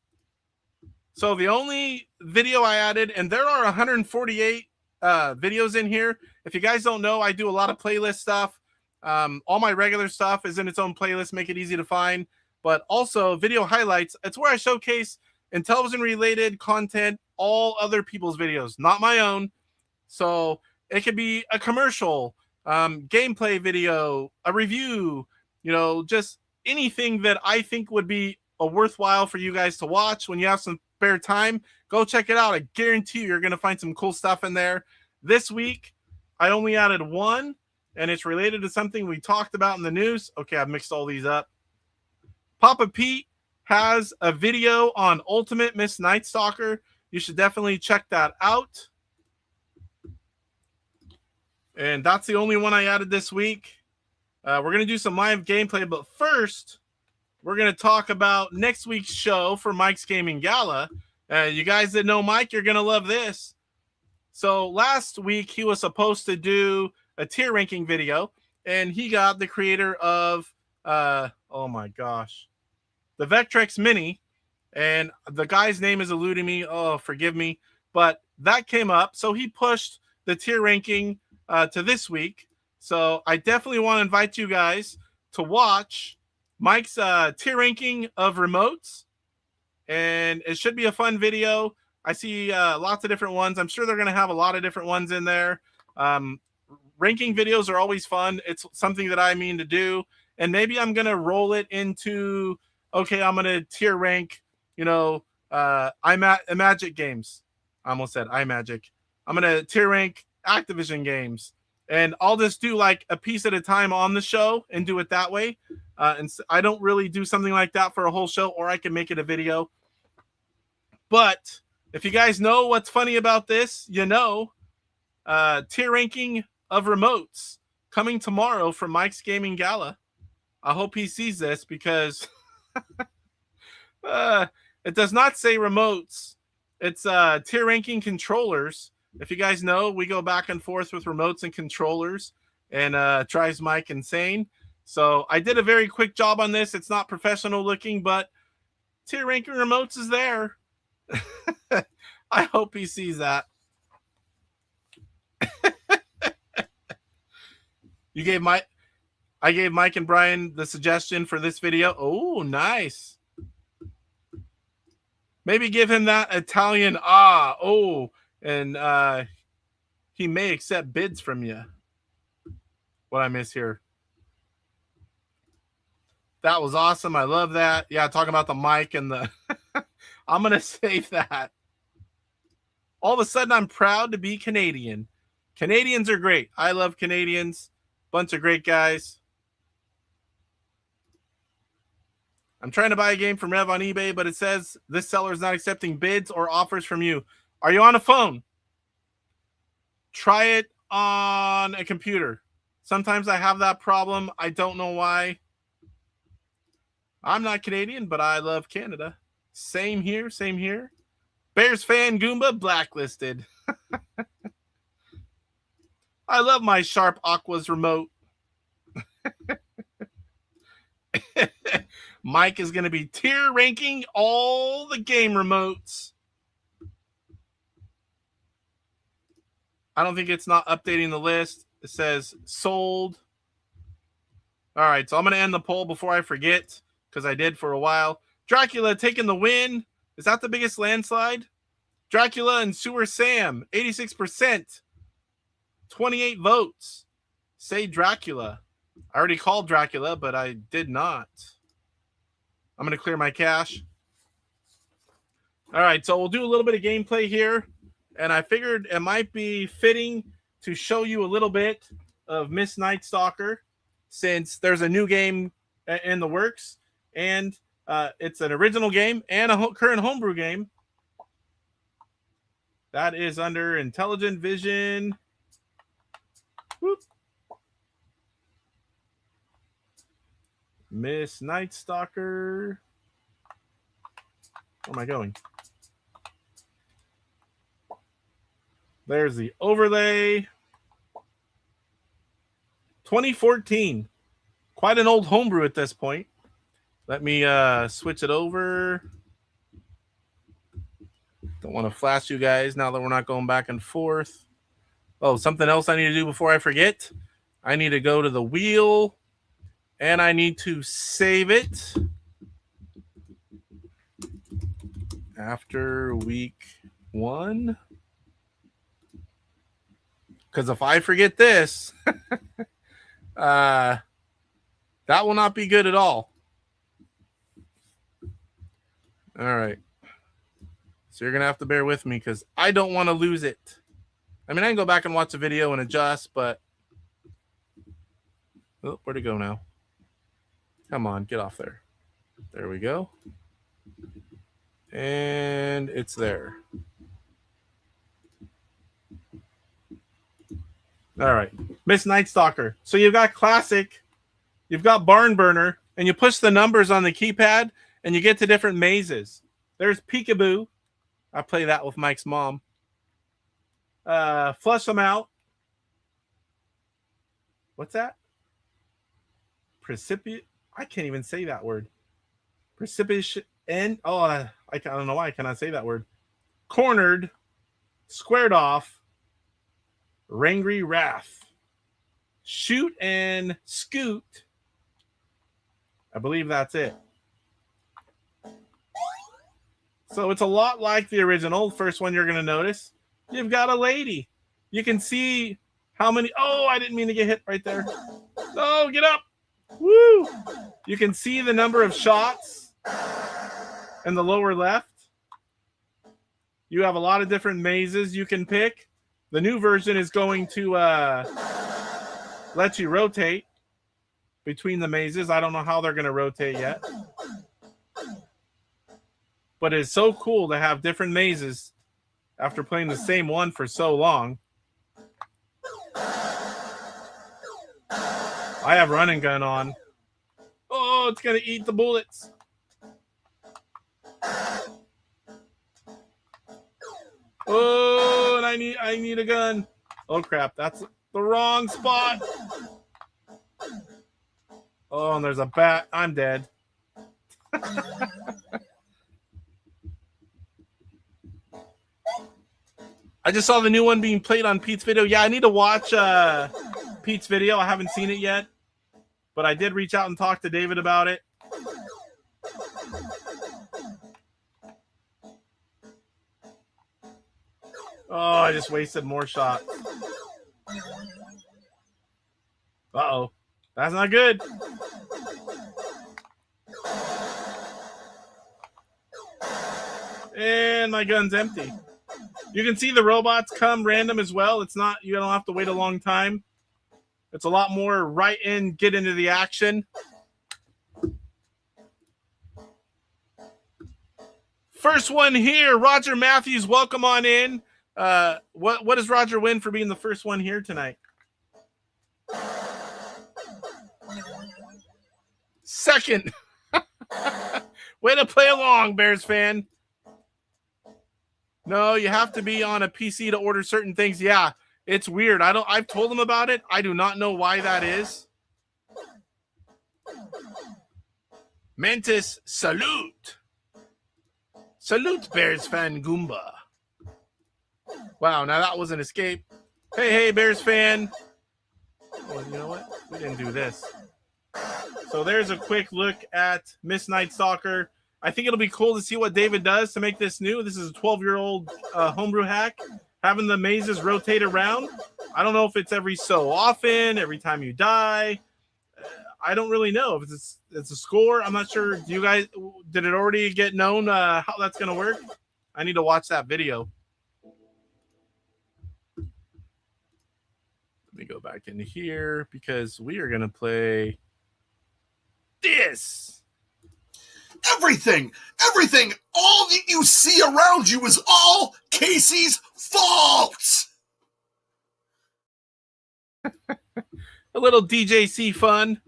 So the only video I added, and there are 148 videos in here. If you guys don't know, I do a lot of playlist stuff. All my regular stuff is in its own playlist, make it easy to find. But also video highlights. It's where I showcase Intellivision-related content, all other people's videos, not my own. So it could be a commercial, gameplay video, a review, just anything that I think would be a worthwhile for you guys to watch when you have some spare time. Go check it out. I guarantee you're going to find some cool stuff in there. This week, I only added one, and it's related to something we talked about in the news. Okay, I've mixed all these up. Papa Pete has a video on Ultimate Miss Night Stalker. You should definitely check that out. And that's the only one I added this week. We're going to do some live gameplay, but first, we're going to talk about next week's show for Mike's Gaming Gala. You guys that know Mike, you're going to love this. So last week, he was supposed to do a tier ranking video, and he got the creator of, oh my gosh, the Vectrex Mini, and the guy's name is eluding me. Oh, forgive me. But that came up, so he pushed the tier ranking to this week. So I definitely want to invite you guys to watch Mike's tier ranking of remotes, and it should be a fun video. I see lots of different ones. I'm sure they're going to have a lot of different ones in there. ranking videos are always fun. It's something that I mean to do. And maybe I'm going to roll it into, okay, I'm going to tier rank, iMagic games. I almost said iMagic. I'm going to tier rank Activision games. And I'll just do like a piece at a time on the show and do it that way. And so I don't really do something like that for a whole show, or I can make it a video. But if you guys know what's funny about this, tier ranking of remotes coming tomorrow from Mike's Gaming Gala. I hope he sees this because it does not say remotes. It's tier ranking controllers. If you guys know, we go back and forth with remotes and controllers, and drives Mike insane. So I did a very quick job on this. It's not professional looking, but tier ranking remotes is there. I hope he sees that. I gave Mike and Brian the suggestion for this video. Oh, nice. Maybe give him that Italian and he may accept bids from you. What I miss here. That was awesome. I love that. Yeah, talking about the mic and the I'm going to save that. All of a sudden, I'm proud to be Canadian. Canadians are great. I love Canadians. Bunch of great guys. I'm trying to buy a game from Rev on eBay, but it says this seller is not accepting bids or offers from you. Are you on a phone? Try it on a computer. Sometimes I have that problem. I don't know why. I'm not Canadian, but I love Canada. Same here, same here. Bears fan Goomba blacklisted. I love my Sharp Aquas remote. Mike is going to be tier ranking all the game remotes. I don't think it's not updating the list. It says sold. All right, so I'm going to end the poll before I forget, because I did for a while. Dracula taking the win. Is that the biggest landslide? Dracula and Sewer Sam, 86%. 28 votes. Say Dracula. I already called Dracula, but I did not. I'm going to clear my cache. All right, so we'll do a little bit of gameplay here. And I figured it might be fitting to show you a little bit of Miss Night Stalker, since there's a new game in the works. And it's an original game and a current homebrew game. That is under Intellivision. Whoop. Miss Night Stalker. Where am I going? There's the overlay. 2014. Quite an old homebrew at this point. Let me switch it over. Don't want to flash you guys now that we're not going back and forth. Oh, something else I need to do before I forget. I need to go to the wheel and I need to save it after week 1. Because if I forget this, that will not be good at all. All right. So you're going to have to bear with me because I don't want to lose it. I mean, I can go back and watch the video and adjust, but... Oh, where'd it go now? Come on, get off there. There we go. And it's there. All right. Miss Night Stalker. So you've got Classic, you've got Barn Burner, and you push the numbers on the keypad, and you get to different mazes. There's Peekaboo. I play that with Mike's mom. Flush them out. What's that? Precipitate. I can't even say that word. Precipitation. Oh, I don't know why I cannot say that word. Cornered. Squared off. Rangry Wrath. Shoot and Scoot. I believe that's it. So it's a lot like the original. First one you're going to notice. You've got a lady. You can see How many? Oh, I didn't mean to get hit right there. No, get up. Woo! You can see the number of shots in the lower left. You have a lot of different mazes you can pick. The new version is going to let you rotate between the mazes. I don't know how they're going to rotate yet. But it's so cool to have different mazes after playing the same one for so long. I have run and gun on. Oh, it's going to eat the bullets. Oh, and I need a gun. Oh, crap. That's the wrong spot. Oh, and there's a bat. I'm dead. I just saw the new one being played on Pete's video. Yeah, I need to watch Pete's video. I haven't seen it yet. But I did reach out and talk to David about it. Oh, I just wasted more shots. Uh-oh. That's not good. And my gun's empty. You can see the robots come random as well. It's not, you don't have to wait a long time. It's a lot more right in, get into the action. First one here, Roger Matthews, welcome on in. What does Roger win for being the first one here tonight? Second. Way to play along, Bears fan. No, you have to be on a PC to order certain things. Yeah, it's weird. I've told them about it. I do not know why that is. Mantis, salute. Salute, Bears fan Goomba. Wow, now that was an escape. Hey, Bears fan. Oh, you know what? We didn't do this. So there's a quick look at Miss Night Stalker. I think it'll be cool to see what David does to make this new. This is a 12-year-old homebrew hack. Having the mazes rotate around. I don't know if it's every so often, every time you die. I don't really know if it's a score. I'm not sure. Do you guys, did it already get known how that's going to work? I need to watch that video. Let me go back in here because we are going to play this. Everything, all that you see around you is all Casey's fault. A little DJC fun.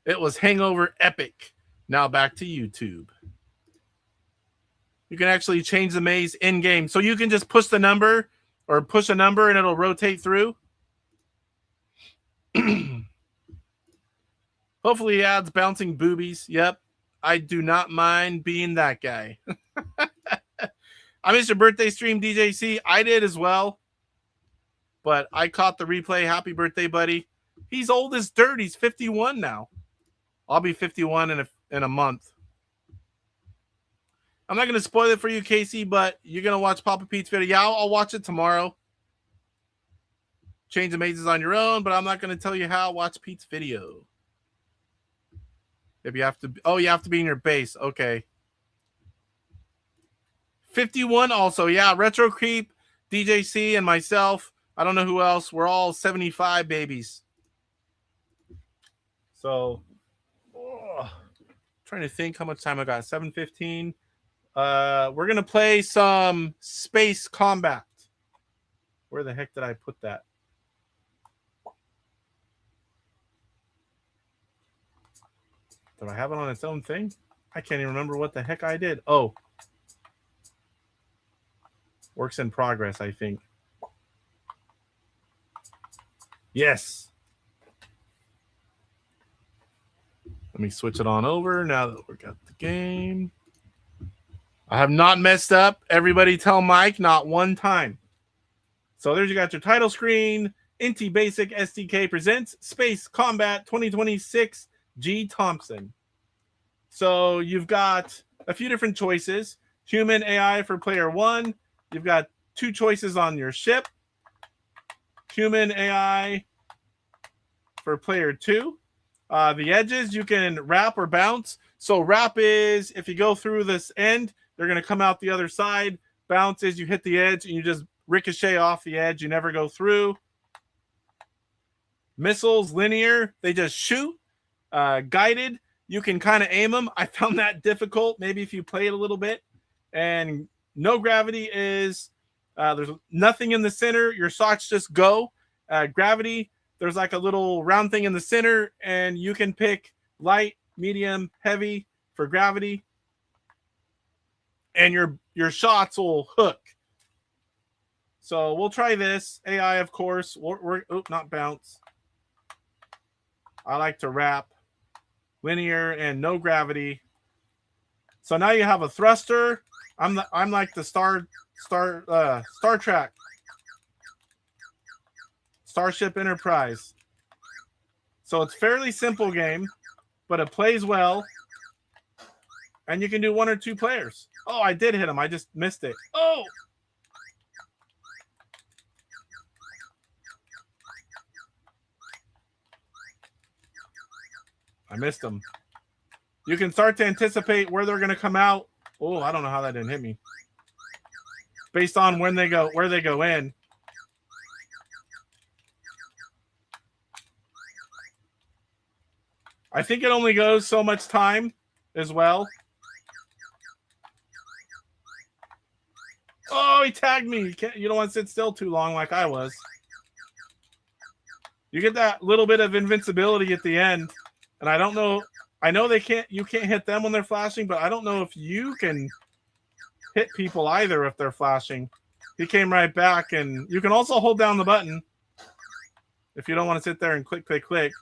It was Hangover Epic. Now back to YouTube. You can actually change the maze in-game. So you can just push the number or push a number and it'll rotate through. Hopefully it adds bouncing boobies. Yep. I do not mind being that guy. I missed your birthday stream, DJC. I did as well. But I caught the replay. Happy birthday, buddy. He's old as dirt. He's 51 now. I'll be 51 in a month. I'm not going to spoil it for you, Casey, but you're going to watch Papa Pete's video. Yeah, I'll watch it tomorrow. Change the mazes on your own, but I'm not going to tell you how. Watch Pete's video. If you have to, you have to be in your base. Okay. 51 also. Yeah, Retro Creep, DJC, and myself. I don't know who else. We're all 75 babies. So, trying to think how much time I got. 7:15. We're going to play some Space Combat. Where the heck did I put that? Did I have it on its own thing? I can't even remember what the heck I did. Oh. Works in progress, I think. Yes. Let me switch it on over now that we've got the game. I have not messed up. Everybody tell Mike not one time. So there's you got your title screen. Inti Basic SDK presents Space Combat 2026 G. Thompson. So you've got a few different choices. Human AI for player 1. You've got 2 choices on your ship. human AI for player 2. The edges, you can wrap or bounce. So wrap is if you go through this end, they're going to come out the other side. Bounce is you hit the edge and you just ricochet off the edge. You never go through. Missiles, linear, they just shoot. Guided, you can kind of aim them. I found that difficult, maybe if you play it a little bit. And no gravity is there's nothing in the center. Your shots just go. Gravity, there's like a little round thing in the center, and you can pick light, medium, heavy for gravity. And your shots will hook. So we'll try this. AI, of course. Not bounce. I like to wrap. Linear and no gravity. So now you have a thruster. I'm like the Star Trek. Starship Enterprise. So it's fairly simple game, but it plays well. And you can do 1 or 2 players. Oh, I did hit him. I just missed it. Oh! I missed them. You can start to anticipate where they're going to come out. Oh, I don't know how that didn't hit me. Based on where they go in. I think it only goes so much time as well. Oh, he tagged me. You don't want to sit still too long like I was. You get that little bit of invincibility at the end. And I don't know. I know you can't hit them when they're flashing, but I don't know if you can hit people either if they're flashing. He came right back, and you can also hold down the button if you don't want to sit there and click, click, click.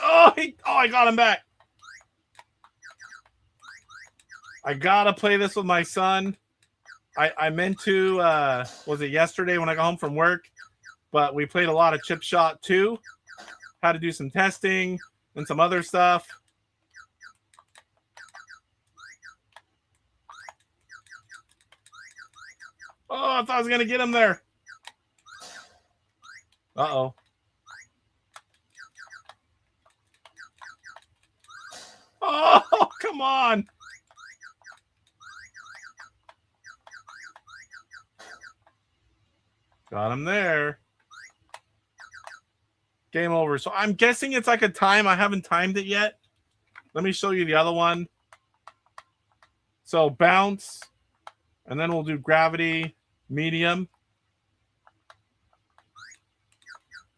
Oh, I got him back. I gotta play this with my son. I meant to, was it yesterday when I got home from work? But we played a lot of Chip Shot 2. Had to do some testing and some other stuff. Oh, I thought I was going to get him there. Uh-oh. Oh, come on. Got him there. Game over. So I'm guessing it's like a time. I haven't timed it yet. Let me show you the other one. So bounce. And then we'll do gravity, medium.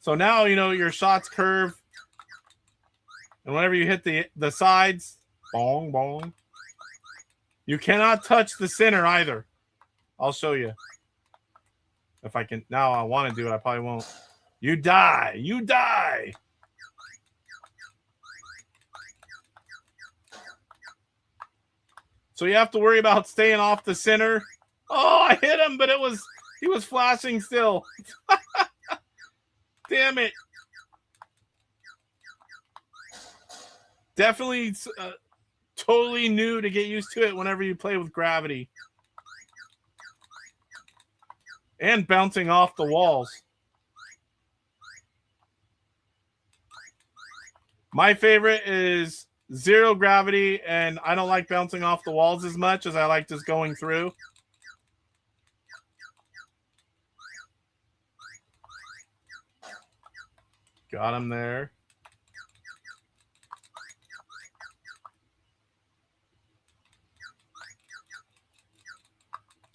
So now, your shots curve. And whenever you hit the sides, bong, bong. You cannot touch the center either. I'll show you. If I can, now I want to do it, I probably won't. You die. You die. So you have to worry about staying off the center. Oh, I hit him, but he was flashing still. Damn it. Definitely totally new to get used to it whenever you play with gravity. And bouncing off the walls. My favorite is 0 gravity, and I don't like bouncing off the walls as much as I like just going through. Got him there.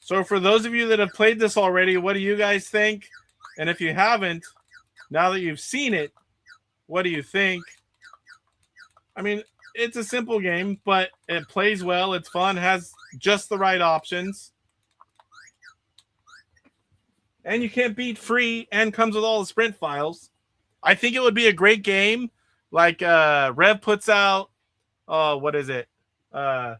So for those of you that have played this already, what do you guys think? And if you haven't, now that you've seen it, what do you think? I mean, it's a simple game, but it plays well. It's fun, has just the right options. And you can't beat free and comes with all the sprint files. I think it would be a great game. Like Rev puts out, what is it? The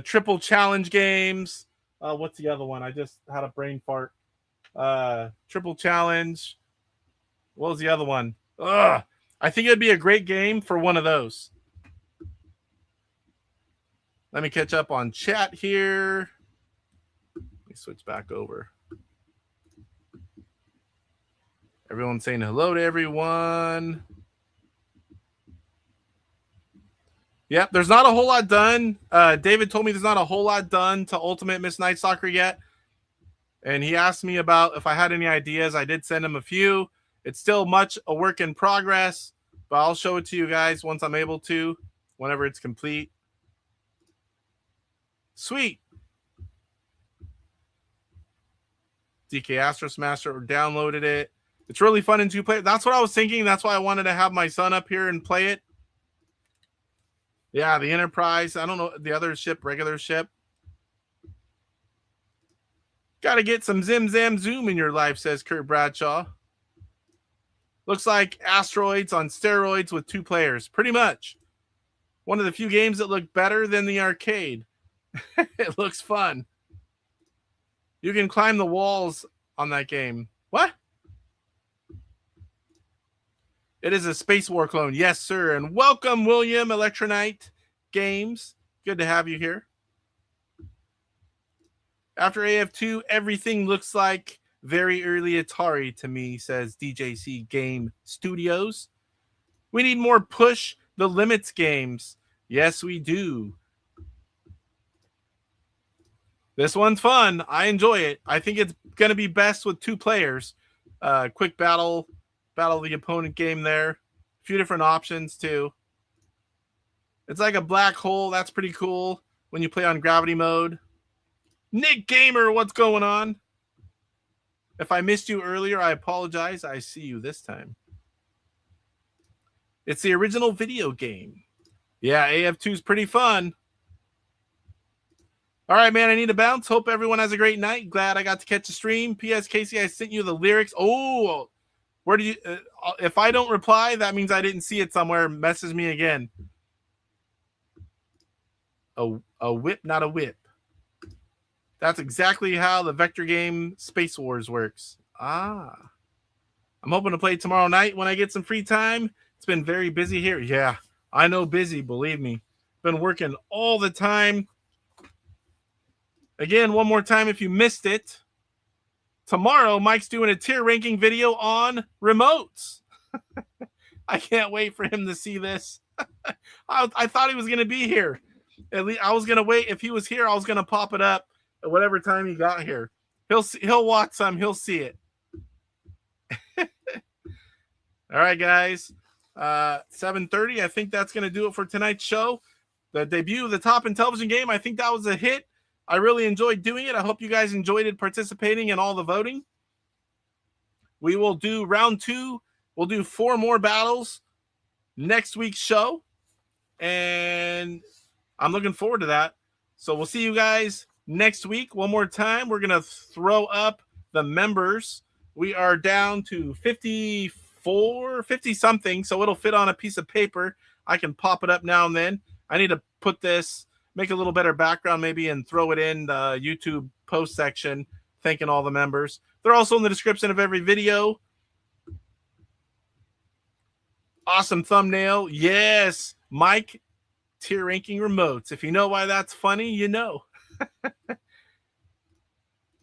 Triple Challenge games. What's the other one? I just had a brain fart. Triple Challenge. What was the other one? I think it'd be a great game for one of those. Let me catch up on chat here. Let me switch back over. Everyone's saying hello to everyone. Yep, there's not a whole lot done. David told me there's not a whole lot done to Ultimate Miss Night Soccer yet. And he asked me about if I had any ideas. I did send him a few. It's still much a work in progress, but I'll show it to you guys once I'm able to, whenever it's complete. Sweet. DK Astro Smasher downloaded it. It's really fun in 2-player. That's what I was thinking. That's why I wanted to have my son up here and play it. Yeah, the Enterprise. I don't know the other ship, regular ship. Got to get some Zim Zam Zoom in your life, says Kurt Bradshaw. Looks like Asteroids on steroids with 2 players. Pretty much. One of the few games that look better than the arcade. It looks fun. You can climb the walls on that game. What? It is a Space War clone. Yes, sir. And welcome, William Electronite Games. Good to have you here. After AF2, everything looks like very early Atari to me, says DJC Game Studios. We need more push the limits games. Yes, we do. This one's fun. I enjoy it. I think it's going to be best with 2 players. Quick battle the opponent game there. A few different options too. It's like a black hole. That's pretty cool when you play on gravity mode. Nick Gamer, what's going on? If I missed you earlier, I apologize. I see you this time. It's the original video game. Yeah, AF2 is pretty fun. All right, man, I need to bounce. Hope everyone has a great night. Glad I got to catch the stream. P.S. Casey, I sent you the lyrics. Oh, where did you... if I don't reply, that means I didn't see it somewhere. Message me again. A whip, not a whip. That's exactly how the vector game Space Wars works. Ah. I'm hoping to play tomorrow night when I get some free time. It's been very busy here. Yeah, I know busy, believe me. Been working all the time. Again, one more time if you missed it. Tomorrow, Mike's doing a tier ranking video on remotes. I can't wait for him to see this. I thought he was going to be here. At least I was going to wait. If he was here, I was going to pop it up at whatever time he got here. He'll watch some. He'll see it. All right, guys. 7:30. I think that's going to do it for tonight's show. The debut of the Top Intellivision game. I think that was a hit. I really enjoyed doing it. I hope you guys enjoyed it, participating in all the voting. We will do round 2. We'll do 4 more battles next week's show. And I'm looking forward to that. So we'll see you guys next week. One more time, we're going to throw up the members. We are down to 50 something. So it'll fit on a piece of paper. I can pop it up now and then. I need to put this, make a little better background maybe, and throw it in the YouTube post section, thanking all the members. They're also in the description of every video. Awesome thumbnail. Yes, Mike, tier ranking remotes. If you know why that's funny, you know.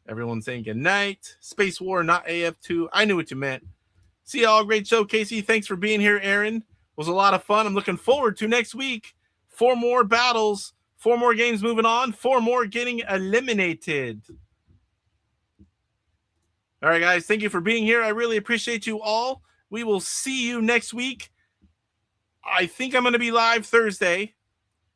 Everyone's saying good night. Space War, not AF2. I knew what you meant. See y'all. Great show, Casey. Thanks for being here, Aaron. It was a lot of fun. I'm looking forward to next week. 4 more battles. 4 more games moving on. 4 more getting eliminated. All right, guys. Thank you for being here. I really appreciate you all. We will see you next week. I think I'm going to be live Thursday.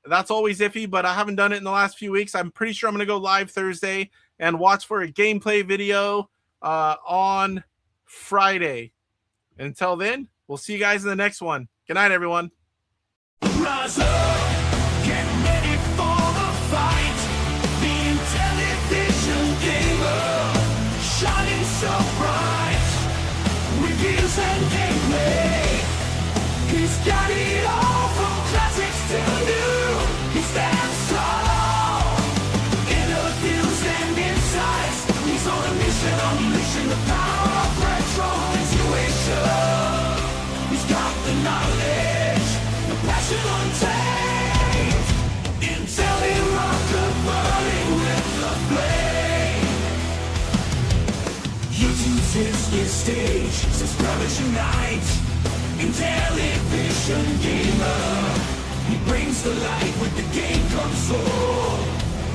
That's always iffy, but I haven't done it in the last few weeks. I'm pretty sure I'm going to go live Thursday and watch for a gameplay video on Friday. Until then, we'll see you guys in the next one. Good night, everyone. Rise up, get ready for the fight. The Intellivision gamer, shining so bright. Reviews and gameplay, he's got it all from classics to new. He stands tall, interviews and insights. He's on a mission, unleashing the power of retro intuition. He's got the knowledge, the passion untamed. Intellivision. This is stage, says brothers unite. Intellivision gamer, he brings the light with the game console.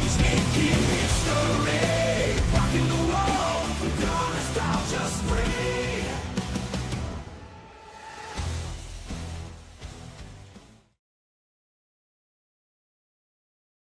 He's making history, rocking the wall, the nostalgia spread.